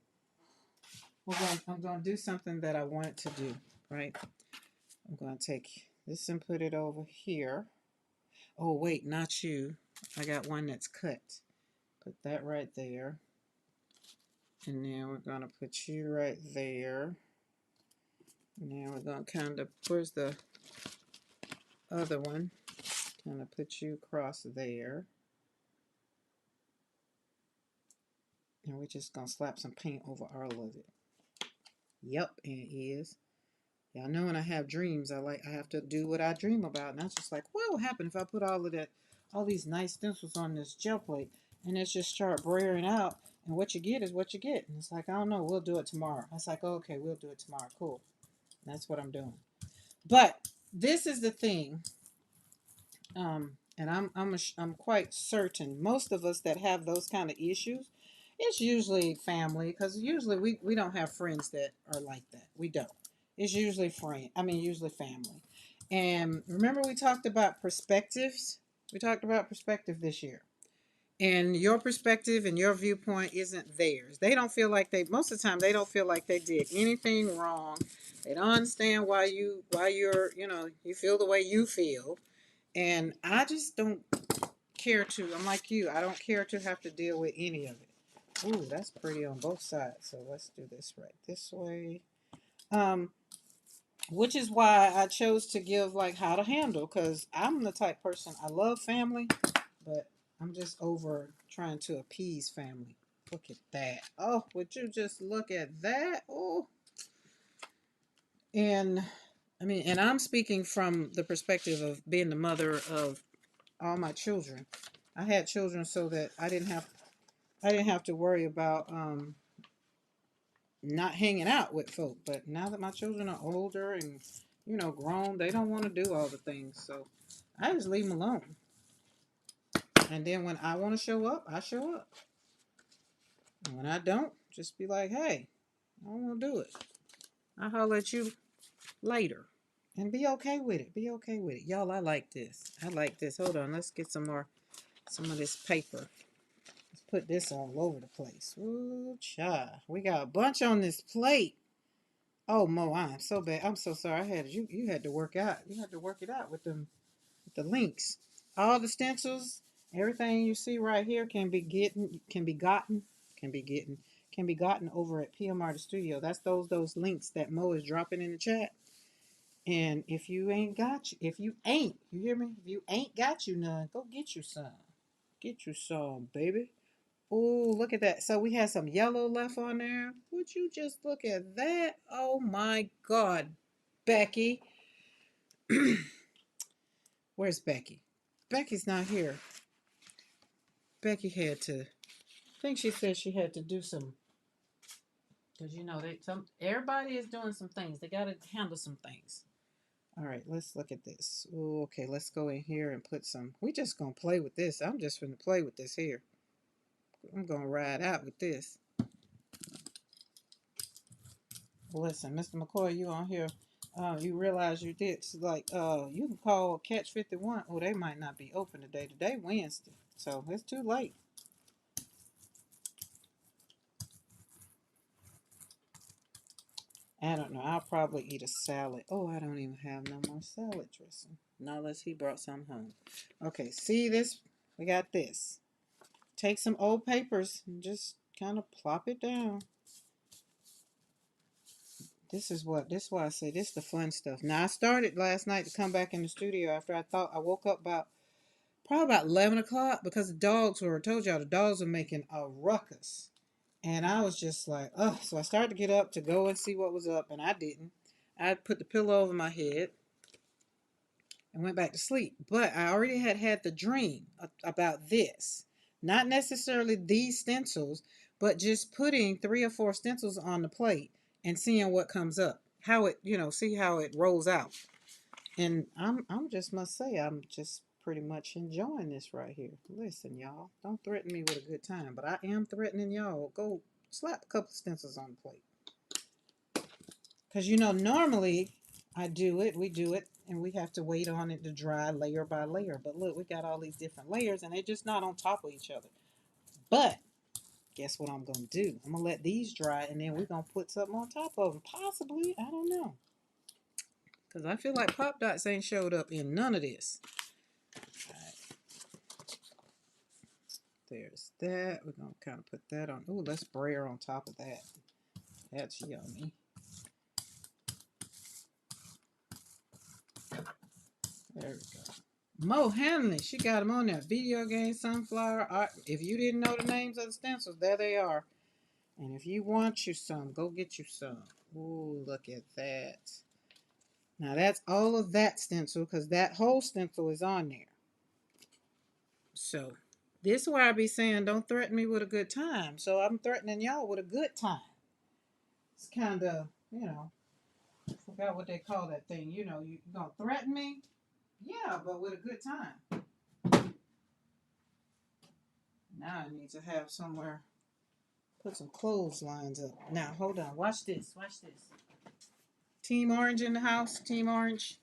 I'm going to do something that I wanted to do, right? I'm going to take this and put it over here. Oh, wait, not you. I got one that's cut. Put that right there. And then we're going to put you right there. Now we're going to kind of, where's the other one? Kind of put you across there. And we're just going to slap some paint over all of it. Yep, and it is. Y'all know when I have dreams, I have to do what I dream about. And I was just like, what will happen if I put all these nice stencils on this gel plate and it's just start braring out, and what you get is what you get. And it's like, I don't know, we'll do it tomorrow. I was like, oh, okay, we'll do it tomorrow. Cool. And that's what I'm doing. But this is the thing, and I'm quite certain most of us that have those kind of issues, it's usually family, because usually we don't have friends that are like that. We don't. It's usually usually family. And remember we talked about perspectives? We talked about perspective this year. And your perspective and your viewpoint isn't theirs. They don't feel like most of the time they don't feel like they did anything wrong. They don't understand why you're, you feel the way you feel. And I just don't care to, I'm like you, I don't care to have to deal with any of it. Ooh, that's pretty on both sides. So let's do this right this way. Which is why I chose to give like how to handle, because I'm the type person, I love family, but I'm just over trying to appease family. Look at that. Oh, would you just look at that? Oh. And and I'm speaking from the perspective of being the mother of all my children. I had children so that I didn't have to worry about not hanging out with folk. But now that my children are older and grown, they don't want to do all the things. So I just leave them alone. And then when I want to show up, I show up. And when I don't, just be like, hey, I don't want to do it. I'll holler at you later. And be okay with it. Be okay with it. Y'all, I like this. I like this. Hold on. Let's get some of this paper. Let's put this all over the place. Ooh, cha. We got a bunch on this plate. Oh, Mo, I'm so bad. I'm so sorry. You had to work out. You had to work it out with the links. All the stencils, everything you see right here can be gotten over at PM Artist Studio. That's those links that Mo is dropping in the chat. And if you ain't, you hear me? If you ain't got you none, go get you some. Get you some, baby. Oh, look at that. So we had some yellow left on there. Would you just look at that? Oh my God, Becky. Where's Becky? Becky's not here. Becky had to, I think she said she had to do some, because everybody is doing some things. They got to handle some things. All right, let's look at this. Ooh, okay, let's go in here and put some. We just gonna play with this. I'm just gonna play with this here. I'm gonna ride out with this. Listen, Mr. McCoy, you on here? You realize you did you can call Catch 51. Oh, they might not be open today. Today Wednesday, so it's too late. I don't know. I'll probably eat a salad. Oh, I don't even have no more salad dressing. Not unless he brought some home. Okay, see this? We got this. Take some old papers and just kind of plop it down. This is why I say this is the fun stuff. Now, I started last night to come back in the studio after I woke up probably about 11 o'clock, because I told y'all the dogs were making a ruckus. And I was just like, oh, so I started to get up to go and see what was up, and I didn't. I put the pillow over my head and went back to sleep. But I already had the dream about this. Not necessarily these stencils, but just putting 3 or 4 stencils on the plate and seeing what comes up. How it, see how it rolls out. And I'm just must say, I'm just pretty much enjoying this right here. Listen, y'all, don't threaten me with a good time, but I am threatening y'all. Go slap a couple stencils on the plate. Because, normally we do it, and we have to wait on it to dry layer by layer. But look, we got all these different layers, and they're just not on top of each other. But guess what I'm going to do? I'm going to let these dry, and then we're going to put something on top of them. Possibly, I don't know. Because I feel like Pop Dots ain't showed up in none of this. All right. There's that. We're going to kind of put that on. Ooh, let's brayer on top of that. That's yummy. There we go. Mo Hanley, she got them on there. Video game, sunflower, art. If you didn't know the names of the stencils, there they are. And if you want you some, go get you some. Ooh, look at that. Now that's all of that stencil because that whole stencil is on there. So this is why I be saying don't threaten me with a good time. So I'm threatening y'all with a good time. It's kind of, I forgot what they call that thing. You gonna threaten me? Yeah, but with a good time. Now I need to have somewhere, put some clotheslines up. Now, hold on. Watch this. Watch this. Team Orange in the house. Team Orange.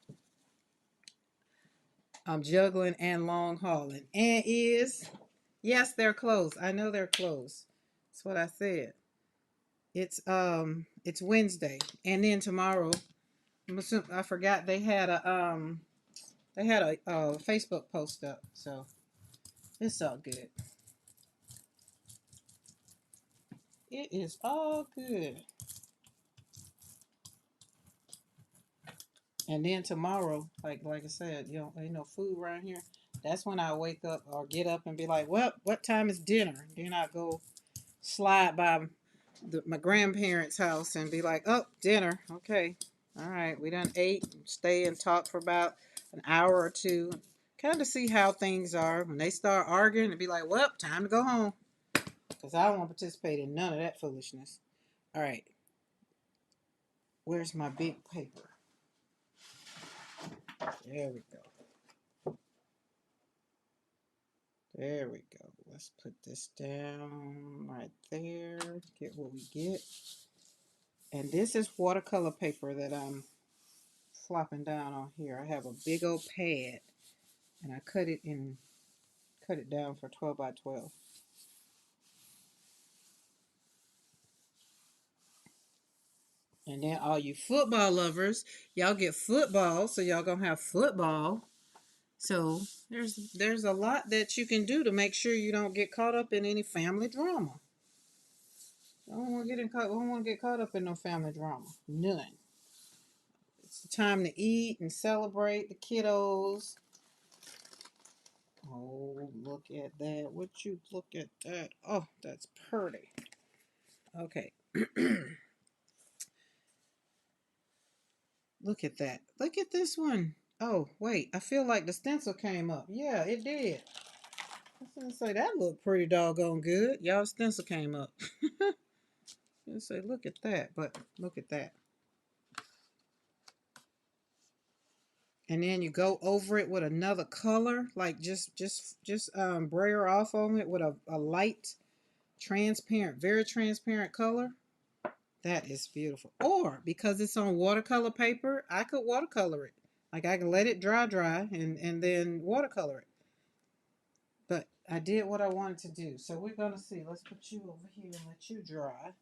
I'm juggling and long hauling. And yes, they're closed. I know they're closed. That's what I said. It's Wednesday. And then tomorrow, I forgot they had a Facebook post up. So it's all good. It is all good. And then tomorrow, like I said, ain't no food around here. That's when I wake up or get up and be like, well, what time is dinner? Then I go slide by my grandparents' house and be like, oh, dinner. Okay. All right. We done ate, stay and talk for about an hour or two. Kind of see how things are. When they start arguing, and be like, well, time to go home. Because I don't want to participate in none of that foolishness. All right. Where's my big paper? There we go. There we go. Let's put this down right there. Get what we get. And this is watercolor paper that I'm flopping down on here. I have a big old pad and I cut it down for 12 by 12. And then all you football lovers, y'all get football, so y'all gonna have football. So there's a lot that you can do to make sure you don't get caught up in any family drama. I don't want to get caught up in no family drama. None. It's the time to eat and celebrate the kiddos. Oh, look at that. Would you look at that? Oh, that's pretty. Okay. Look at that. Look at this one. Oh, wait. I feel like the stencil came up. Yeah, it did. I was going to say, that looked pretty doggone good. Y'all, stencil came up. I say, look at that. But look at that. And then you go over it with another color. Like, just brayer off on it with a light, transparent, very transparent color. That is beautiful. Or, because it's on watercolor paper, I could watercolor it. Like, I can let it dry and then watercolor it. But I did what I wanted to do. So we're going to see. Let's put you over here and let you dry.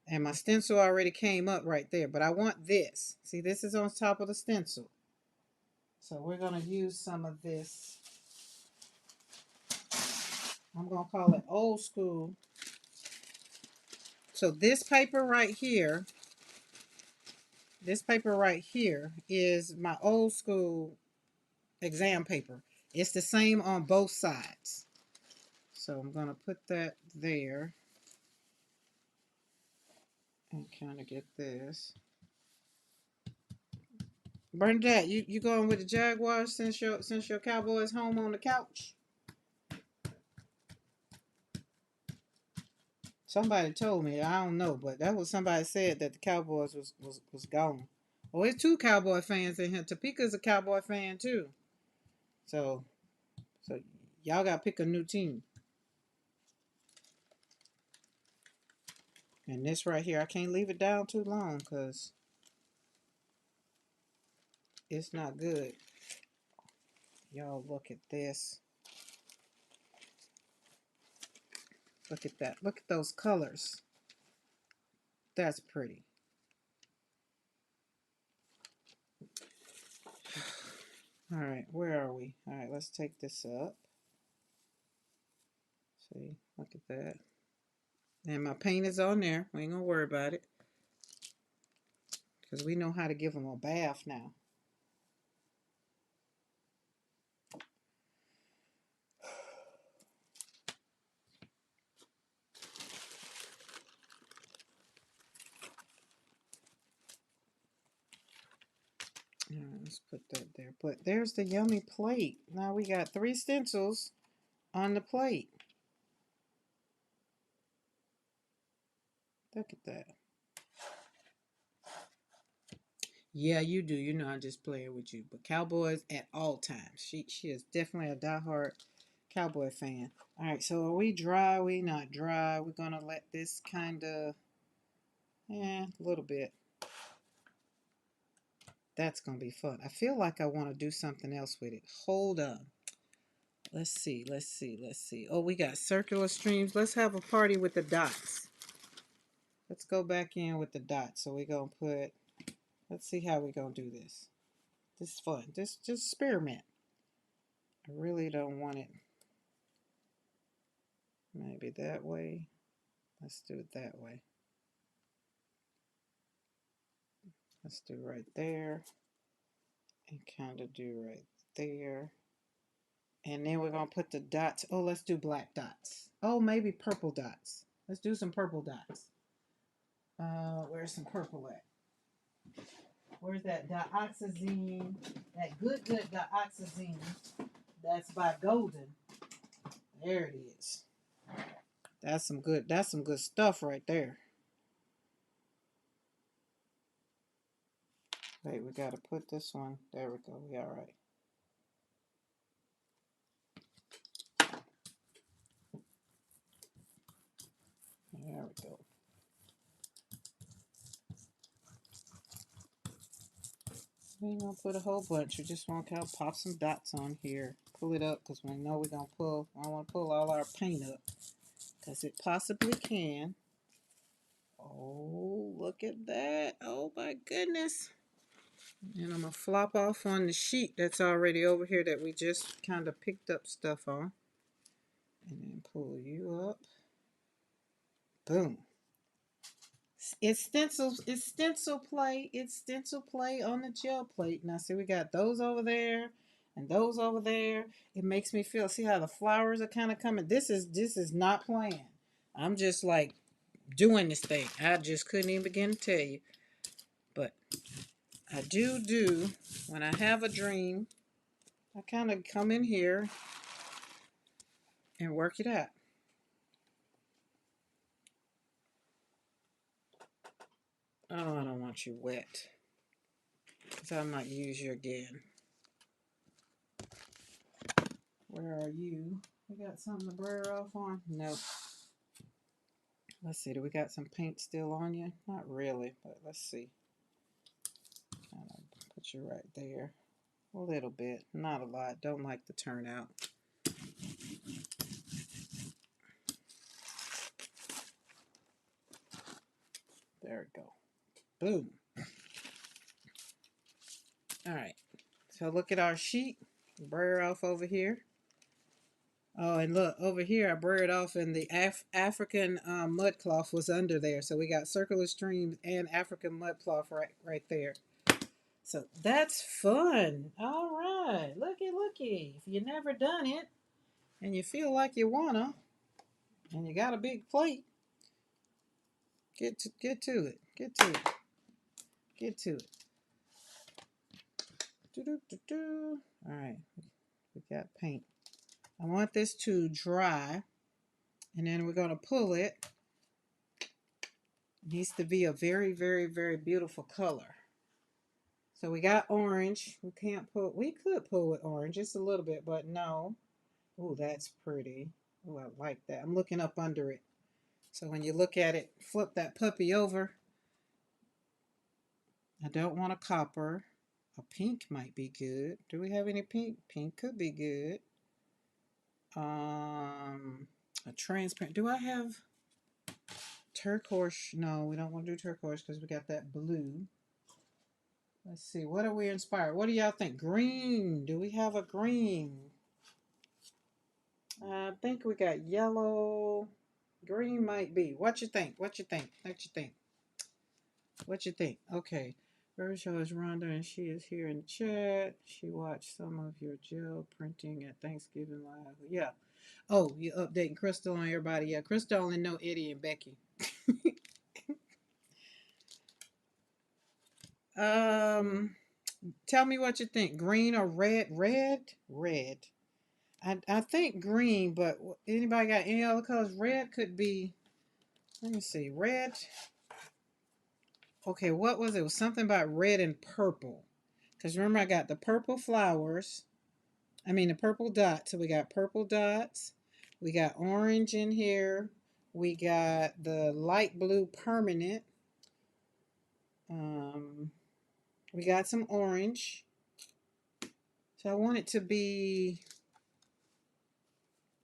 And my stencil already came up right there. But I want this. See, this is on top of the stencil. So we're going to use some of this. I'm going to call it old school. So this paper right here is my old school exam paper. It's the same on both sides. So I'm going to put that there and kind of get this. Bernadette, you going with the Jaguars since your Cowboys home on the couch? Somebody told me, I don't know, but that was somebody said that the Cowboys was gone. Oh, there's two Cowboy fans in here. Topeka's a Cowboy fan too. So y'all gotta pick a new team. And this right here, I can't leave it down too long because it's not good. Y'all look at this. Look at that. Look at those colors. That's pretty. All right, where are we? All right, let's take this up. See, look at that. And my paint is on there. We ain't gonna worry about it because we know how to give them a bath now. All right, let's put that there. But there's the yummy plate. Now we got 3 stencils on the plate. Look at that. Yeah, you do. You know I'm just playing with you. But Cowboys at all times. She is definitely a diehard Cowboy fan. All right, so are we dry? We not dry. We're going to let this kind of, a little bit. That's going to be fun. I feel like I want to do something else with it. Hold on. Let's see, let's see, let's see. Oh, we got circular streams. Let's have a party with the dots. Let's go back in with the dots. So we're going to put, let's see how we're going to do this. This is fun. Just experiment. I really don't want it maybe that way. Let's do it that way. Let's do right there. And kind of do right there. And then we're going to put the dots. Oh, let's do black dots. Oh, maybe purple dots. Let's do some purple dots. Where's some purple at? Where's that dioxazine? That good dioxazine. That's by Golden. There it is. That's some good stuff right there. Wait, we gotta put this one. There we go. We all right. There we go. We ain't gonna put a whole bunch. We just want to kind of pop some dots on here. Pull it up because we know we're gonna pull. I want to pull all our paint up because it possibly can. Oh, look at that. Oh my goodness. And I'm going to flop off on the sheet that's already over here that we just kind of picked up stuff on. And then pull you up. Boom. It's stencil play. It's stencil play on the gel plate. Now see, we got those over there and those over there. It makes me feel, see how the flowers are kind of coming. This is not playing. I'm just like doing this thing. I just couldn't even begin to tell you. But I do, when I have a dream, I kind of come in here and work it out. Oh, I don't want you wet, because I might use you again. Where are you? We got something to blur off on? No. Let's see, do we got some paint still on you? Not really, but let's see. Kind of put you right there. A little bit, not a lot. Don't like the turnout. There we go. Boom. All right. So look at our sheet. Blur off over here. Oh, and look, over here I blurred off and the African mud cloth was under there. So we got circular streams and African mud cloth right there. So that's fun. All right. Looky. If you never done it and you feel like you wanna and you got a big plate, get to it. Get to it. All right. We got paint. I want this to dry, and then we're going to pull it. It needs to be a very, very, very beautiful color. So we got orange. We could pull with orange just a little bit, but no. Oh, that's pretty. Oh, I like that. I'm looking up under it. So when you look at it, flip that puppy over. I don't want a copper. A pink might be good. Do we have any pink? Pink could be good. A transparent. Do I have turquoise? No, we don't want to do turquoise because we got that blue. Let's see. What are we inspired? What do y'all think? Green. Do we have a green? I think we got yellow. Green might be. What you think? Okay. First show is Rhonda, and she is here in the chat. She watched some of your gel printing at Thanksgiving Live. Yeah. Oh, you're updating Crystal on everybody. Yeah, Crystal only know Eddie and Becky. Tell me what you think. Green or red? Red. I think green, but anybody got any other colors? Red could be, let me see, red. Okay, what was it? It was something about red and purple. Because remember, I got the purple flowers. I mean, the purple dots. So we got purple dots. We got orange in here. We got the light blue permanent. We got some orange. So I want it to be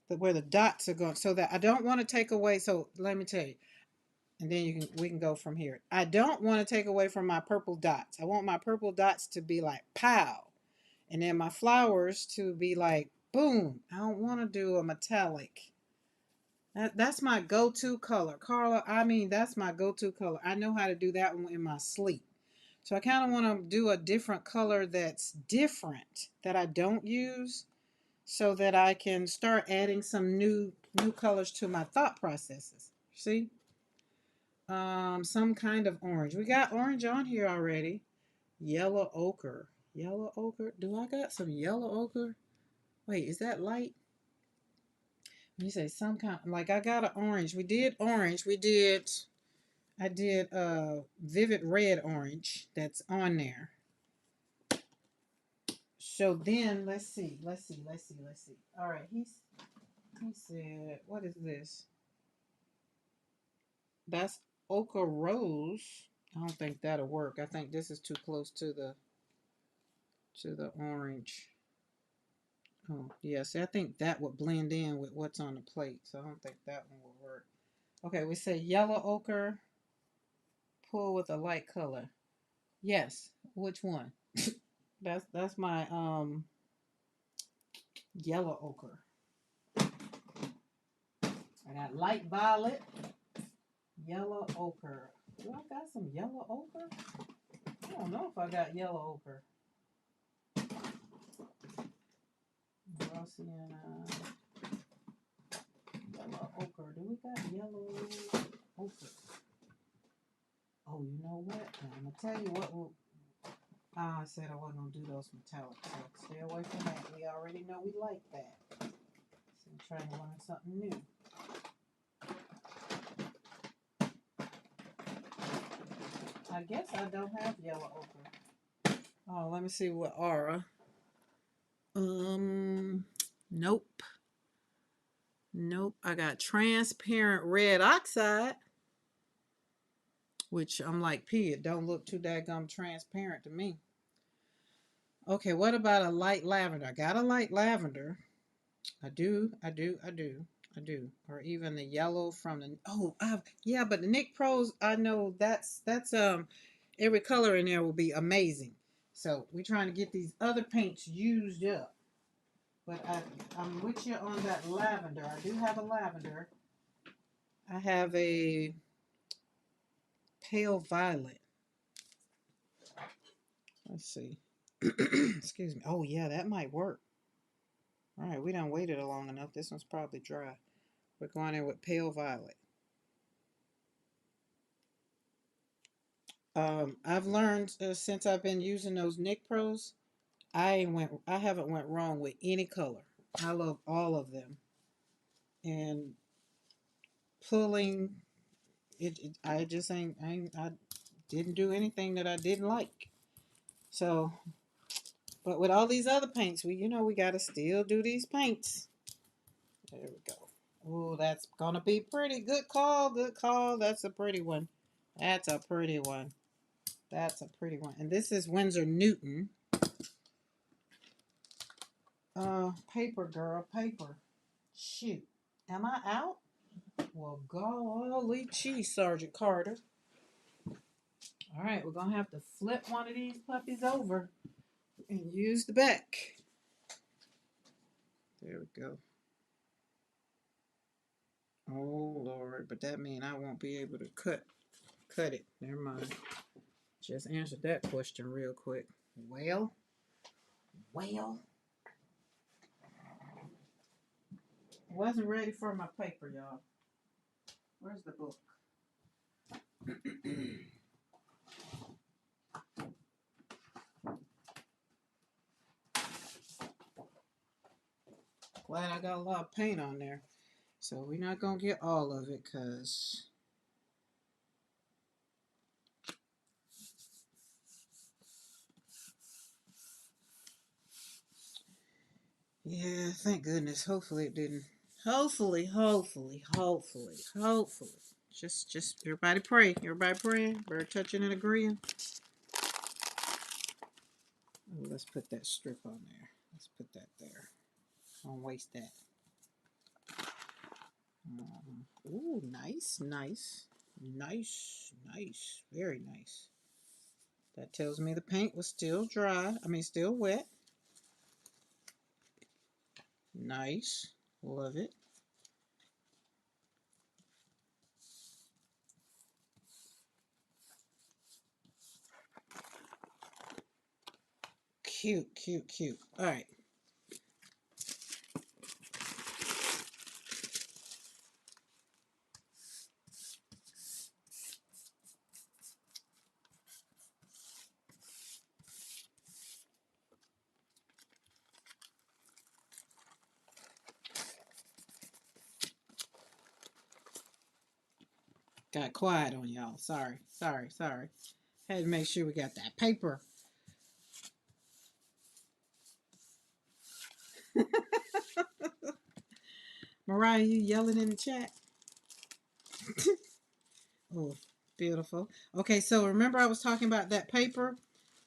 where the dots are going, so that I don't want to take away. So let me tell you, and then we can go from here. I don't want to take away from my purple dots. I want my purple dots to be like pow, and then my flowers to be like boom. I don't want to do a metallic. That's my go-to color, Carla. I mean, that's my go-to color. I know how to do that one in my sleep. So I kind of want to do a different color that's different that I don't use, so that I can start adding some new colors to my thought processes. See? Some kind of orange. We got orange on here already. Yellow ochre. Yellow ochre. Do I got some yellow ochre? Wait, is that light? Let me say some kind. Like I got an orange. We did orange. I did vivid red orange that's on there. So then let's see. All right, he said, what is this? That's ochre rose. I don't think that'll work. I think this is too close to the orange. Oh, yeah. See, I think that would blend in with what's on the plate. So I don't think that one will work. Okay, we say yellow ochre. Pull with a light color. Yes. Which one? That's my yellow ochre. I got light violet, yellow ochre. Do I got some yellow ochre? I don't know if I got yellow ochre. Gaussian yellow ochre. Do we got yellow ochre? Oh, you know what? I'm gonna tell you what. I said I wasn't gonna do those metallics, so stay away from that. We already know we like that. So I'm trying to learn something new. I guess I don't have yellow ochre. Oh, let me see what aura. Nope. I got transparent red oxide, which I'm like, P, it don't look too daggum transparent to me. Okay, what about a light lavender? I got a light lavender. I do. Or even the yellow from the yeah, but the Nick Pros, I know that's every color in there will be amazing. So we're trying to get these other paints used up. But I'm with you on that lavender. I do have a lavender. I have a pale violet. Let's see. Excuse me. Oh yeah, that might work. All right, we done waited long enough. This one's probably dry. We're going in with pale violet. I've learned since I've been using those Nick Pros, I haven't went wrong with any color. I love all of them, and pulling I just I didn't do anything that I didn't like. So, but with all these other paints, we got to still do these paints. There we go. Oh, that's gonna be pretty. Good call. That's a pretty one. That's a pretty one. And this is Winsor Newton. Paper, girl, paper. Shoot. Am I out? Well, golly cheese, Sergeant Carter. All right, we're going to have to flip one of these puppies over and use the back. There we go. Oh, Lord, but that means I won't be able to cut it. Never mind. Just answered that question real quick. Well. Wasn't ready for my paper, y'all. Where's the book? Glad I got a lot of paint on there. So we're not going to get all of it because... Yeah, thank goodness. Hopefully it didn't. Hopefully. Just everybody pray. Everybody praying. Everybody touching and agreeing. Oh, let's put that strip on there. Let's put that there. Don't waste that. Ooh, nice. Very nice. That tells me the paint was still dry. I mean, still wet. Nice. Love it. Cute. All right. Got quiet on y'all. Sorry. Had to make sure we got that paper. Mariah, you yelling in the chat? Oh, beautiful. Okay, so remember I was talking about that paper?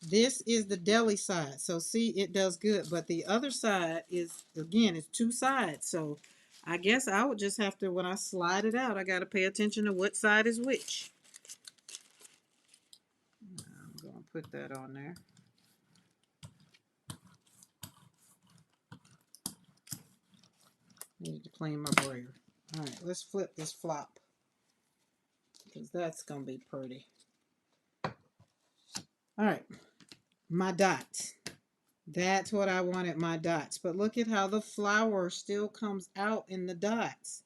This is the deli side. So see, it does good. But the other side is, again, it's two sides. So I guess I would just have to, when I slide it out, I got to pay attention to what side is which. I'm going to put that on there. Need to clean my brayer. All right, let's flip this flop because that's going to be pretty. All right, my dots. That's what I wanted, my dots. But look at how the flower still comes out in the dots.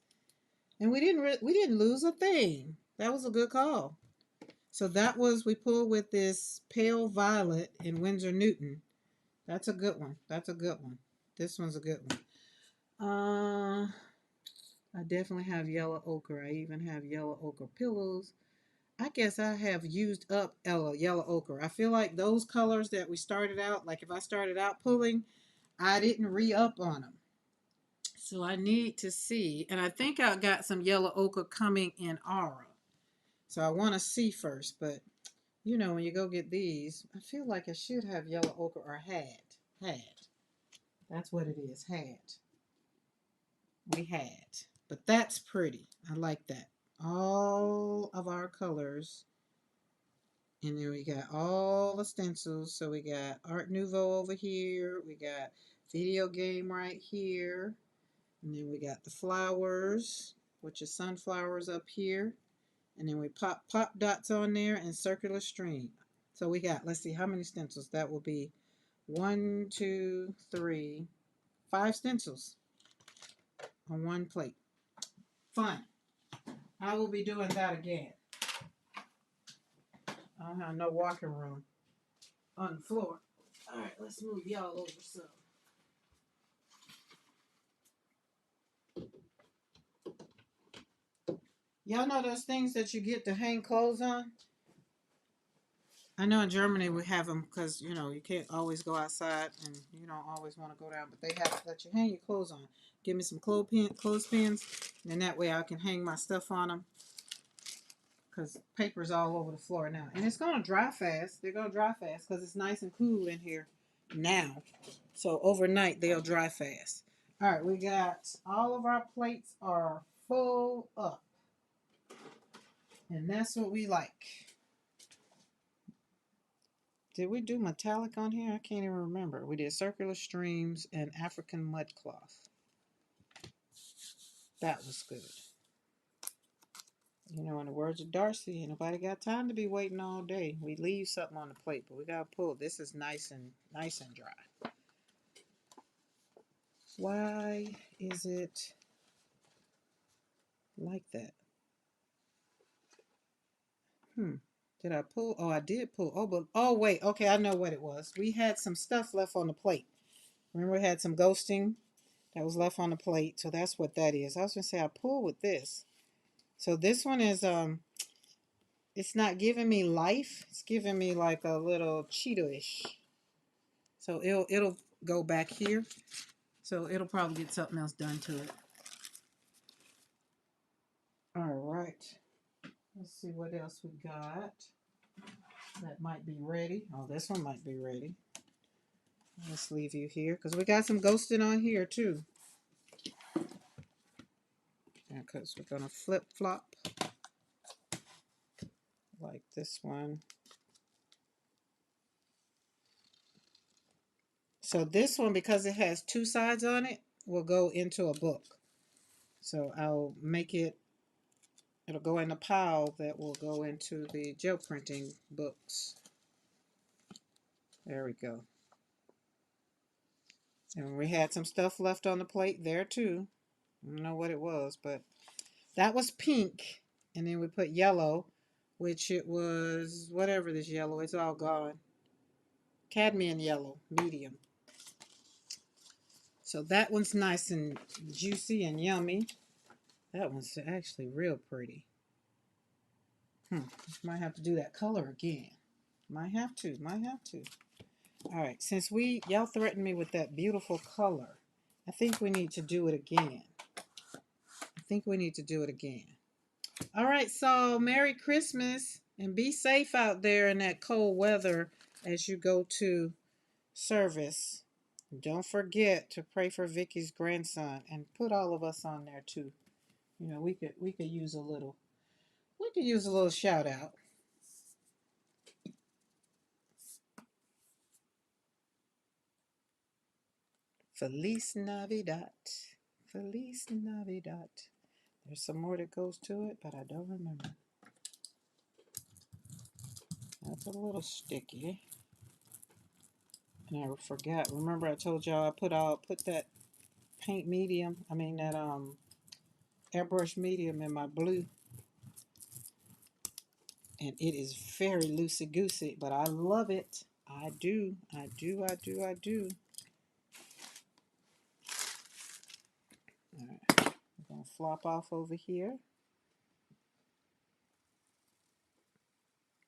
And we didn't lose a thing. That was a good call. So that was, we pulled with this pale violet in Winsor Newton. That's a good one. This one's a good one. I definitely have yellow ochre. I even have yellow ochre pillows. I guess I have used up yellow ochre. I feel like those colors that we started out, like if I started out pulling, I didn't re-up on them. So I need to see, and I think I got some yellow ochre coming in Aura. So I want to see first, but you know, when you go get these, I feel like I should have yellow ochre or had. That's what it is, had. We had. But that's pretty. I like that. All of our colors. And then we got all the stencils. So we got Art Nouveau over here. We got video game right here. And then we got the flowers, which is sunflowers up here. And then we pop dots on there and circular stream. So we got, let's see, how many stencils? That will be 1, 2, 3, 5 stencils on one plate. Fun. I will be doing that again. I don't have no walking room on the floor. All right, let's move y'all over some. Y'all know those things that you get to hang clothes on? I know in Germany we have them because, you know, you can't always go outside and you don't always want to go down, but they have that you hang your clothes on. Give me some clothespins, and then that way I can hang my stuff on them because paper's all over the floor now. And it's going to dry fast. They're going to dry fast because it's nice and cool in here now. So overnight they'll dry fast. All right, we got all of our plates are full up. And that's what we like. Did we do metallic on here? I can't even remember. We did circular streams and African mud cloth. That was good. You know, in the words of Darcy, ain't nobody got time to be waiting all day. We leave something on the plate, but we gotta pull. This is nice and dry. Why is it like that? Did I pull? Oh, I did pull. Oh, wait. Okay, I know what it was. We had some stuff left on the plate. Remember, we had some ghosting that was left on the plate. So that's what that is. I was gonna say I pulled with this. So this one is it's not giving me life. It's giving me like a little Cheeto-ish. So it'll go back here. So it'll probably get something else done to it. All right. Let's see what else we got. That might be ready. Oh, this one might be ready. Let's leave you here because we got some ghosting on here too. Because we're gonna flip flop like this one. So this one, because it has two sides on it, will go into a book. So I'll make it, it'll go in a pile that will go into the gel printing books. There we go. And we had some stuff left on the plate there too. I don't know what it was, but that was pink. And then we put yellow, which it was whatever this yellow, it's all gone. Cadmium yellow, medium. So that one's nice and juicy and yummy. That one's actually real pretty. Might have to do that color again. Might have to. All right, since y'all threatened me with that beautiful color, I think we need to do it again. All right, so Merry Christmas and be safe out there in that cold weather as you go to service. Don't forget to pray for Vicky's grandson and put all of us on there too. You know, we could use a little shout out. Feliz Navidad. Feliz Navidad. There's some more that goes to it, but I don't remember. That's a little sticky. And I forgot. Remember I told y'all I put that paint medium, that airbrush medium in my blue. And it is very loosey-goosey, but I love it. I do. All right. We're going to flop off over here.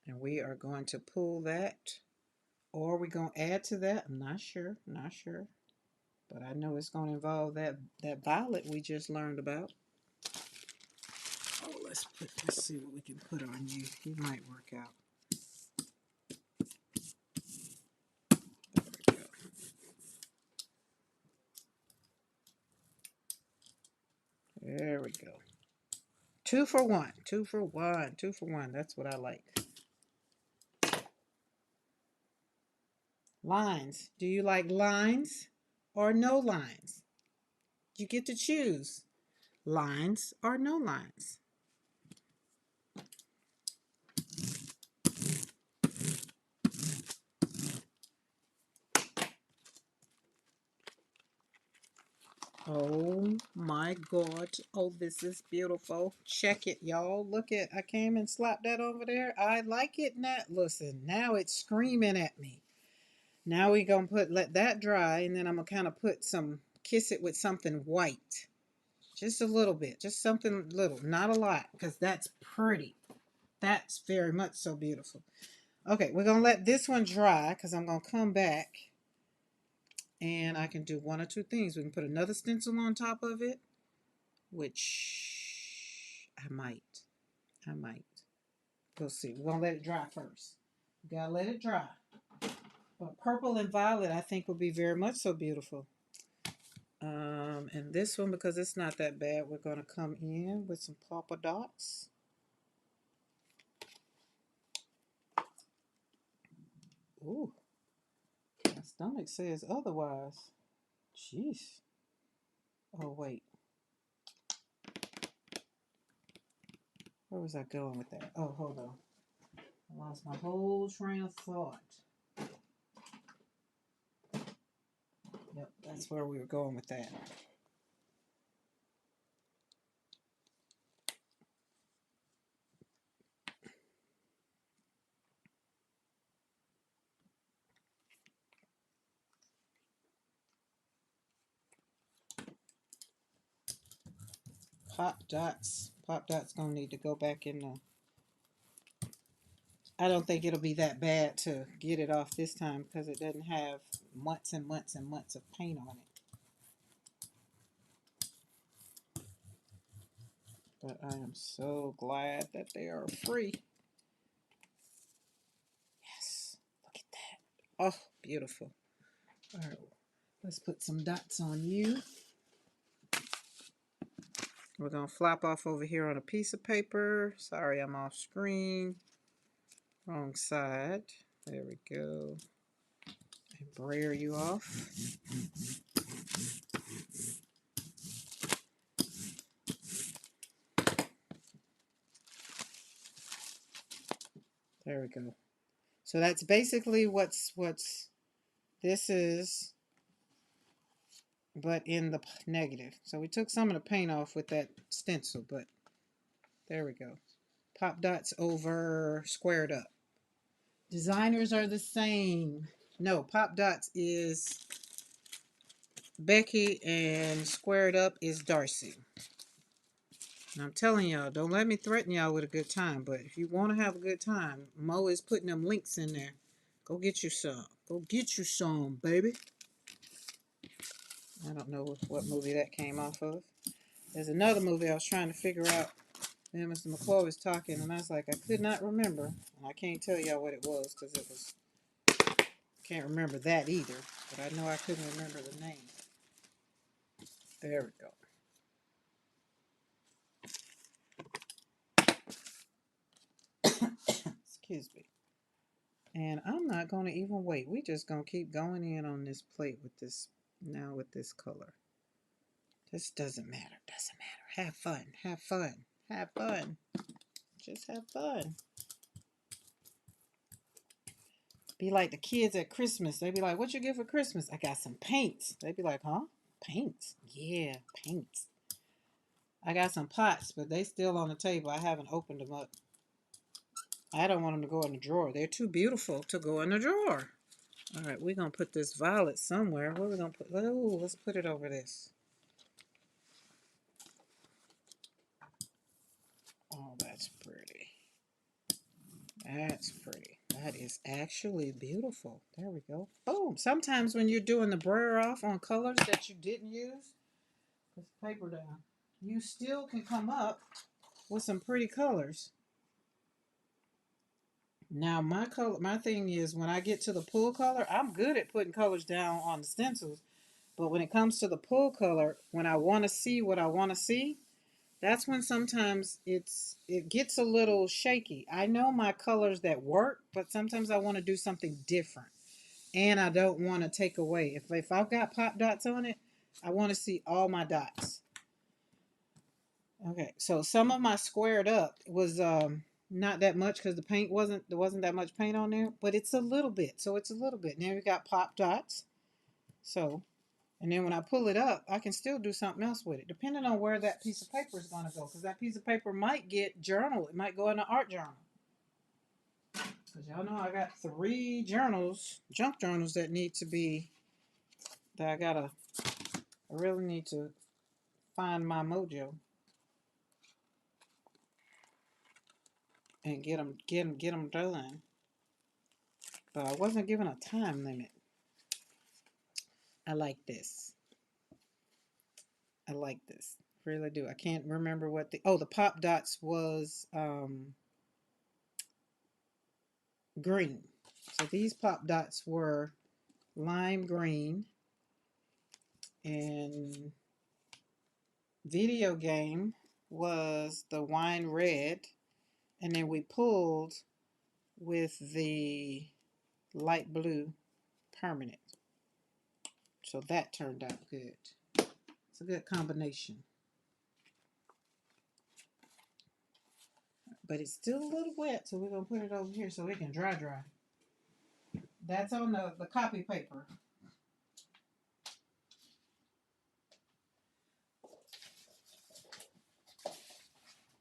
And we are going to pull that. Or we're going to add to that. I'm not sure. But I know it's going to involve that violet we just learned about. Oh, let's see what we can put on you. You might work out. There we go. 2 for 1. 2 for 1. 2 for 1. That's what I like. Lines. Do you like lines or no lines? You get to choose. Lines or no lines. Oh my God. Oh, this is beautiful. Check it, y'all. Look at, I came and slapped that over there. I like it now. Listen, now it's screaming at me. Now we're going to let that dry, and then I'm going to kind of kiss it with something white. Just a little bit. Just something little. Not a lot, because that's pretty. That's very much so beautiful. Okay, we're going to let this one dry, because I'm going to come back, and I can do one or two things. We can put another stencil on top of it, which I might. We'll see. We're going to let it dry first. We got to let it dry. But purple and violet, I think, would be very much so beautiful. And this one, because it's not that bad, we're going to come in with some polka dots. Ooh, my stomach says otherwise. Jeez. Oh, wait. Where was I going with that? Oh, hold on. I lost my whole train of thought. Yep, that's where we were going with that. Pop Dots. Pop Dots gonna need to go back in the... I don't think it'll be that bad to get it off this time because it doesn't have months and months and months of paint on it. But I am so glad that they are free. Yes, look at that. Oh, beautiful. All right, let's put some dots on you. We're going to flop off over here on a piece of paper. Sorry, I'm off screen. Wrong side. There we go. And brayer you off. There we go. So that's basically what's this is, but in the negative. So we took some of the paint off with that stencil, but there we go. Pop dots over squared up. Designers are the same. No, Pop Dots is Becky and squared up is Darcy. And I'm telling y'all, don't let me threaten y'all with a good time, but if you want to have a good time, Mo is putting them links in there. Go get you some. Go get you some, baby. I don't know what movie that came off of. There's another movie I was trying to figure out. Then Mr. McCoy was talking, and I was like, I could not remember. And I can't tell y'all what it was because it was... Can't remember that either, but I know I couldn't remember the name. There we go. Excuse me. And I'm not going to even wait. We just going to keep going in on this plate with this, now with this color. This doesn't matter. Doesn't matter. Have fun. Have fun. Have fun. Just have fun. Be like the kids at Christmas. They be like, what you get for Christmas? I got some paints. They be like, huh? Paints? Yeah, paints. I got some pots, but they still on the table. I haven't opened them up. I don't want them to go in the drawer. They're too beautiful to go in the drawer. All right, we're going to put this violet somewhere. Where are we going to put? Oh, let's put it over this. Oh, that's pretty. That's pretty. That is actually beautiful. There we go. Boom. Sometimes when you're doing the brayer off on colors that you didn't use, put the paper down, you still can come up with some pretty colors. Now, my thing is when I get to the pool color, I'm good at putting colors down on the stencils. But when it comes to the pool color, when I want to see what I want to see, that's when sometimes it gets a little shaky. I know my colors that work, but sometimes I want to do something different. And I don't want to take away. If I've got pop dots on it, I want to see all my dots. Okay, so some of my squared up was not that much because there wasn't that much paint on there, but it's a little bit. So it's a little bit. Now we got pop dots. So, and then when I pull it up, I can still do something else with it, depending on where that piece of paper is going to go. Because that piece of paper might get journal. It might go in an art journal. Because y'all know I got 3 journals, junk journals that need to be, I really need to find my mojo and get them done. But I wasn't given a time limit. I like this. I like this. Really do. I can't remember what the pop dots was green. So these pop dots were lime green, and video game was the wine red, and then we pulled with the light blue permanent. So that turned out good. It's a good combination. But it's still a little wet, so we're going to put it over here so it can dry. That's on the copy paper.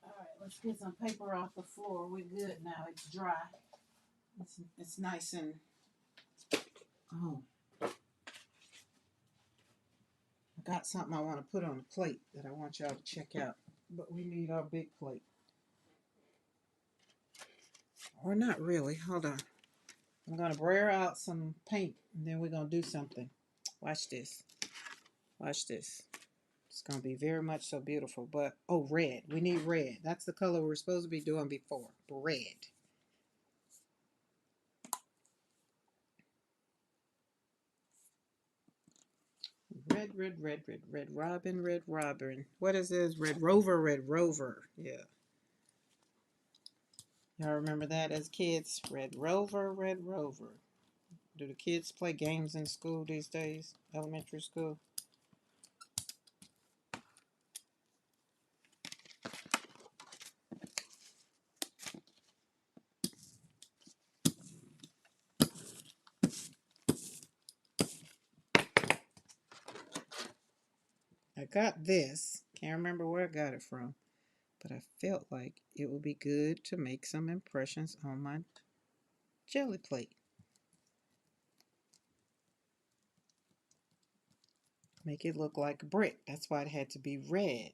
Alright, let's get some paper off the floor. We're good now. It's dry. It's nice and... Oh. I got something I want to put on the plate that I want y'all to check out. but we need our big plate. Or not really. Hold on. I'm going to brayer out some paint, and then we're going to do something. Watch this. Watch this. It's going to be very much so beautiful. But, oh, red. We need red. That's the color we were supposed to be doing before. Red. Red, red, red, red, red robin, red robin. What is this? Red rover, red rover. Yeah. Y'all remember that as kids? Red rover, red rover. Do the kids play games in school these days? Elementary school? I got this. Can't remember where I got it from. But I felt like it would be good to make some impressions on my jelly plate. Make it look like a brick. That's why it had to be red.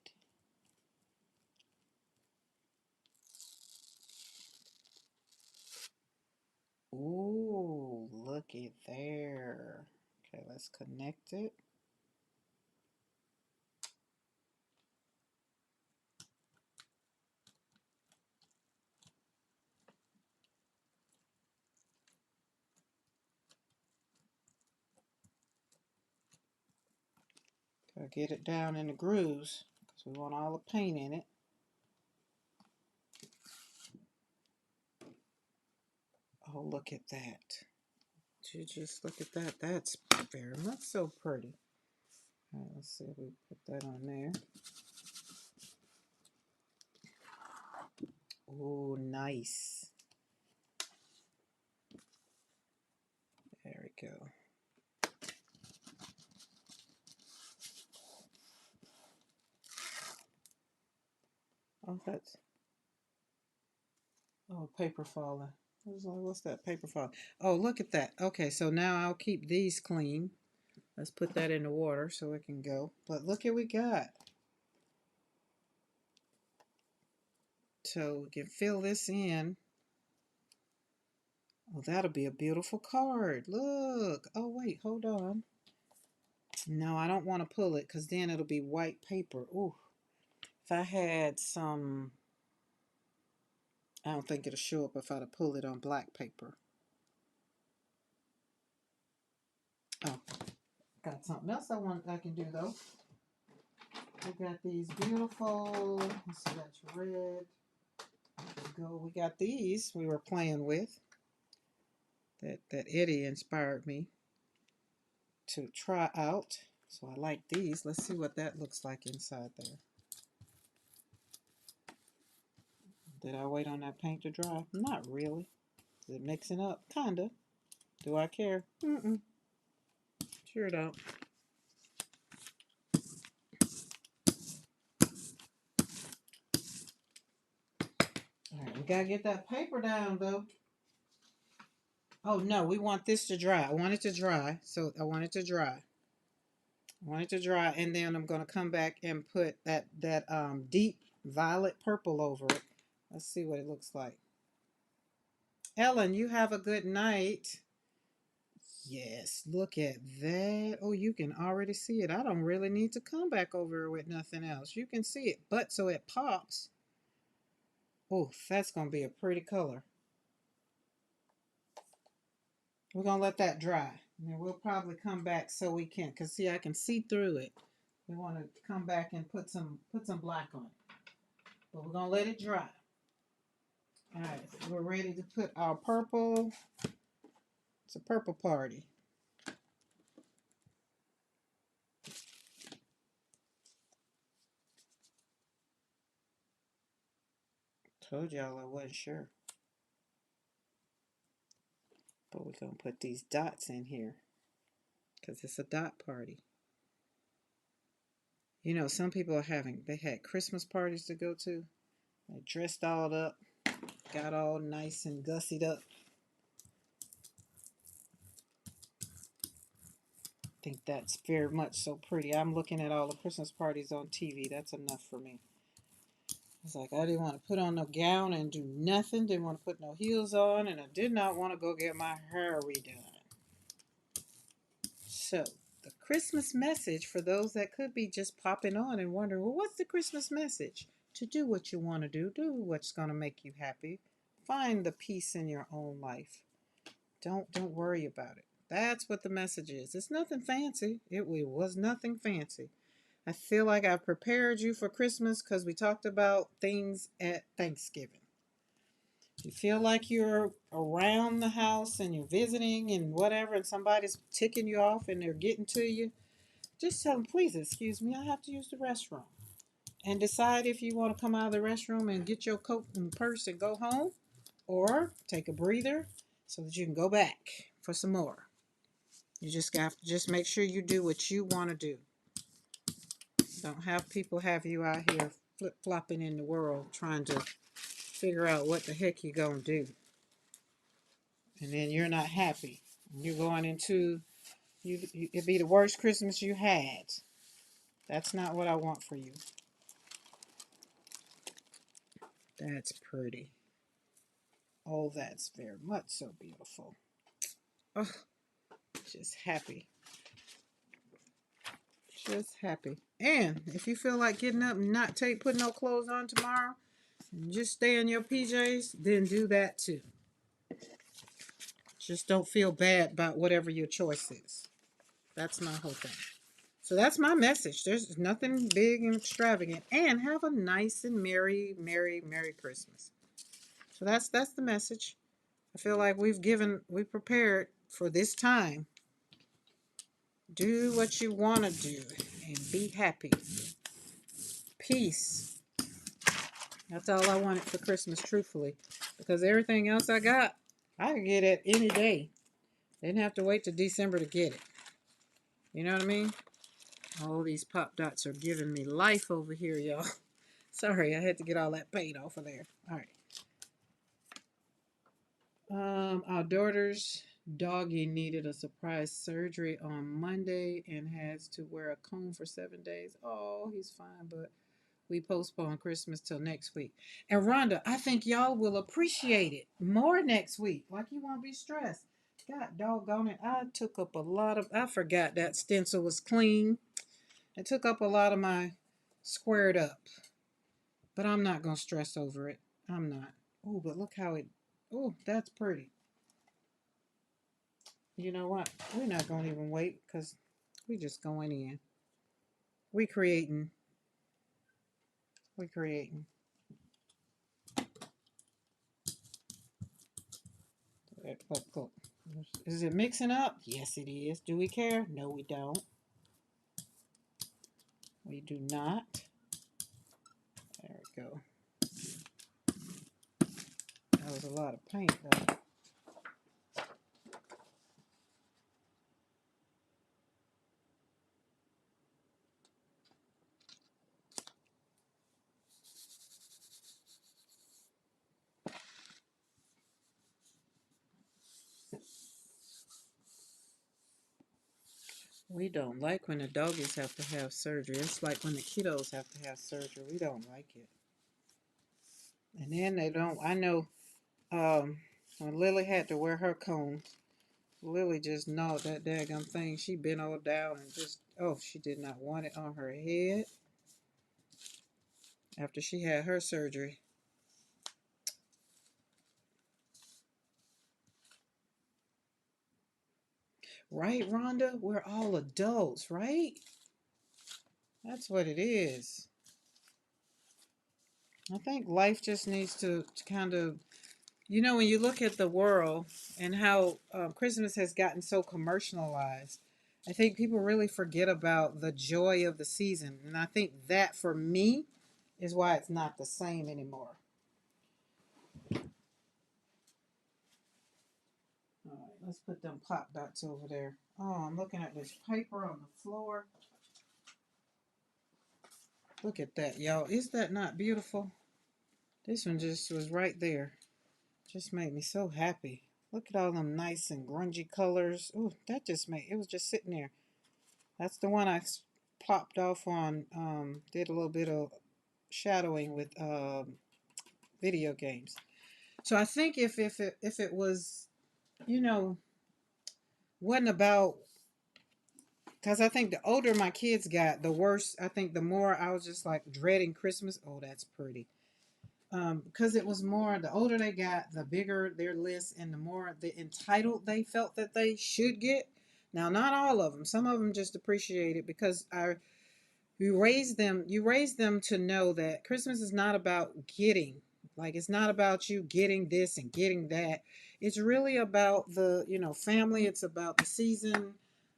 Ooh, look at there. Okay, let's connect it. Gotta get it down in the grooves because we want all the paint in it. Oh, look at that. Just look at that. That's very much so pretty. All right, let's see if we put that on there. Oh, nice. There we go. Oh, that's... Oh, paper falling. I was like, what's that paper falling? Oh, look at that. Okay, so now I'll keep these clean. Let's put that in the water so it can go. But look what we got. So we can fill this in. Oh, that'll be a beautiful card. Look. Oh, wait, hold on. No, I don't want to pull it because then it'll be white paper. Ooh. If I had some... I don't think it'll show up if I pull it on black paper. Oh, got something else I can do though. We got these beautiful, let's see, that's red. Go. We got these we were playing with. That Eddie inspired me to try out. So I like these. Let's see what that looks like inside there. Did I wait on that paint to dry? Not really. Is it mixing up? Kinda. Do I care? Mm-mm. Sure don't. Alright, we gotta get that paper down though. Oh no, we want this to dry. I want it to dry. So I want it to dry. I want it to dry, and then I'm gonna come back and put that deep violet purple over it. Let's see what it looks like. Ellen, you have a good night. Yes, look at that. Oh, you can already see it. I don't really need to come back over with nothing else. You can see it, but so it pops. Oh, that's going to be a pretty color. We're going to let that dry. And then we'll probably come back so we can, because see, I can see through it. We want to come back and put some black on it. But we're going to let it dry. All right, we're ready to put our purple. It's a purple party. Told y'all I wasn't sure. But we're going to put these dots in here because it's a dot party. You know, some people they had Christmas parties to go to. They dressed all up, got all nice and gussied up. I think that's very much so pretty. I'm looking at all the Christmas parties on TV. That's enough for me. It's like I didn't want to put on no gown and do nothing. Didn't want to put no heels on, and I did not want to go get my hair redone. So, the Christmas message for those that could be just popping on and wondering, well, what's the Christmas message? To do what you want to do what's going to make you happy. Find the peace in your own life. Don't worry about it. That's what the message is. It's nothing fancy. It was nothing fancy. I feel like I've prepared you for Christmas because we talked about things at Thanksgiving. You feel like you're around the house and you're visiting and whatever, and somebody's ticking you off and they're getting to you, just tell them, please, excuse me, I have to use the restroom. And decide if you want to come out of the restroom and get your coat and purse and go home, or take a breather so that you can go back for some more. You just have to just make sure you do what you want to do. Don't have people have you out here flip-flopping in the world trying to figure out what the heck you're going to do. And then you're not happy. You're going into, it'd be the worst Christmas you had. That's not what I want for you. That's pretty. Oh, that's very much so beautiful. Oh, just happy. Just happy. And if you feel like getting up and not putting no clothes on tomorrow, and just stay in your PJs, then do that too. Just don't feel bad about whatever your choice is. That's my whole thing. So that's my message. There's nothing big and extravagant. And have a nice and merry, merry, merry Christmas. So that's the message. I feel like we prepared for this time. Do what you want to do and be happy. Peace. That's all I wanted for Christmas, truthfully. Because everything else I got, I could get it any day. Didn't have to wait till December to get it. You know what I mean? All these pop dots are giving me life over here, y'all. Sorry, I had to get all that paint off of there. All right. Our daughter's doggy needed a surprise surgery on Monday and has to wear a cone for 7 days. Oh, he's fine, but we postponed Christmas till next week. And Rhonda, I think y'all will appreciate it more next week. Like you won't be stressed. God doggone it. I forgot that stencil was clean. It took up a lot of my squared up. But I'm not going to stress over it. I'm not. Oh, but look how oh, that's pretty. You know what? We're not going to even wait because we just going in. We creating. We creating. Look. Is it mixing up? Yes, it is. Do we care? No, we don't. We do not. There we go. That was a lot of paint, though. We don't like when the doggies have to have surgery. It's like when the kiddos have to have surgery. We don't like it. And then they don't. I know when Lily had to wear her cone, Lily just gnawed that daggum thing. She bent all down and just, oh, she did not want it on her head after she had her surgery. Right, Rhonda? We're all adults, right? That's what it is. I think life just needs to kind of, when you look at the world and how Christmas has gotten so commercialized, I think people really forget about the joy of the season. And I think that, for me, is why it's not the same anymore. All right, let's put them pop dots over there. Oh, I'm looking at this paper on the floor. Look at that, y'all. Is that not beautiful? This one just was right there. Just made me so happy. Look at all them nice and grungy colors. Ooh, that just it was just sitting there. That's the one I plopped off on, did a little bit of shadowing with video games. So I think if it was, you know, wasn't about, because I think the older my kids got, the worse. I think the more I was just like dreading Christmas. Oh, that's pretty. Because it was more, the older they got, the bigger their list and the more the entitled they felt that they should get. Now, not all of them. Some of them just appreciate it because you raise them to know that Christmas is not about getting. Like, it's not about you getting this and getting that. It's really about the, family. It's about the season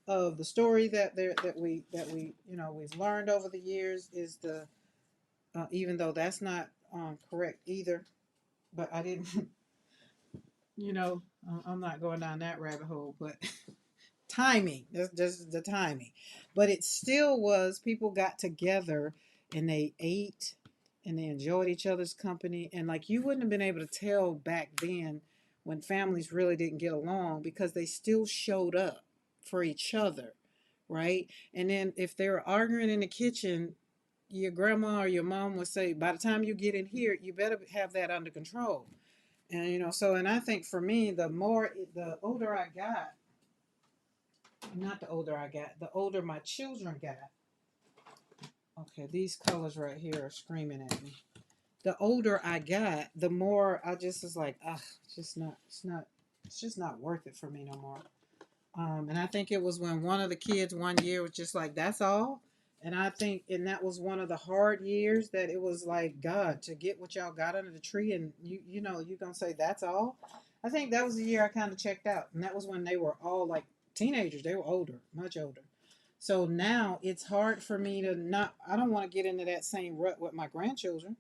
of the story that we we've learned over the years is the even though that's not correct either. But I didn't, I'm not going down that rabbit hole. But timing, that's just the timing. But it still was, people got together and they ate and they enjoyed each other's company. And like, you wouldn't have been able to tell back then when families really didn't get along because they still showed up for each other, right? And then if they were arguing in the kitchen, your grandma or your mom would say, by the time you get in here, you better have that under control. And and I think for me, the older I got, not the older I got, the older my children got. Okay, these colors right here are screaming at me. The older I got, the more I just was like, it's just not worth it for me no more. And I think it was when one of the kids one year was just like, that's all. And I think, and that was one of the hard years that it was like, God, to get what y'all got under the tree, and you're gonna say that's all. I think that was the year I kind of checked out, and that was when they were all like teenagers. They were older, much older. So now it's hard for me to not. I don't want to get into that same rut with my grandchildren.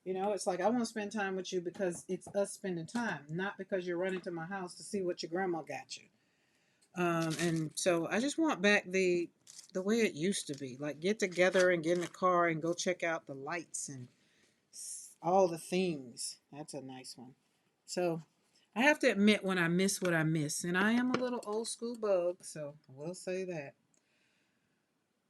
It's like I want to spend time with you because it's us spending time, not because you're running to my house to see what your grandma got you. And so I just want back the way it used to be. Like, get together and get in the car and go check out the lights and all the things. That's a nice one. So I have to admit when I miss what I miss, and I am a little old school bug, so I will say that.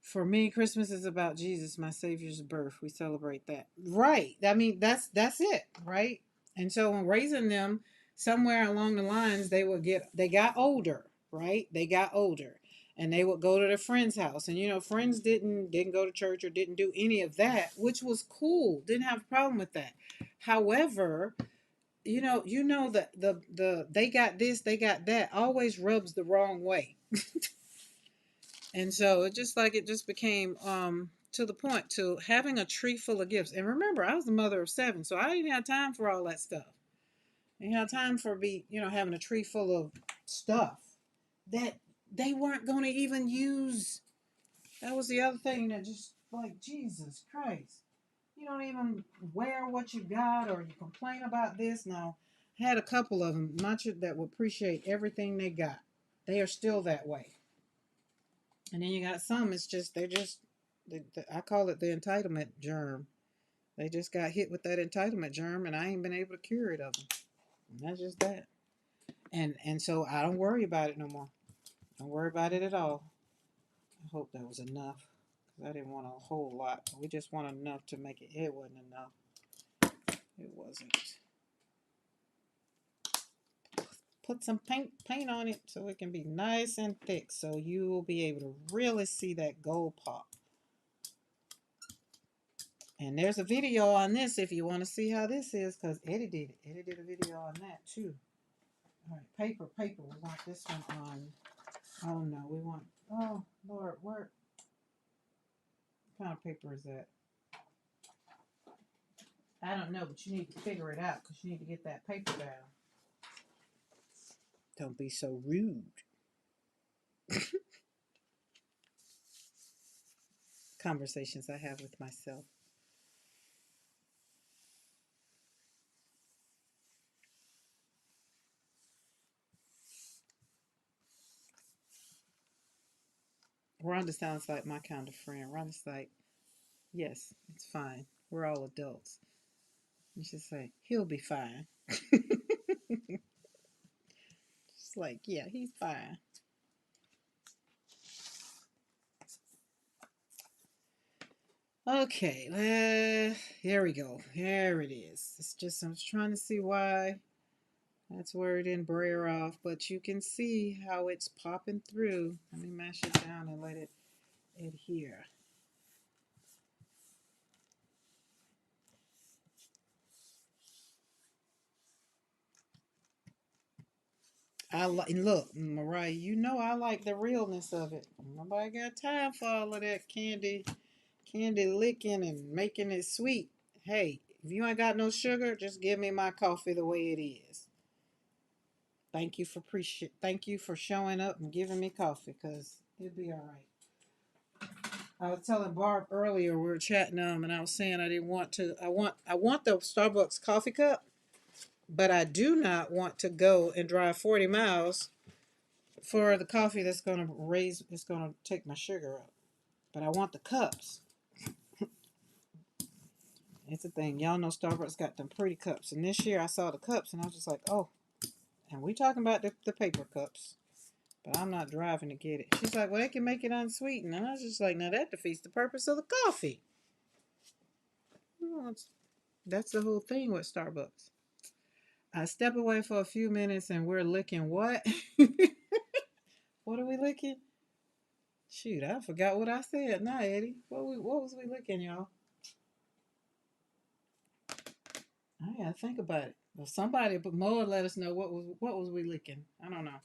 For me, Christmas is about Jesus, my Savior's birth. We celebrate that, right? I mean, that's it, right? And so, when raising them, somewhere along the lines, they got older, right? They got older, and they would go to their friend's house, and friends didn't go to church or didn't do any of that, which was cool. Didn't have a problem with that. However, that the they got this, they got that always rubs the wrong way. And so it just became to the point to having a tree full of gifts. And remember, I was the mother of 7, so I didn't have time for all that stuff. I didn't have time for having a tree full of stuff that they weren't going to even use. That was the other thing that just like Jesus Christ. You don't even wear what you got, or you complain about this. Now, I had a couple of them, much that would appreciate everything they got. They are still that way. And then you got some, it's just, I call it the entitlement germ. They just got hit with that entitlement germ, and I ain't been able to cure it of them. And that's just that. And so I don't worry about it no more. Don't worry about it at all. I hope that was enough, because I didn't want a whole lot. We just wanted enough to make it. It wasn't enough. It wasn't. Put some paint on it so it can be nice and thick, so you will be able to really see that gold pop. And there's a video on this if you want to see how this is, because Eddie did it. Eddie did a video on that too. All right, paper. We want this one on. Oh no, we want. Oh Lord, what kind of paper is that? I don't know, but you need to figure it out because you need to get that paper down. Don't be so rude. Conversations I have with myself. Rhonda sounds like my kind of friend. Rhonda's like, yes, it's fine. We're all adults. You should say, he'll be fine. Just like, yeah, he's fine. Okay, here we go. There it is. It's just, I was trying to see why that's where it didn't brayer off, but you can see how it's popping through. Let me mash it down and let it adhere. Look, Mariah, you know I like the realness of it. Nobody got time for all of that candy licking and making it sweet. Hey, if you ain't got no sugar, just give me my coffee the way it is. Thank you for showing up and giving me coffee, cause it'll be all right. I was telling Barb earlier, we were chatting and I was saying I didn't want to. I want the Starbucks coffee cup, but I do not want to go and drive 40 miles for the coffee that's gonna raise. It's gonna take my sugar up. But I want the cups. It's a thing. Y'all know Starbucks got them pretty cups. And this year I saw the cups and I was just like, oh, and we talking about the paper cups. But I'm not driving to get it. She's like, well, they can make it unsweetened. And I was just like, now that defeats the purpose of the coffee. Well, that's the whole thing with Starbucks. I step away for a few minutes and we're licking what? What are we licking? Shoot, I forgot what I said. Nah, Eddie. What was we licking, y'all? I gotta think about it. Well, somebody but Moa let us know what was we licking. I don't know.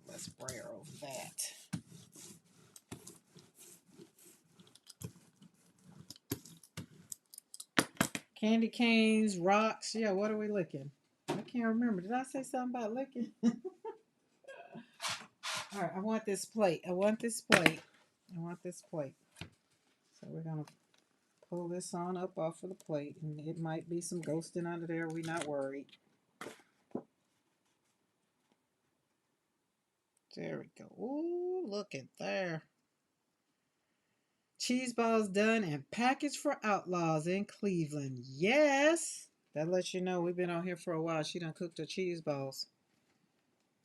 Let's spray over that. Candy canes, rocks. Yeah, what are we licking? I can't remember. Did I say something about licking? All right, I want this plate. I want this plate. I want this plate. So we're gonna pull this on up off of the plate, and it might be some ghosting under there. We're not worried. There we go. Ooh, look at there. Cheese balls done and packaged for outlaws in Cleveland. Yes. That lets you know we've been on here for a while. She done cooked her cheese balls.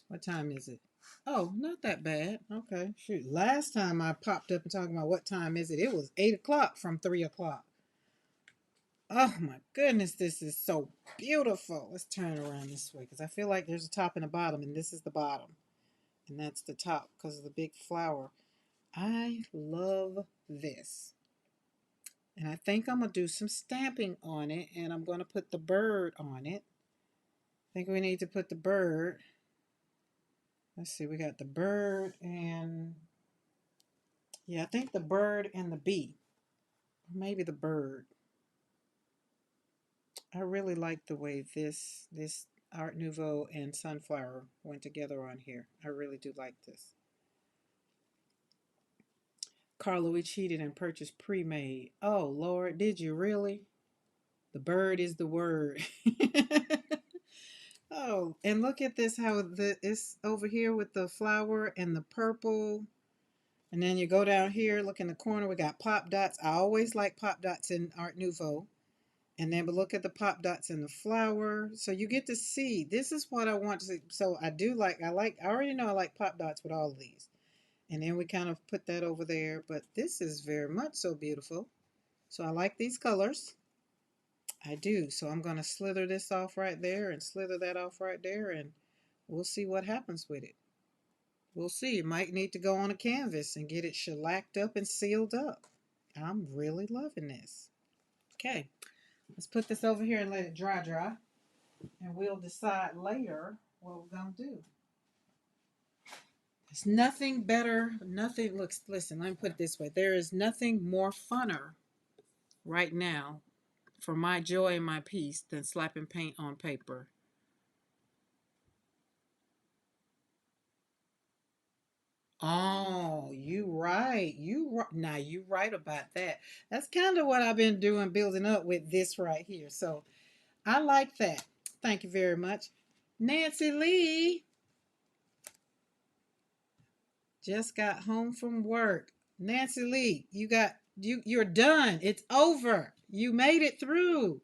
What time is it? Oh, not that bad. Okay. Shoot. Last time I popped up and talking about what time is it, it was 8 o'clock from 3 o'clock. Oh my goodness, this is so beautiful. Let's turn around this way because I feel like there's a top and a bottom, and this is the bottom. And that's the top because of the big flower. I love this. And I think I'm going to do some stamping on it, and I'm going to put the bird on it. I think we need to put the bird. Let's see, we got the bird and, yeah, I think the bird and the bee. Or maybe the bird. I really like the way this Art Nouveau and sunflower went together on here. I really do like this. Carla, we cheated and purchased pre-made. Oh, Lord, did you really? The bird is the word. Oh, and look at this, how it's over here with the flower and the purple. And then you go down here, look in the corner, we got pop dots. I always like pop dots in Art Nouveau. And then, but look at the pop dots in the flower. So you get to see, this is what I want to see. So I already know I like pop dots with all of these. And then we kind of put that over there. But this is very much so beautiful. So I like these colors. I do. So I'm going to slither this off right there and slither that off right there. And we'll see what happens with it. We'll see. It might need to go on a canvas and get it shellacked up and sealed up. I'm really loving this. Okay. Let's put this over here and let it dry. And we'll decide later what we're going to do. There's nothing better, listen, let me put it this way. There is nothing more funner right now for my joy and my peace than slapping paint on paper. Oh, now you right about that. That's kind of what I've been doing, building up with this right here. So I like that. Thank you very much. Nancy Lee just got home from work. Nancy Lee, you're done. It's over. You made it through.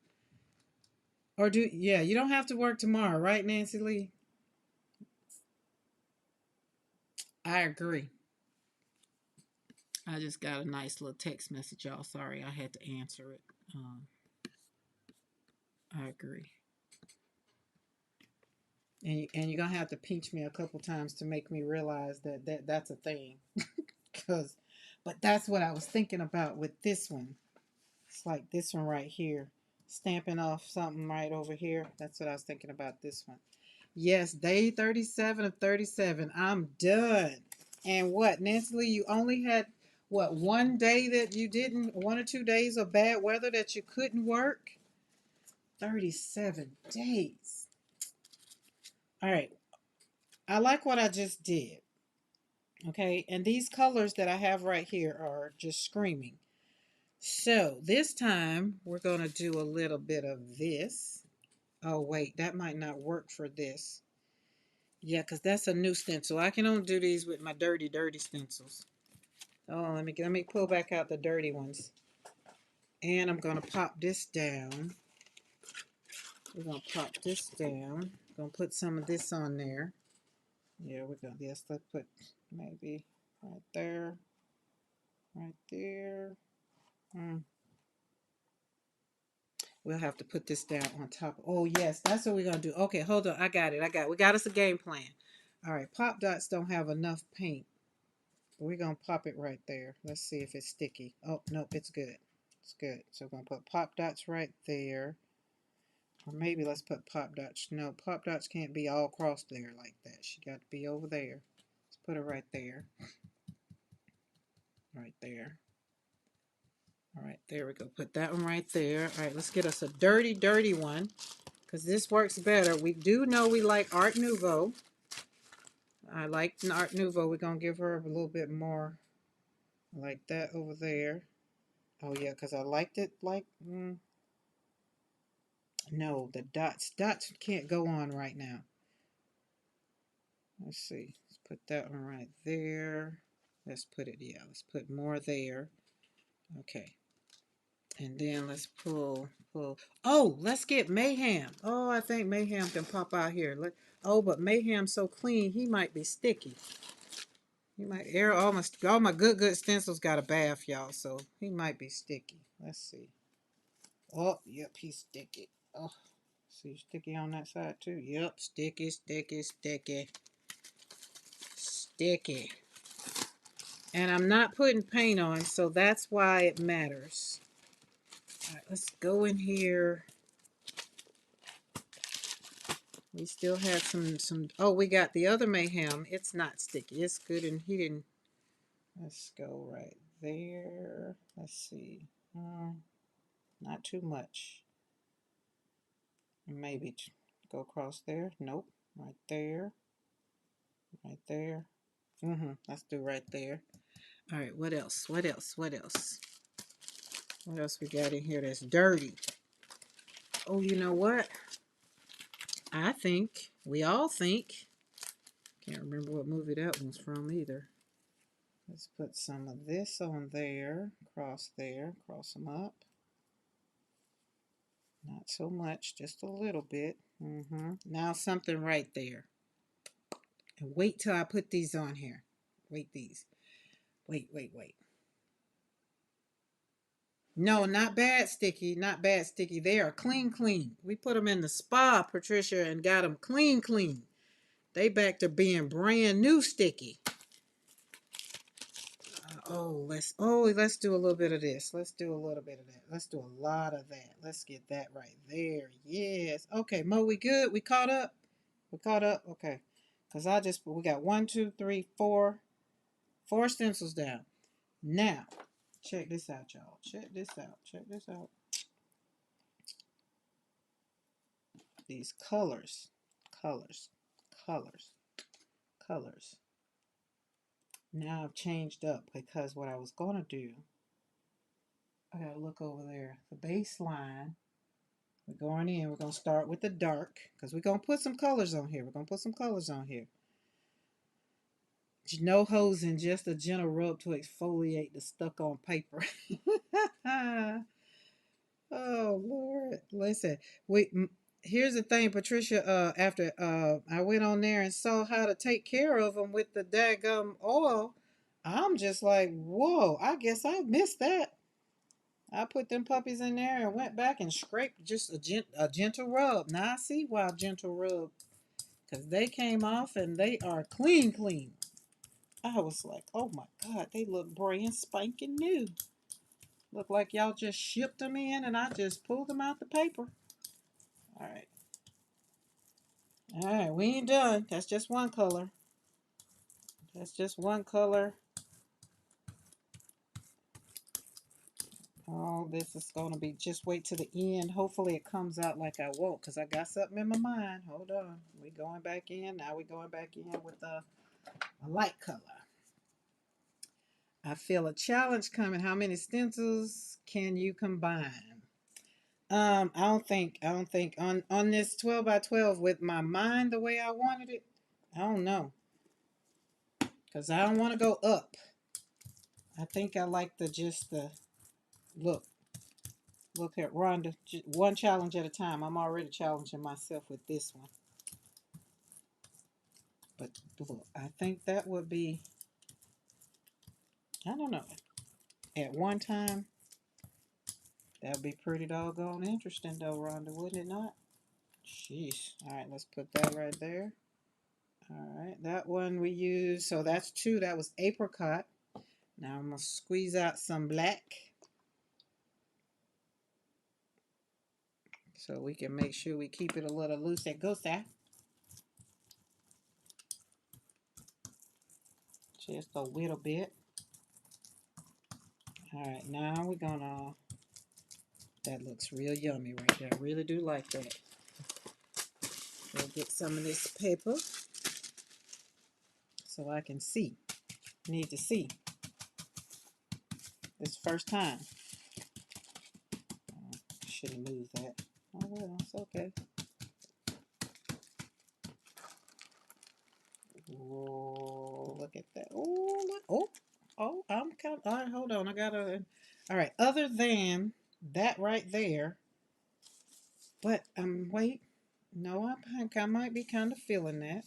You don't have to work tomorrow, right, Nancy Lee? I agree. I just got a nice little text message, y'all. Sorry, I had to answer it. I agree. And you're gonna have to pinch me a couple times to make me realize that's a thing. Cause, but that's what I was thinking about with this one. It's like this one right here, stamping off something right over here. That's what I was thinking about this one. Yes, day 37 of 37. I'm done. And what, Nancy Lee, you only had what, one day that you didn't, 1 or 2 days of bad weather that you couldn't work? 37 days. All right. I like what I just did. Okay. And these colors that I have right here are just screaming. So this time we're going to do a little bit of this. Oh, wait, that might not work for this. Yeah, because that's a new stencil. I can only do these with my dirty, dirty stencils. Oh, let me pull back out the dirty ones. And I'm going to pop this down. We're going to pop this down. Going to put some of this on there. Yeah, we're going to, yes, let's put maybe right there. Right there. We'll have to put this down on top. Oh, yes, that's what we're going to do. Okay, hold on. I got it. We got us a game plan. All right, pop dots don't have enough paint. But we're going to pop it right there. Let's see if it's sticky. Oh, nope, it's good. It's good. So we're going to put pop dots right there. Or maybe let's put pop dots. No, pop dots can't be all across there like that. She got to be over there. Let's put her right there. Right there. All right, there we go. Put that one right there. All right, let's get us a dirty, dirty one, because this works better. We do know we like Art Nouveau. I like Art Nouveau. We're going to give her a little bit more like that over there. Oh, yeah, because I liked it like... no, the dots. Dots can't go on right now. Let's see. Let's put that one right there. Let's put it, yeah, let's put more there. Okay. And then let's pull. Oh, let's get Mayhem. Oh, I think Mayhem can pop out here. Oh, but Mayhem's so clean, he might be sticky. He might air almost all my good stencils got a bath, y'all, so he might be sticky. Let's see. Oh, yep, he's sticky. Oh, see, sticky on that side too. Yep, sticky, sticky, sticky. Sticky. And I'm not putting paint on, so that's why it matters. All right, let's go in here. We still have some, oh, we got the other Mayhem. It's not sticky. It's good, and he didn't. Let's go right there. Let's see. Not too much. Maybe go across there. Nope. Right there. Right there. Let's do right there. All right, what else? What else? What else? What else we got in here that's dirty? Oh, you know what? I think, we all think, can't remember what movie that one's from either. Let's put some of this on there, cross them up. Not so much, just a little bit. Now something right there. And wait till I put these on here. Wait, these. Wait. No, not bad sticky, not bad sticky. They are clean. We put them in the spa, Patricia, and got them clean. They back to being brand new sticky. Let's do a little bit of this. Let's do a little bit of that. Let's do a lot of that. Let's get that right there. Yes. Okay, Mo, we good? We caught up? We caught up? Okay. Because we got 1, 2, 3, 4 stencils down. Now, check this out, y'all. Check this out. These colors. Now I've changed up because what I was going to do, I got to look over there. The baseline, we're going in. We're going to start with the dark because we're going to put some colors on here. No hosing, just a gentle rub to exfoliate the stuck on paper. Oh, Lord. Listen, here's the thing, Patricia, after I went on there and saw how to take care of them with the daggum oil, I'm just like, whoa, I guess I missed that. I put them puppies in there and went back and scraped just a gentle rub. Now I see why gentle rub, because they came off and they are clean, clean. I was like, oh my God, they look brand spanking new. Look like y'all just shipped them in and I just pulled them out the paper. All right. All right, we ain't done. That's just one color. That's just one color. Oh, this is going to be, just wait to the end. Hopefully it comes out like I want, because I got something in my mind. Hold on. We going back in. Now we going back in with a light color. I feel a challenge coming. How many stencils can you combine? I don't think on this 12 by 12 with my mind the way I wanted it. I don't know, because I don't want to go up. I think I like the look. Look at Rhonda. One challenge at a time. I'm already challenging myself with this one. But look, I think that would be, I don't know. At one time, that would be pretty doggone interesting though, Rhonda, wouldn't it not? Jeez. All right, let's put that right there. All right, that one we used. So that's two. That was apricot. Now I'm going to squeeze out some black so we can make sure we keep it a little loosey-goosey. Just a little bit. All right, now we're going to, that looks real yummy right there. I really do like that. We'll get some of this paper so I can see. Need to see. This first time. Should have moved that. Oh well, it's okay. Whoa, look at that. Oh, look. I'm kind of, all right, hold on. I gotta, all right. Other than that right there, but wait. No, I think I might be kind of feeling that.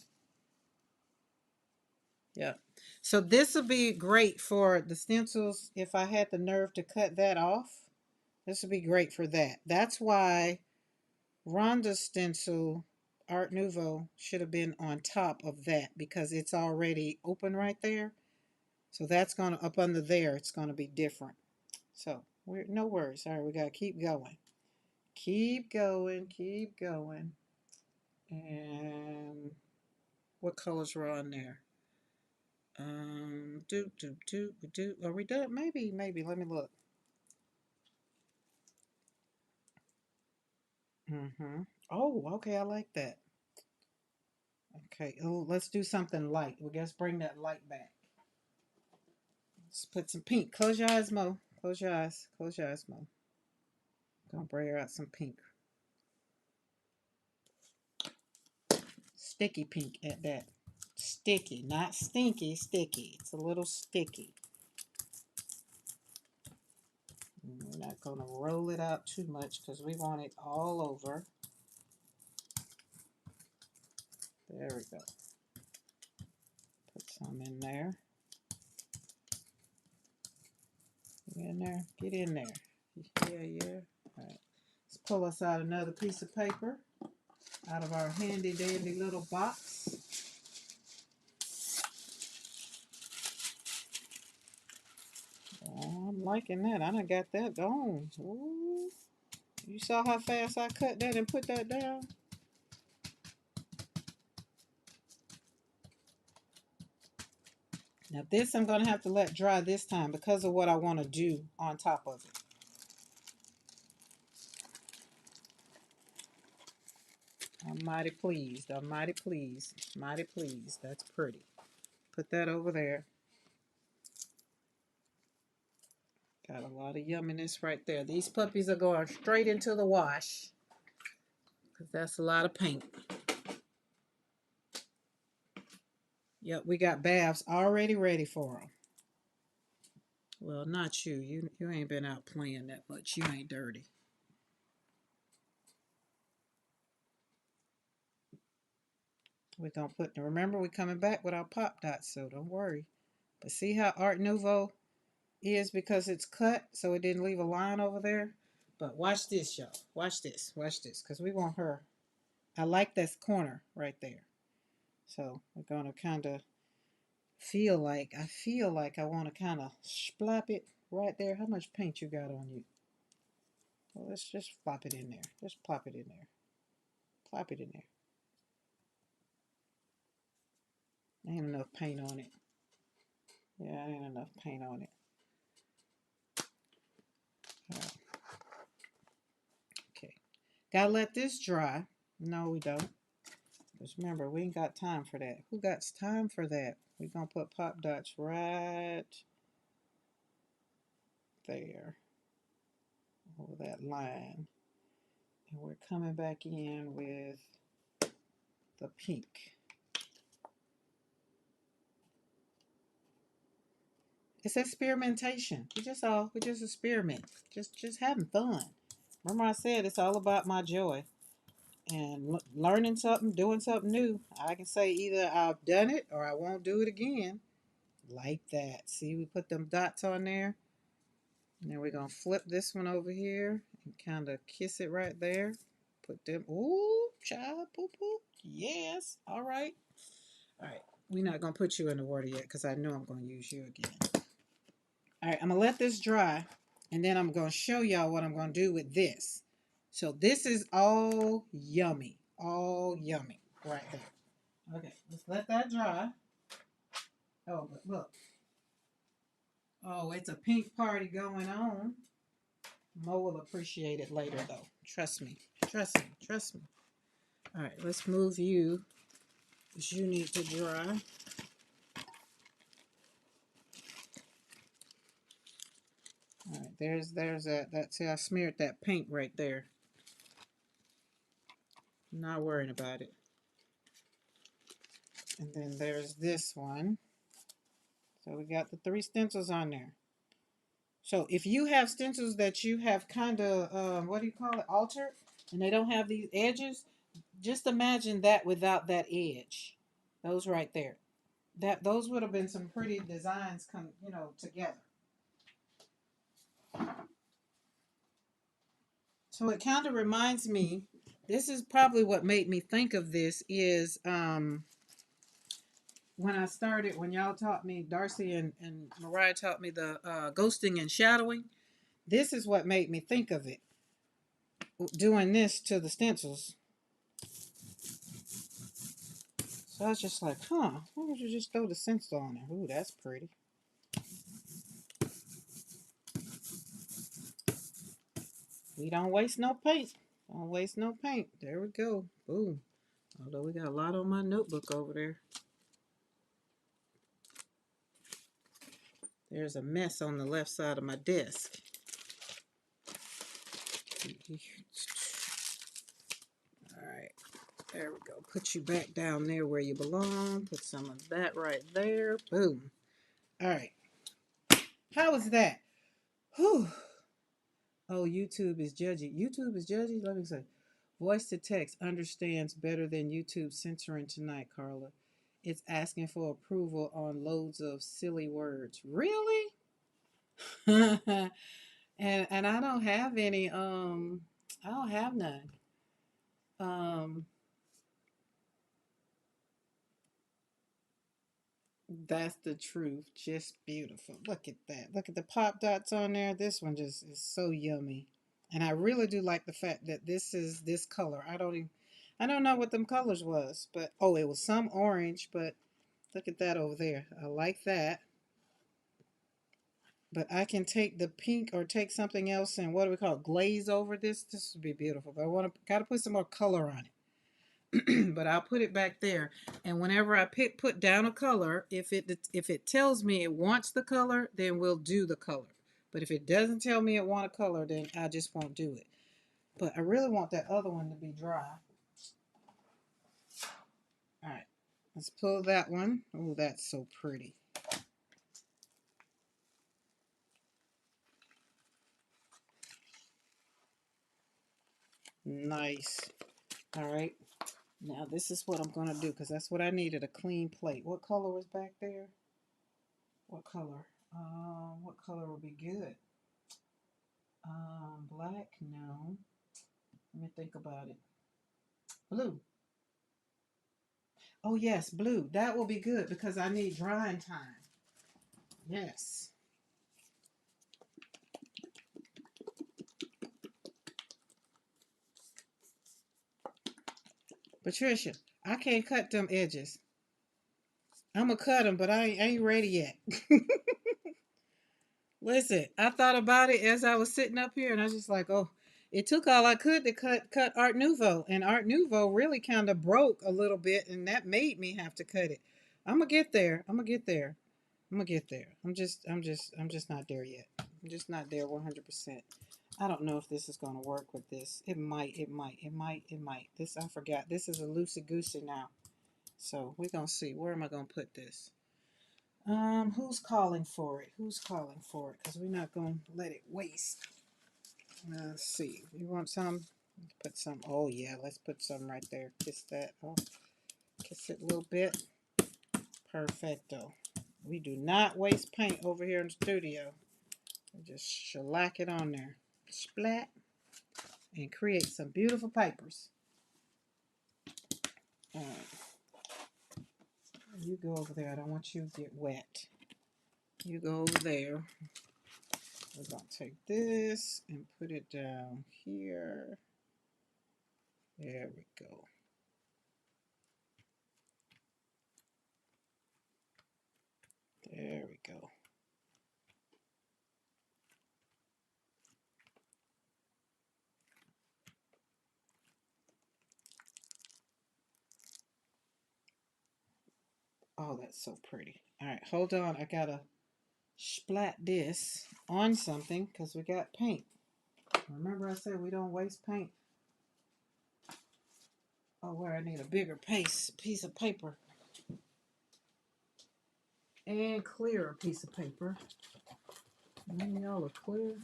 Yeah. So this would be great for the stencils if I had the nerve to cut that off. This would be great for that. That's why Rhonda's stencil, Art Nouveau, should have been on top of that because it's already open right there. So that's going to, up under there, it's going to be different. So, we're no worries. All right, we got to keep going. Keep going, keep going. And what colors were on there? Are we done? Maybe. Let me look. Oh, okay, I like that. Okay, oh, let's do something light. We guess bring that light back. Let's put some pink. Close your eyes, Mo. Close your eyes. Close your eyes, Mo. Gonna bring her out some pink. Sticky pink at that. Sticky, not stinky, sticky. It's a little sticky. We're not going to roll it out too much because we want it all over. There we go. Put some in there. Get in there. Get in there. Yeah. All right. Let's pull us out another piece of paper out of our handy dandy little box. Oh, I'm liking that. I done got that gone. Ooh. You saw how fast I cut that and put that down? Now this I'm going to have to let dry this time because of what I want to do on top of it. I'm mighty pleased. I'm mighty pleased. Mighty pleased. That's pretty. Put that over there. Got a lot of yumminess right there. These puppies are going straight into the wash because that's a lot of paint. Yep, we got baths already ready for them. Well, not you. You ain't been out playing that much. You ain't dirty. We're going to put, remember, we're coming back with our pop dots, so don't worry. But see how Art Nouveau is because it's cut, so it didn't leave a line over there. But watch this, y'all. Watch this. Watch this, because we want her. I like this corner right there. So we're gonna kind of I feel like I want to kind of splop it right there. How much paint you got on you? Well, let's just plop it in there. Just plop it in there. Plop it in there. Ain't enough paint on it. Yeah, ain't enough paint on it. All right. Okay. Gotta let this dry. No, we don't. Just remember, we ain't got time for that. Who got time for that? We're gonna put pop dots right there over that line. And we're coming back in with the pink. It's experimentation. We just experiment. Just having fun. Remember I said it's all about my joy. And learning something, doing something new. I can say either I've done it or I won't do it again. Like that. See, we put them dots on there. And then we're going to flip this one over here and kind of kiss it right there. Put them, ooh, child, poo poo. Yes. All right. All right. We're not going to put you in the water yet because I know I'm going to use you again. All right. I'm going to let this dry. And then I'm going to show y'all what I'm going to do with this. So this is all yummy. All yummy right there. Okay. Let's let that dry. Oh, but look. Oh, it's a pink party going on. Mo will appreciate it later, though. Trust me. Trust me. Trust me. All right, let's move you because you need to dry. All right, there's that. That's how I smeared that paint right there. I'm not worrying about it. And then there's this one. So we got the 3 stencils on there. So if you have stencils that you have kind of, what do you call it, altered, and they don't have these edges, just imagine that without that edge. Those right there. Those would have been some pretty designs come, together. So it kind of reminds me, this is probably what made me think of this is when y'all taught me, Darcy and Mariah taught me the ghosting and shadowing. This is what made me think of it. Doing this to the stencils. So I was just like, why don't you just throw the stencil on there? Ooh, that's pretty. We don't waste no paint. Don't waste no paint. There we go. Boom. Although we got a lot on my notebook over there. There's a mess on the left side of my desk. All right. There we go. Put you back down there where you belong. Put some of that right there. Boom. All right. How was that? Whew. Oh, YouTube is judgy. YouTube is judgy? Let me say. Voice to text understands better than YouTube censoring tonight, Carla. It's asking for approval on loads of silly words. Really? and I don't have any I don't have none. That's the truth. Just beautiful. Look at that. Look at the pop dots on there. This one just is so yummy. And I really do like the fact that this is this color. I don't know what them colors was, but oh, it was some orange, but look at that over there. I like that. But I can take the pink or take something else and what do we call it? Glaze over this. This would be beautiful. But I want to gotta put some more color on it. But I'll put it back there. And whenever I put down a color, if it tells me it wants the color, then we'll do the color. But if it doesn't tell me it wants a color, then I just won't do it. But I really want that other one to be dry. All right, let's pull that one. Oh, that's so pretty. Nice. All right. Now this is what I'm going to do because that's what I needed, a clean plate. What color was back there? What color? What color would be good? Black? No. Let me think about it. Blue. Oh yes, blue. That will be good because I need drying time. Yes. Patricia, I can't cut them edges. I'm gonna cut them, but I ain't ready yet. Listen, I thought about it as I was sitting up here, and I was just like, oh, it took all I could to cut Art Nouveau, and Art Nouveau really kind of broke a little bit, and that made me have to cut it. I'm gonna get there. I'm gonna get there. I'm gonna get there. I'm just not there yet. I'm just not there 100%. I don't know if this is gonna work with this. It might. It might. It might. It might. This I forgot. This is a loosey goosey now. So we're gonna see. Where am I gonna put this? Who's calling for it? Who's calling for it? Because we're not gonna let it waste. Let's see. You want some? Put some. Oh yeah, let's put some right there. Kiss that. Oh, kiss it a little bit. Perfecto. We do not waste paint over here in the studio. We just shellac it on there. Splat. And create some beautiful papers. You go over there. I don't want you to get wet. You go over there. We're going to take this and put it down here. There we go. There we go. Oh, that's so pretty. All right, hold on. I got to splat this on something because we got paint. Remember I said we don't waste paint? Oh, where I need a bigger piece of paper. And clearer piece of paper. Maybe y'all are clear.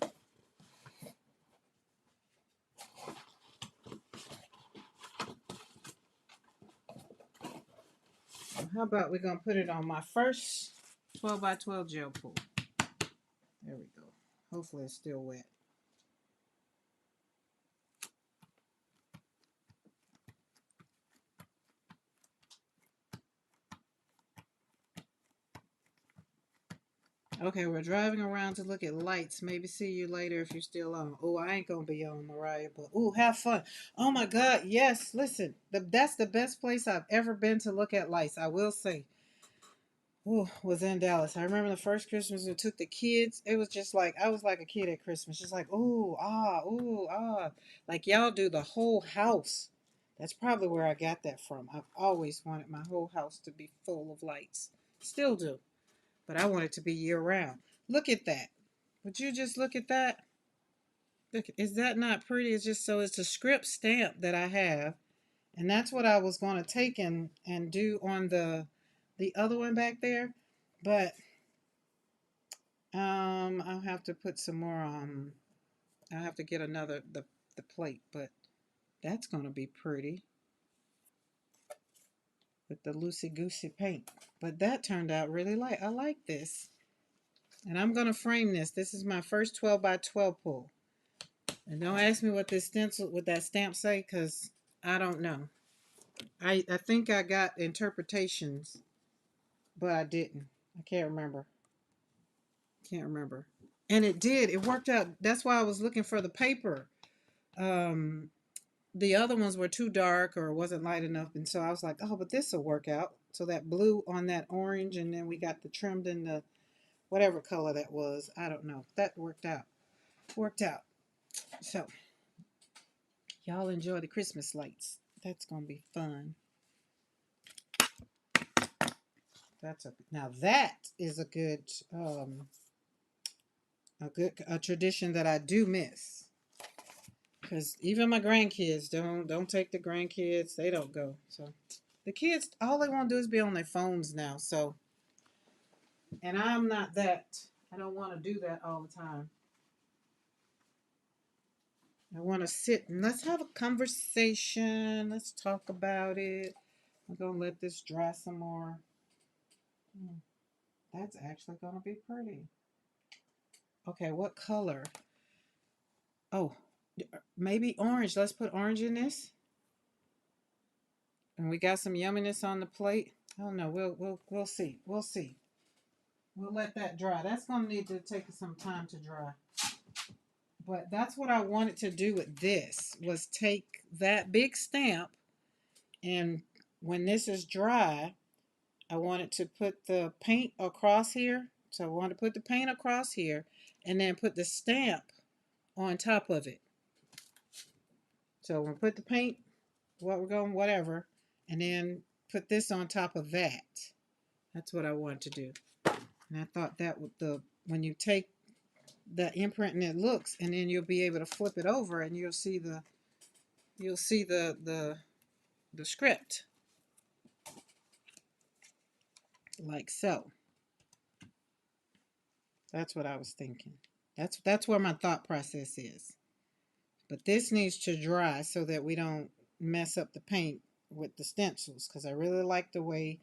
How about we're going to put it on my first 12 by 12 gel pool. There we go. Hopefully it's still wet. Okay, we're driving around to look at lights. Maybe see you later if you're still on. Oh, I ain't gonna be on, Mariah, but oh, have fun. Oh my God, yes. Listen, that's the best place I've ever been to look at lights. I will say. Oh, was in Dallas. I remember the first Christmas we took the kids. It was just like I was like a kid at Christmas, just like ooh ah, like y'all do the whole house. That's probably where I got that from. I've always wanted my whole house to be full of lights. Still do. But I want it to be year round. Look at that. Would you just look at that? Look, is that not pretty? It's just so it's a script stamp that I have, and that's what I was going to take and do on the other one back there, but I'll have to put some more I'll have to get another the plate, but that's going to be pretty with the loosey goosey paint. But that turned out really light. I like this. And I'm going to frame this. This is my first 12 by 12 pull. And don't ask me what this stencil, what that stamp say, because I don't know. I think I got interpretations, but I didn't. I can't remember. Can't remember. And it did. It worked out. That's why I was looking for the paper. Um, the other ones were too dark or wasn't light enough, and so I was like, oh, but this will work out. So that blue on that orange, and then we got the trimmed in the whatever color that was. I don't know. That worked out. Worked out. So y'all enjoy the Christmas lights. That's gonna be fun. That's a now that is a tradition that I do miss. Because even my grandkids don't take the grandkids. They don't go. So the kids, all they want to do is be on their phones now. So, and I'm not that. I don't want to do that all the time. I want to sit and let's have a conversation. Let's talk about it. I'm gonna let this dry some more. That's actually going to be pretty. Okay, what color? Oh, maybe orange. Let's put orange in this. And we got some yumminess on the plate. I don't know. We'll see. We'll see. We'll let that dry. That's going to need to take some time to dry. But that's what I wanted to do with this, was take that big stamp, and when this is dry, I wanted to put the paint across here. So I want to put the paint across here and then put the stamp on top of it. So we'll put the paint, what we're going, whatever, and then put this on top of that. That's what I wanted to do. And I thought that would, when you take the imprint and it looks, and then you'll be able to flip it over and you'll see the script like so. That's what I was thinking. That's where my thought process is. But this needs to dry so that we don't mess up the paint with the stencils, because I really like the way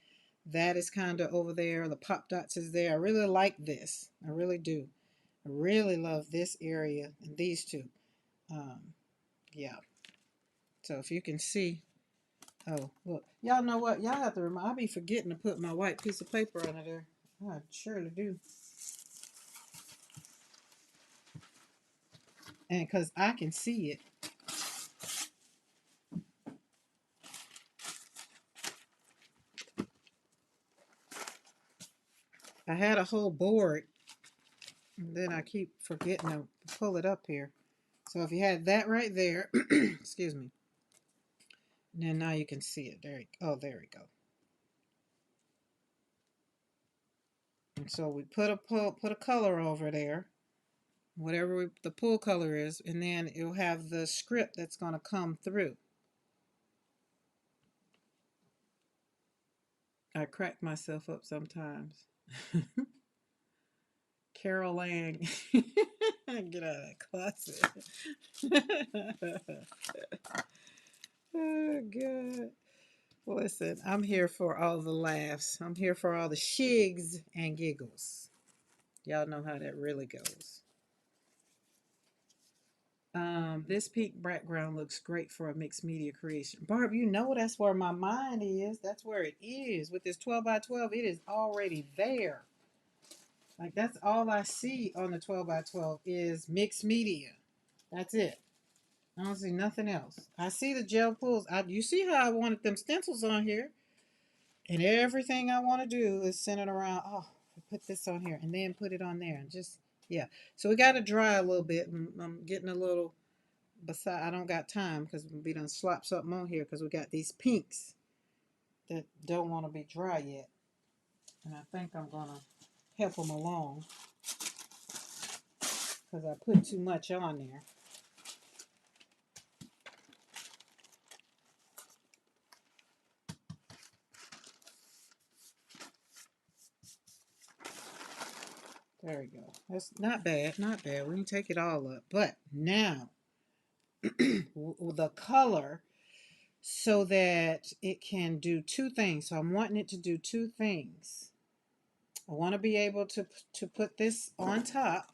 that is kind of over there. The pop dots is there. I really like this. I really do. I really love this area and these two. Yeah. So if you can see, oh, look. Y'all know what? Y'all have to remember, I be forgetting to put my white piece of paper under there. I surely do. And because I can see it. I had a whole board, and then I keep forgetting to pull it up here. So if you had that right there, excuse me, and then now you can see it. Oh, there we go. And so we put a color over there, whatever the pull color is, and then it'll have the script that's going to come through. I crack myself up sometimes. Carol Ann, get out of that closet. Oh, God. Listen, I'm here for all the laughs. I'm here for all the shigs and giggles. Y'all know how that really goes. This pink background looks great for a mixed media creation. Barb, you know that's where my mind is. That's where it is. With this 12 by 12, it is already there. Like, that's all I see on the 12 by 12 is mixed media. That's it. I don't see nothing else. I see the gel pulls. You see how I wanted them stencils on here. And everything I want to do is centered around, oh, put this on here and then put it on there. And just, yeah. So we got to dry a little bit. I'm getting a little, I don't got time because we done slop something on here because we got these pinks that don't want to be dry yet. And I think I'm going to help them along because I put too much on there. There we go. That's not bad, not bad. We can take it all up. But now, the color, so that it can do two things. So I'm wanting it to do two things. I want to be able to put this on top.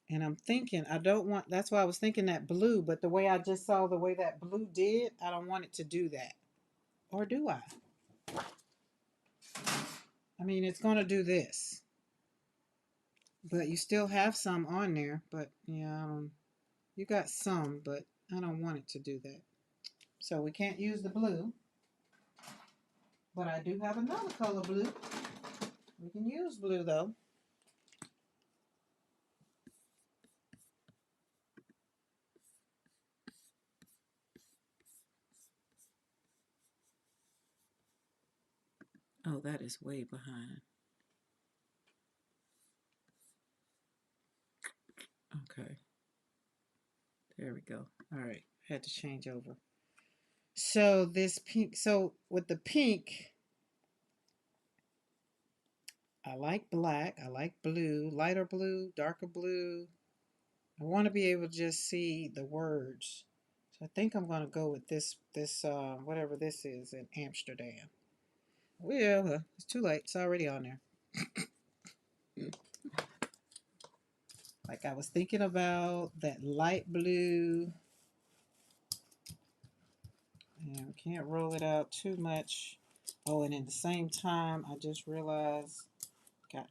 And I'm thinking, I don't want, that's why I was thinking that blue, but the way I just saw the way that blue did, I don't want it to do that. Or do I? I mean, it's going to do this. But you still have some on there. But, yeah, you got some, but I don't want it to do that. So we can't use the blue. But I do have another color blue. We can use blue, though. Oh, that is way behind. Okay. There we go. All right. Had to change over. So this pink, so with the pink, I like black, I like blue, lighter blue, darker blue. I want to be able to just see the words. So I think I'm going to go with this whatever this is in Amsterdam. Well, it's too late. It's already on there. Like I was thinking about that light blue. And we can't roll it out too much. Oh, and at the same time, I just realized got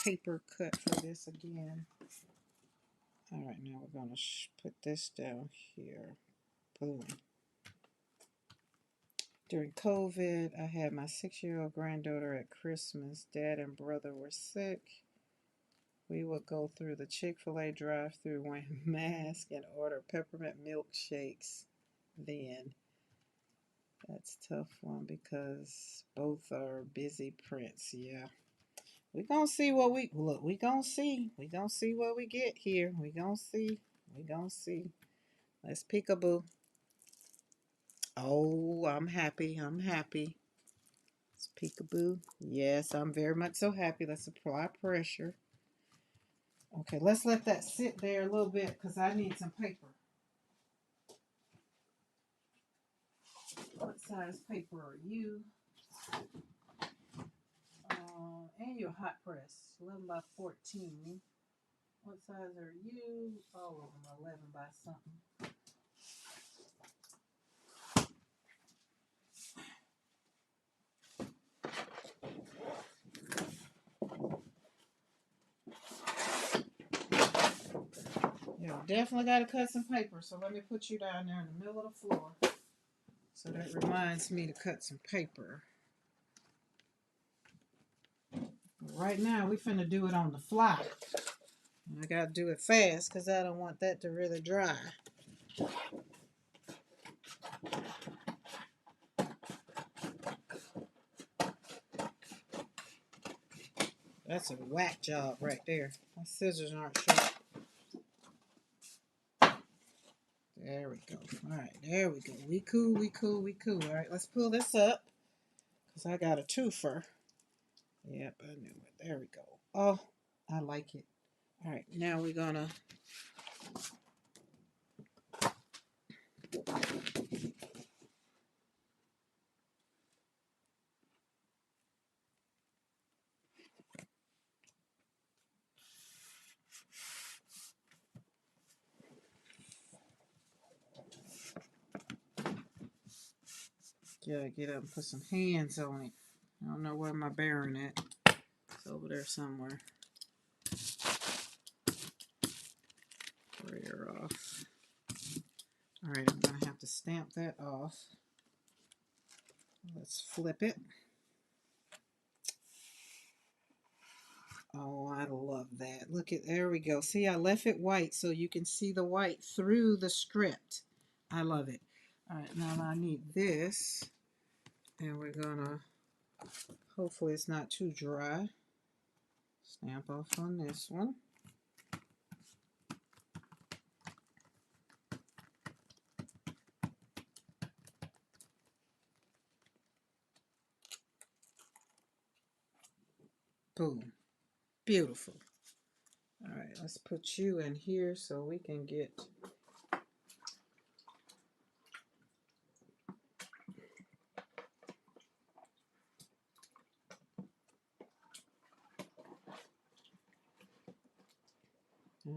paper cut for this again. All right, now we're going to put this down here. Boom. During COVID, I had my 6-year-old granddaughter at Christmas. Dad and brother were sick. We would go through the Chick-fil-A drive-thru wearing masks and order peppermint milkshakes then. That's a tough one because both are busy prints. Yeah. We're going to see what we, look, we're going to see. We're going to see what we get here. We're going to see. We're going to see. Let's peekaboo. Oh, I'm happy. I'm happy. Let's peekaboo. Yes, I'm very much so happy. Let's apply pressure. Okay, let's let that sit there a little bit because I need some paper. What size paper are you? And your hot press, 11 by 14. What size are you? All of them 11 by something. Yeah, definitely got to cut some paper. So let me put you down there in the middle of the floor. So that reminds me to cut some paper. Right now, we finna do it on the fly. I gotta do it fast because I don't want that to really dry. That's a whack job right there. My scissors aren't sharp. There we go. All right, there we go. We cool, we cool, we cool. All right, let's pull this up because I got a twofer. Yep, I knew it. There we go. Oh, I like it. All right, now we're gonna get up and put some hands on it. I don't know where my bearing at. It's over there somewhere. Sprayer off. All right, I'm gonna have to stamp that off. Let's flip it. Oh, I love that. Look at, there we go. See, I left it white so you can see the white through the script. I love it. All right, now I need this. And we're gonna, hopefully it's not too dry. Stamp off on this one. Boom. Beautiful. All right, let's put you in here so we can get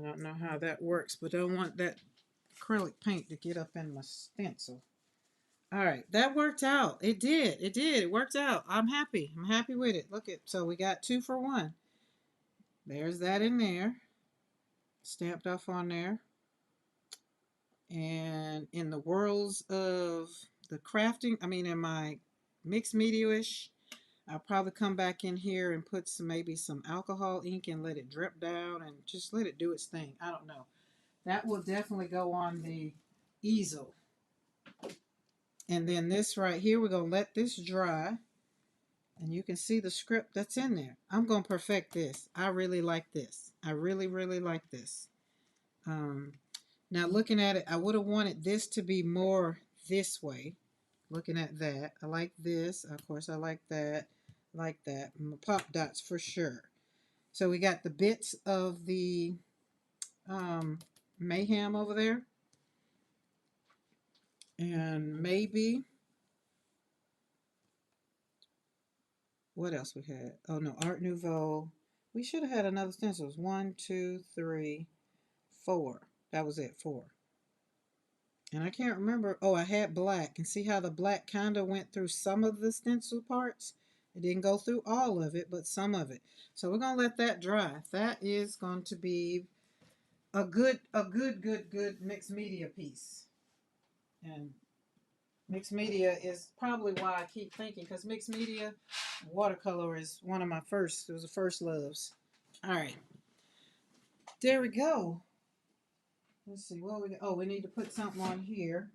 I don't know how that works, but I don't want that acrylic paint to get up in my stencil. All right, that worked out. It did. It did. It worked out. I'm happy. I'm happy with it. Look at, so we got 2 for 1. There's that in there. Stamped off on there. And in the worlds of the crafting, I mean in my mixed media-ish, I'll probably come back in here and put some, maybe some alcohol ink and let it drip down and just let it do its thing. I don't know. That will definitely go on the easel. And then this right here, we're going to let this dry. And you can see the script that's in there. I'm going to perfect this. I really like this. I really, really like this. Now looking at it, I would have wanted this to be more this way. Looking at that, I like this. Of course, I like that. Like that. Pop dots for sure. So we got the bits of the mayhem over there. And maybe What else we had? Oh no, Art Nouveau. We should have had another stencil. It was 1, 2, 3, 4. That was it, 4. And I can't remember. Oh, I had black. And see how the black kind of went through some of the stencil parts? It didn't go through all of it, but some of it. So we're going to let that dry. That is going to be a good mixed media piece. And mixed media is probably why I keep thinking, because mixed media watercolor is one of my first, it was the first loves. All right, there we go. Let's see, what we, oh, we need to put something on here.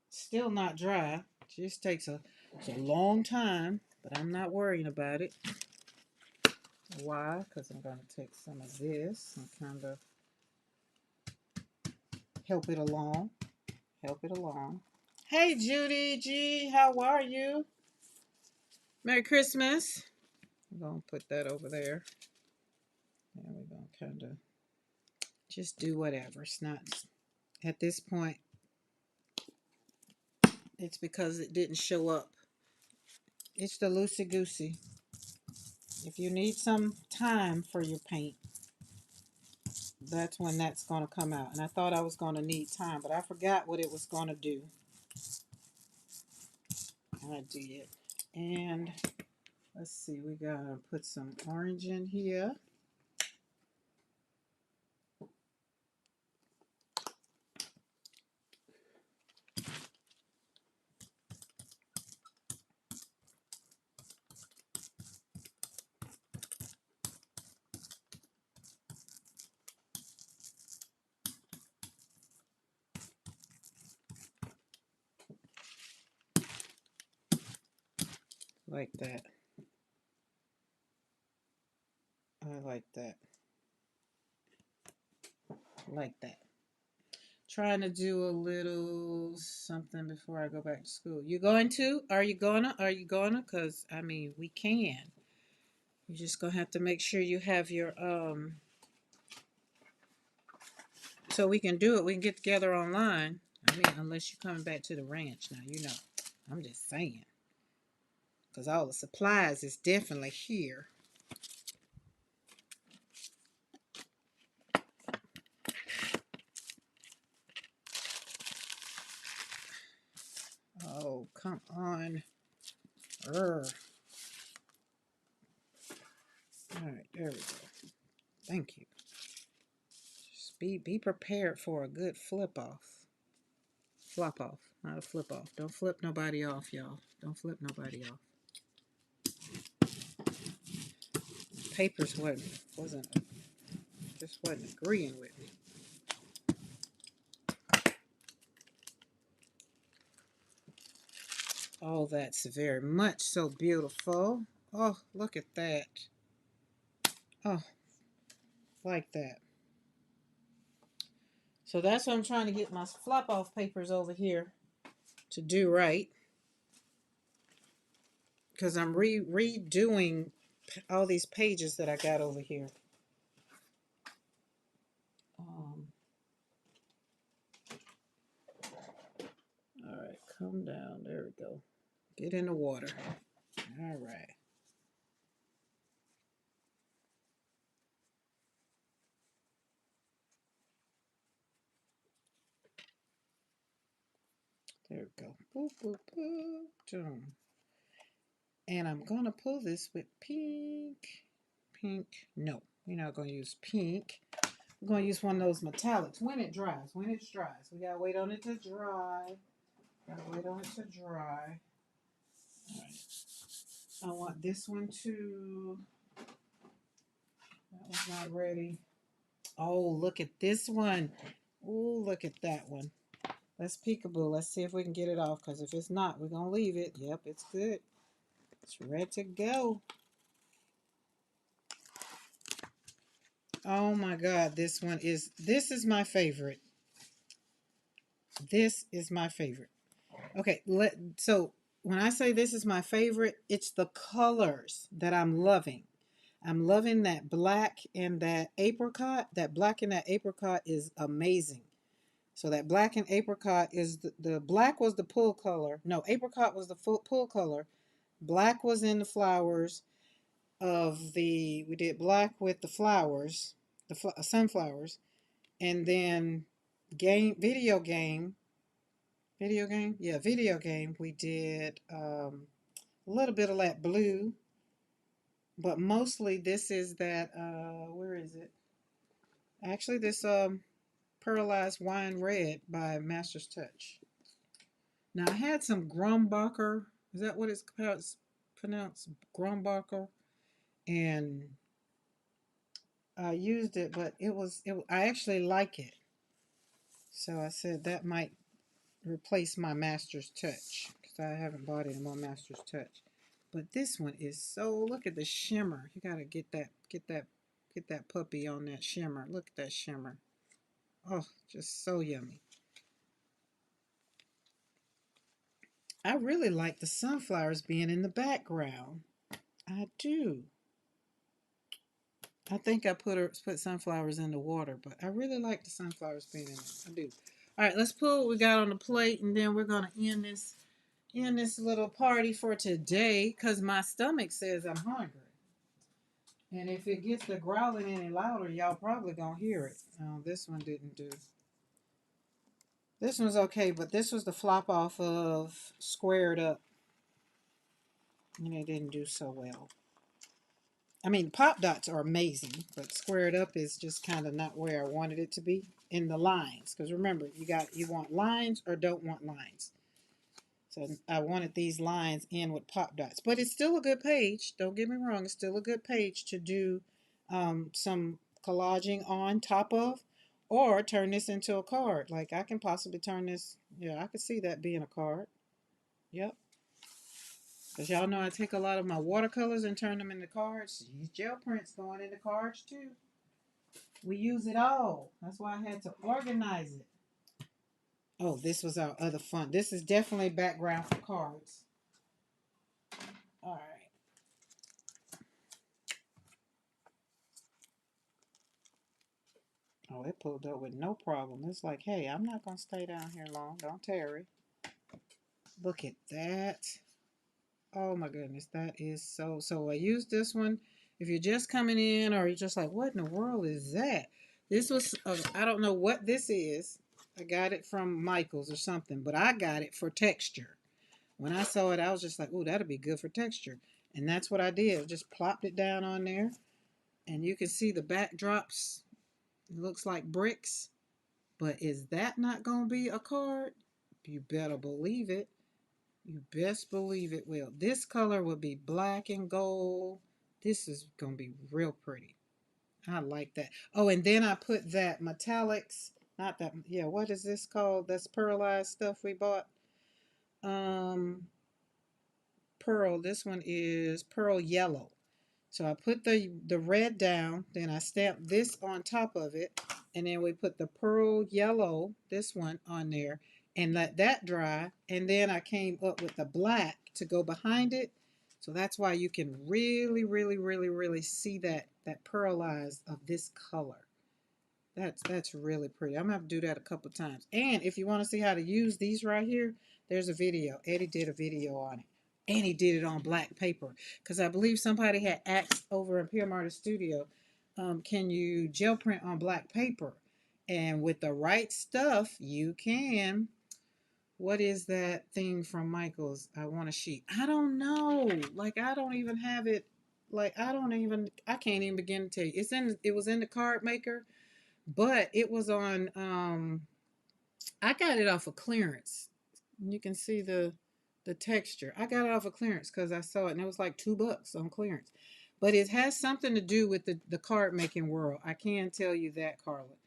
Still not dry. Just takes it's a long time, but I'm not worrying about it. Why? Because I'm going to take some of this and kind of help it along. Help it along. Hey, Judy G, how are you? Merry Christmas. I'm going to put that over there. And we're going to kind of just do whatever. It's not, at this point, it's because it didn't show up. It's the loosey-goosey. If you need some time for your paint, that's when that's going to come out. And I thought I was going to need time, but I forgot what it was going to do. I did. And let's see, we got to put some orange in here. Like that. I like that. Like that. Trying to do a little something before I go back to school. You going to? Are you gonna? Are you gonna? Because, I mean, we can. You're just going to have to make sure you have your, so we can do it. We can get together online. I mean, unless you're coming back to the ranch now, you know. I'm just saying. Because all the supplies is definitely here. Oh, come on. Urgh. All right, there we go. Thank you. Just be prepared for a good flip off. Flop off, not a flip off. Don't flip nobody off, y'all. Don't flip nobody off. Papers wasn't just wasn't agreeing with me. Oh, that's very much so beautiful. Oh, look at that. Oh, like that. So that's what I'm trying to get my flop off papers over here to do right. Because I'm redoing all these pages that I got over here. All right, come down. There we go. Get in the water. All right. There we go. Boop, boop, boop. Boom. And I'm going to pull this with pink. Pink. No, we're not going to use pink. We're going to use one of those metallics when it dries. When it dries. We got to wait on it to dry. Got to wait on it to dry. All right. I want this one to... That one's not ready. Oh, look at this one. Oh, look at that one. Let's peekaboo. Let's see if we can get it off. Because if it's not, we're going to leave it. Yep, it's good. It's ready to go. Oh my God, this is my favorite. This is my favorite. Okay, so when I say this is my favorite, it's the colors that I'm loving. I'm loving that black and that apricot. That black and that apricot is amazing. So that black and apricot is the black was the pull color. No, apricot was the pull color. Black was in the flowers of the, we did black with the flowers, the sunflowers, and then video game, we did a little bit of that blue, but mostly this is that, where is it? Actually, this Pearlized Wine Red by Master's Touch. Now, I had some Grumbacher. Is that what it's pronounced? Grumbacher. And I used it, but I actually like it. So I said that might replace my Master's Touch because I haven't bought any more Master's Touch. But this one is so, look at the shimmer. You gotta get that puppy on that shimmer. Look at that shimmer. Oh, just so yummy. I really like the sunflowers being in the background. I do. I think I put sunflowers in the water, but I really like the sunflowers being in it. I do. All right, let's pull what we got on the plate, and then we're gonna end this little party for today because my stomach says I'm hungry. And if it gets to growling any louder, y'all probably gonna hear it. Oh, this one didn't do. This one's okay, but this was the flop off of Squared Up, and it didn't do so well. I mean, Pop Dots are amazing, but Squared Up is just kind of not where I wanted it to be in the lines. Because remember, you want lines or don't want lines. So I wanted these lines in with Pop Dots. But it's still a good page. Don't get me wrong. It's still a good page to do some collaging on top of. Or turn this into a card. Like I can possibly turn this. Yeah, I could see that being a card. Yep. Because y'all know I take a lot of my watercolors and turn them into cards. These gel prints going into cards too. We use it all. That's why I had to organize it. Oh, this was our other fun. This is definitely background for cards. All right. Oh, it pulled up with no problem. It's like, hey, I'm not going to stay down here long. Don't tarry. Look at that. Oh my goodness, that is so I used this one. If you're just coming in or you're just like, what in the world is that? This was, I don't know what this is. I got it from Michael's or something, but I got it for texture. When I saw it, I was just like, oh, that'll be good for texture. And that's what I did. Just plopped it down on there. And you can see the backdrops. It looks like bricks. But is that not going to be a card? You better believe it. You best believe it will. This color will be black and gold. This is going to be real pretty. I like that. Oh, and then I put that metallics, not that, yeah, what is this called? That's pearlized stuff we bought. Um, Pearl, this one is pearl yellow. So I put the red down, then I stamped this on top of it, and then we put the pearl yellow, this one, on there, and let that dry. And then I came up with the black to go behind it. So that's why you can really, really, really, really see that pearlized of this color. That's really pretty. I'm gonna have to do that a couple times. And if you want to see how to use these right here, there's a video. Eddie did a video on it. And he did it on black paper. Because I believe somebody had asked over in Pure Marta Studio, can you gel print on black paper? And with the right stuff, you can. What is that thing from Michael's? I want a sheet. I don't know. Like I don't even have it. Like I can't even begin to tell you. It was in the card maker, but it was on I got it off of clearance. You can see the texture. I got it off of clearance because I saw it and it was like $2 on clearance. But it has something to do with the card making world. I can tell you that, Carla.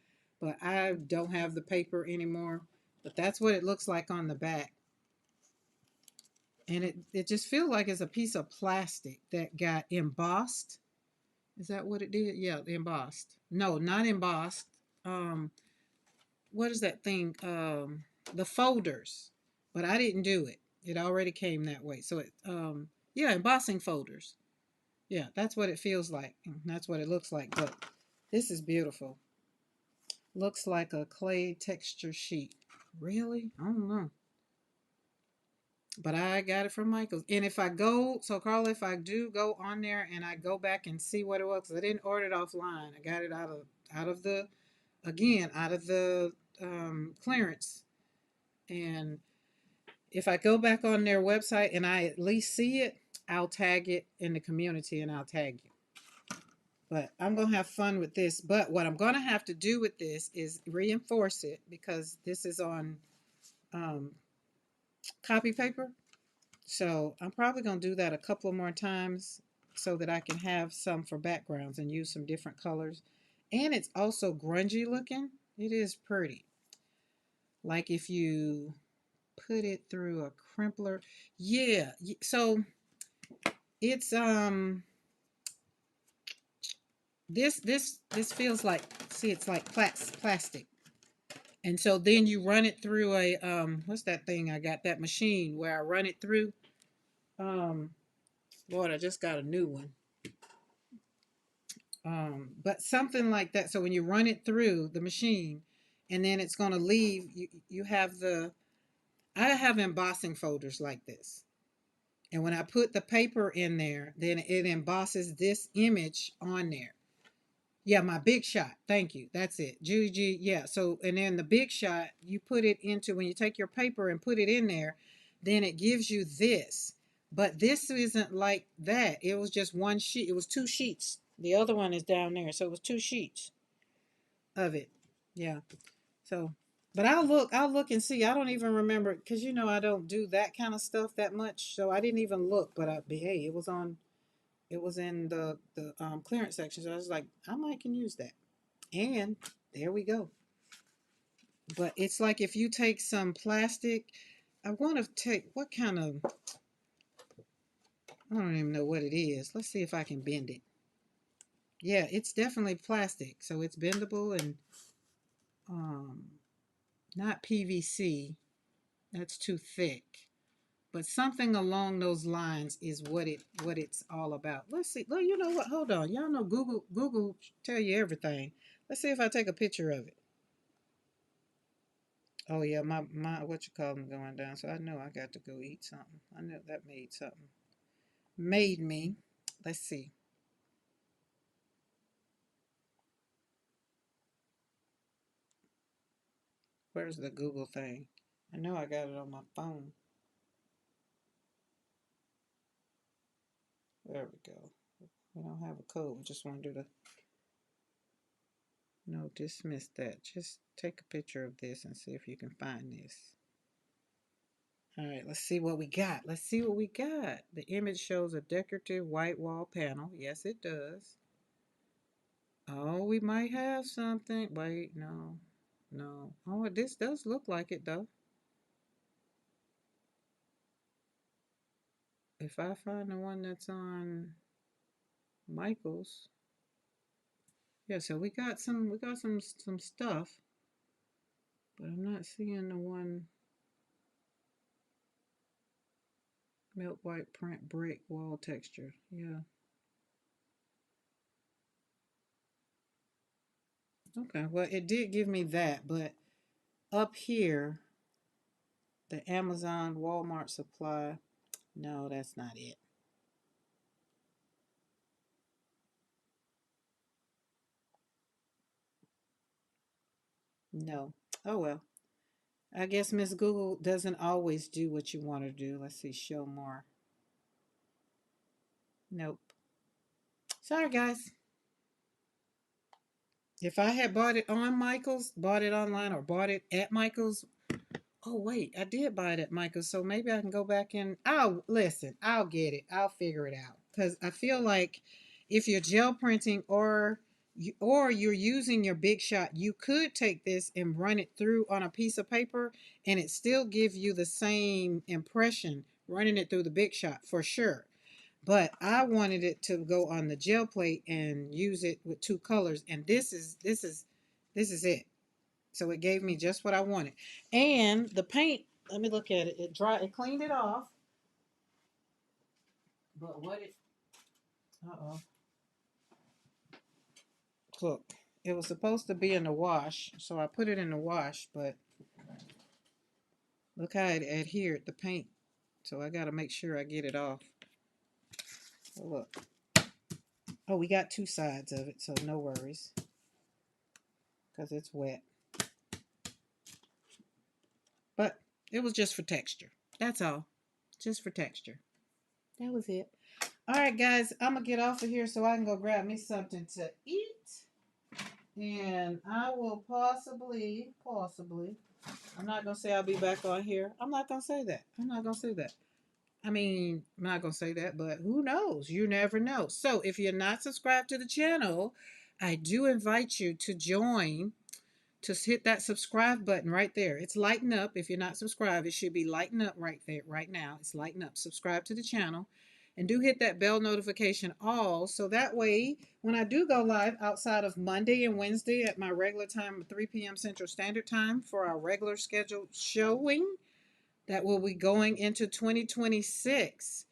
But I don't have the paper anymore. But that's what it looks like on the back. And it just feels like it's a piece of plastic that got embossed. Is that what it did? Yeah, embossed. No, not embossed. What is that thing? The folders. But I didn't do it. It already came that way. So yeah, embossing folders. Yeah, that's what it feels like. That's what it looks like. But this is beautiful. Looks like a clay texture sheet. Really? I don't know. But I got it from Michael's. And if I go, so Carla, if I do go on there and I go back and see what it was, 'cause I didn't order it offline. I got it out of the again out of the clearance. And if I go back on their website and I at least see it, I'll tag it in the community and I'll tag you. But I'm gonna have fun with this. But what I'm gonna have to do with this is reinforce it because this is on um, copy paper. So I'm probably going to do that a couple of more times so that I can have some for backgrounds and use some different colors. And it's also grungy looking. It is pretty. Like if you put it through a crimpler. Yeah. So it's this feels like, see, it's like plastic. And so then you run it through a what's that thing I got, that machine where I run it through. Um Lord, I just got a new one. But something like that. So when you run it through the machine, and then it's going to leave, you have I have embossing folders like this. And when I put the paper in there, then it embosses this image on there. Yeah, my big shot. Thank you. That's it. Judy G. Yeah. So, and then the big shot, you put it into, when you take your paper and put it in there, then it gives you this. But this isn't like that. It was just one sheet. It was two sheets. The other one is down there. So it was two sheets of it. Yeah. So, but I'll look and see. I don't even remember because I don't do that kind of stuff that much. So I didn't even look. But hey, it was on. It was in the clearance section. So I was like, I might can use that. And there we go. But it's like if you take some plastic, I want to take what kind of, I don't even know what it is. Let's see if I can bend it. Yeah, it's definitely plastic. So it's bendable and um, not PVC. That's too thick. But something along those lines is what it's all about. Let's see. Well, you know what? Hold on. Y'all know Google tell you everything. Let's see if I take a picture of it. Oh yeah, my what you call them going down. So I know I got to go eat something. I know that made something. Made me. Let's see. Where's the Google thing? I know I got it on my phone. There we go. We don't have a code. We just want to do the no, dismiss that. Just take a picture of this and see if you can find this. All right, let's see what we got. Let's see what we got. The image shows a decorative white wall panel. Yes, it does. Oh, we might have something. Wait, no. No. Oh, this does look like it though. If I find the one that's on Michael's. Yeah, so we got some stuff, but I'm not seeing the one milk white print brick wall texture. Yeah. Okay. Well, it did give me that, but up here, the Amazon Walmart supply. No, that's not it. No. Oh well. I guess Miss Google doesn't always do what you want to do. Let's see, show more. Nope. Sorry, guys. If I had bought it on Michael's, bought it online, or bought it at Michael's, oh wait, I did buy it at Michael's, so maybe I can go back and I'll listen. I'll get it. I'll figure it out because I feel like if you're gel printing or you're using your big shot, you could take this and run it through on a piece of paper, and it still give you the same impression running it through the big shot for sure. But I wanted it to go on the gel plate and use it with two colors, and this is it. So it gave me just what I wanted. And the paint, let me look at it. It cleaned it off. But uh-oh. Look, it was supposed to be in the wash, so I put it in the wash, but look how it adhered, the paint. So I got to make sure I get it off. Oh, look. Oh, we got two sides of it, so no worries. Because it's wet. But it was just for texture. That's all. Just for texture. That was it. All right, guys. I'm going to get off of here so I can go grab me something to eat. And I will possibly, I'm not going to say I'll be back on here. I'm not going to say that. I'm not going to say that. I mean, I'm not going to say that, but who knows? You never know. So if you're not subscribed to the channel, I do invite you to join. Just hit that subscribe button right there. It's lighting up. If you're not subscribed, it should be lighting up right there, right now. It's lighting up. Subscribe to the channel. And do hit that bell notification all, so that way when I do go live outside of Monday and Wednesday at my regular time of 3 p.m. Central Standard Time for our regular scheduled showing that will be going into 2026.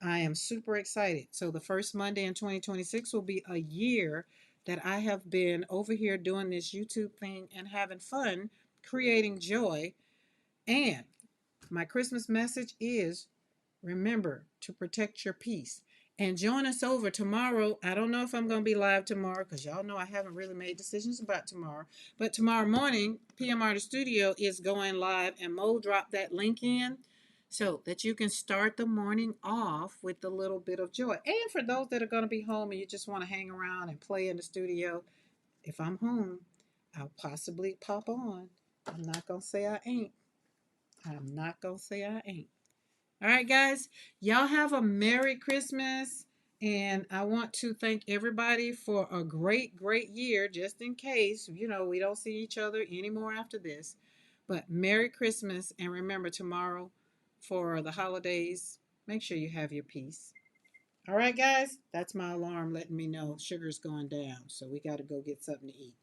I am super excited. So the first Monday in 2026 will be a year that I have been over here doing this YouTube thing and having fun, creating joy. And my Christmas message is remember to protect your peace. And join us over tomorrow. I don't know if I'm going to be live tomorrow because y'all know I haven't really made decisions about tomorrow. But tomorrow morning, PM Artist Studio is going live, and Mo dropped that link in so that you can start the morning off with a little bit of joy. And for those that are going to be home and you just want to hang around and play in the studio, if I'm home, I'll possibly pop on. I'm not going to say I ain't. I'm not going to say I ain't. All right, guys, y'all have a Merry Christmas. And I want to thank everybody for a great, great year, just in case, we don't see each other anymore after this. But Merry Christmas. And remember, tomorrow for the holidays, make sure you have your peace. All right, guys, that's my alarm letting me know sugar's going down. So we got to go get something to eat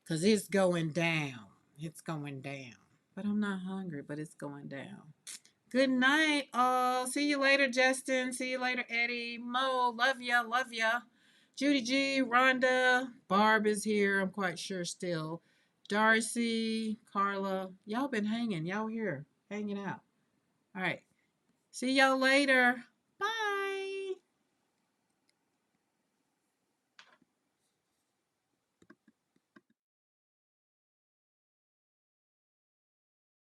because it's going down. It's going down. But I'm not hungry, but it's going down. Good night, all. See you later, Justin. See you later, Eddie. Mo, love ya, love ya. Judy G, Rhonda, Barb is here, I'm quite sure still. Darcy, Carla, y'all been hanging. Y'all here, hanging out. All right. See y'all later.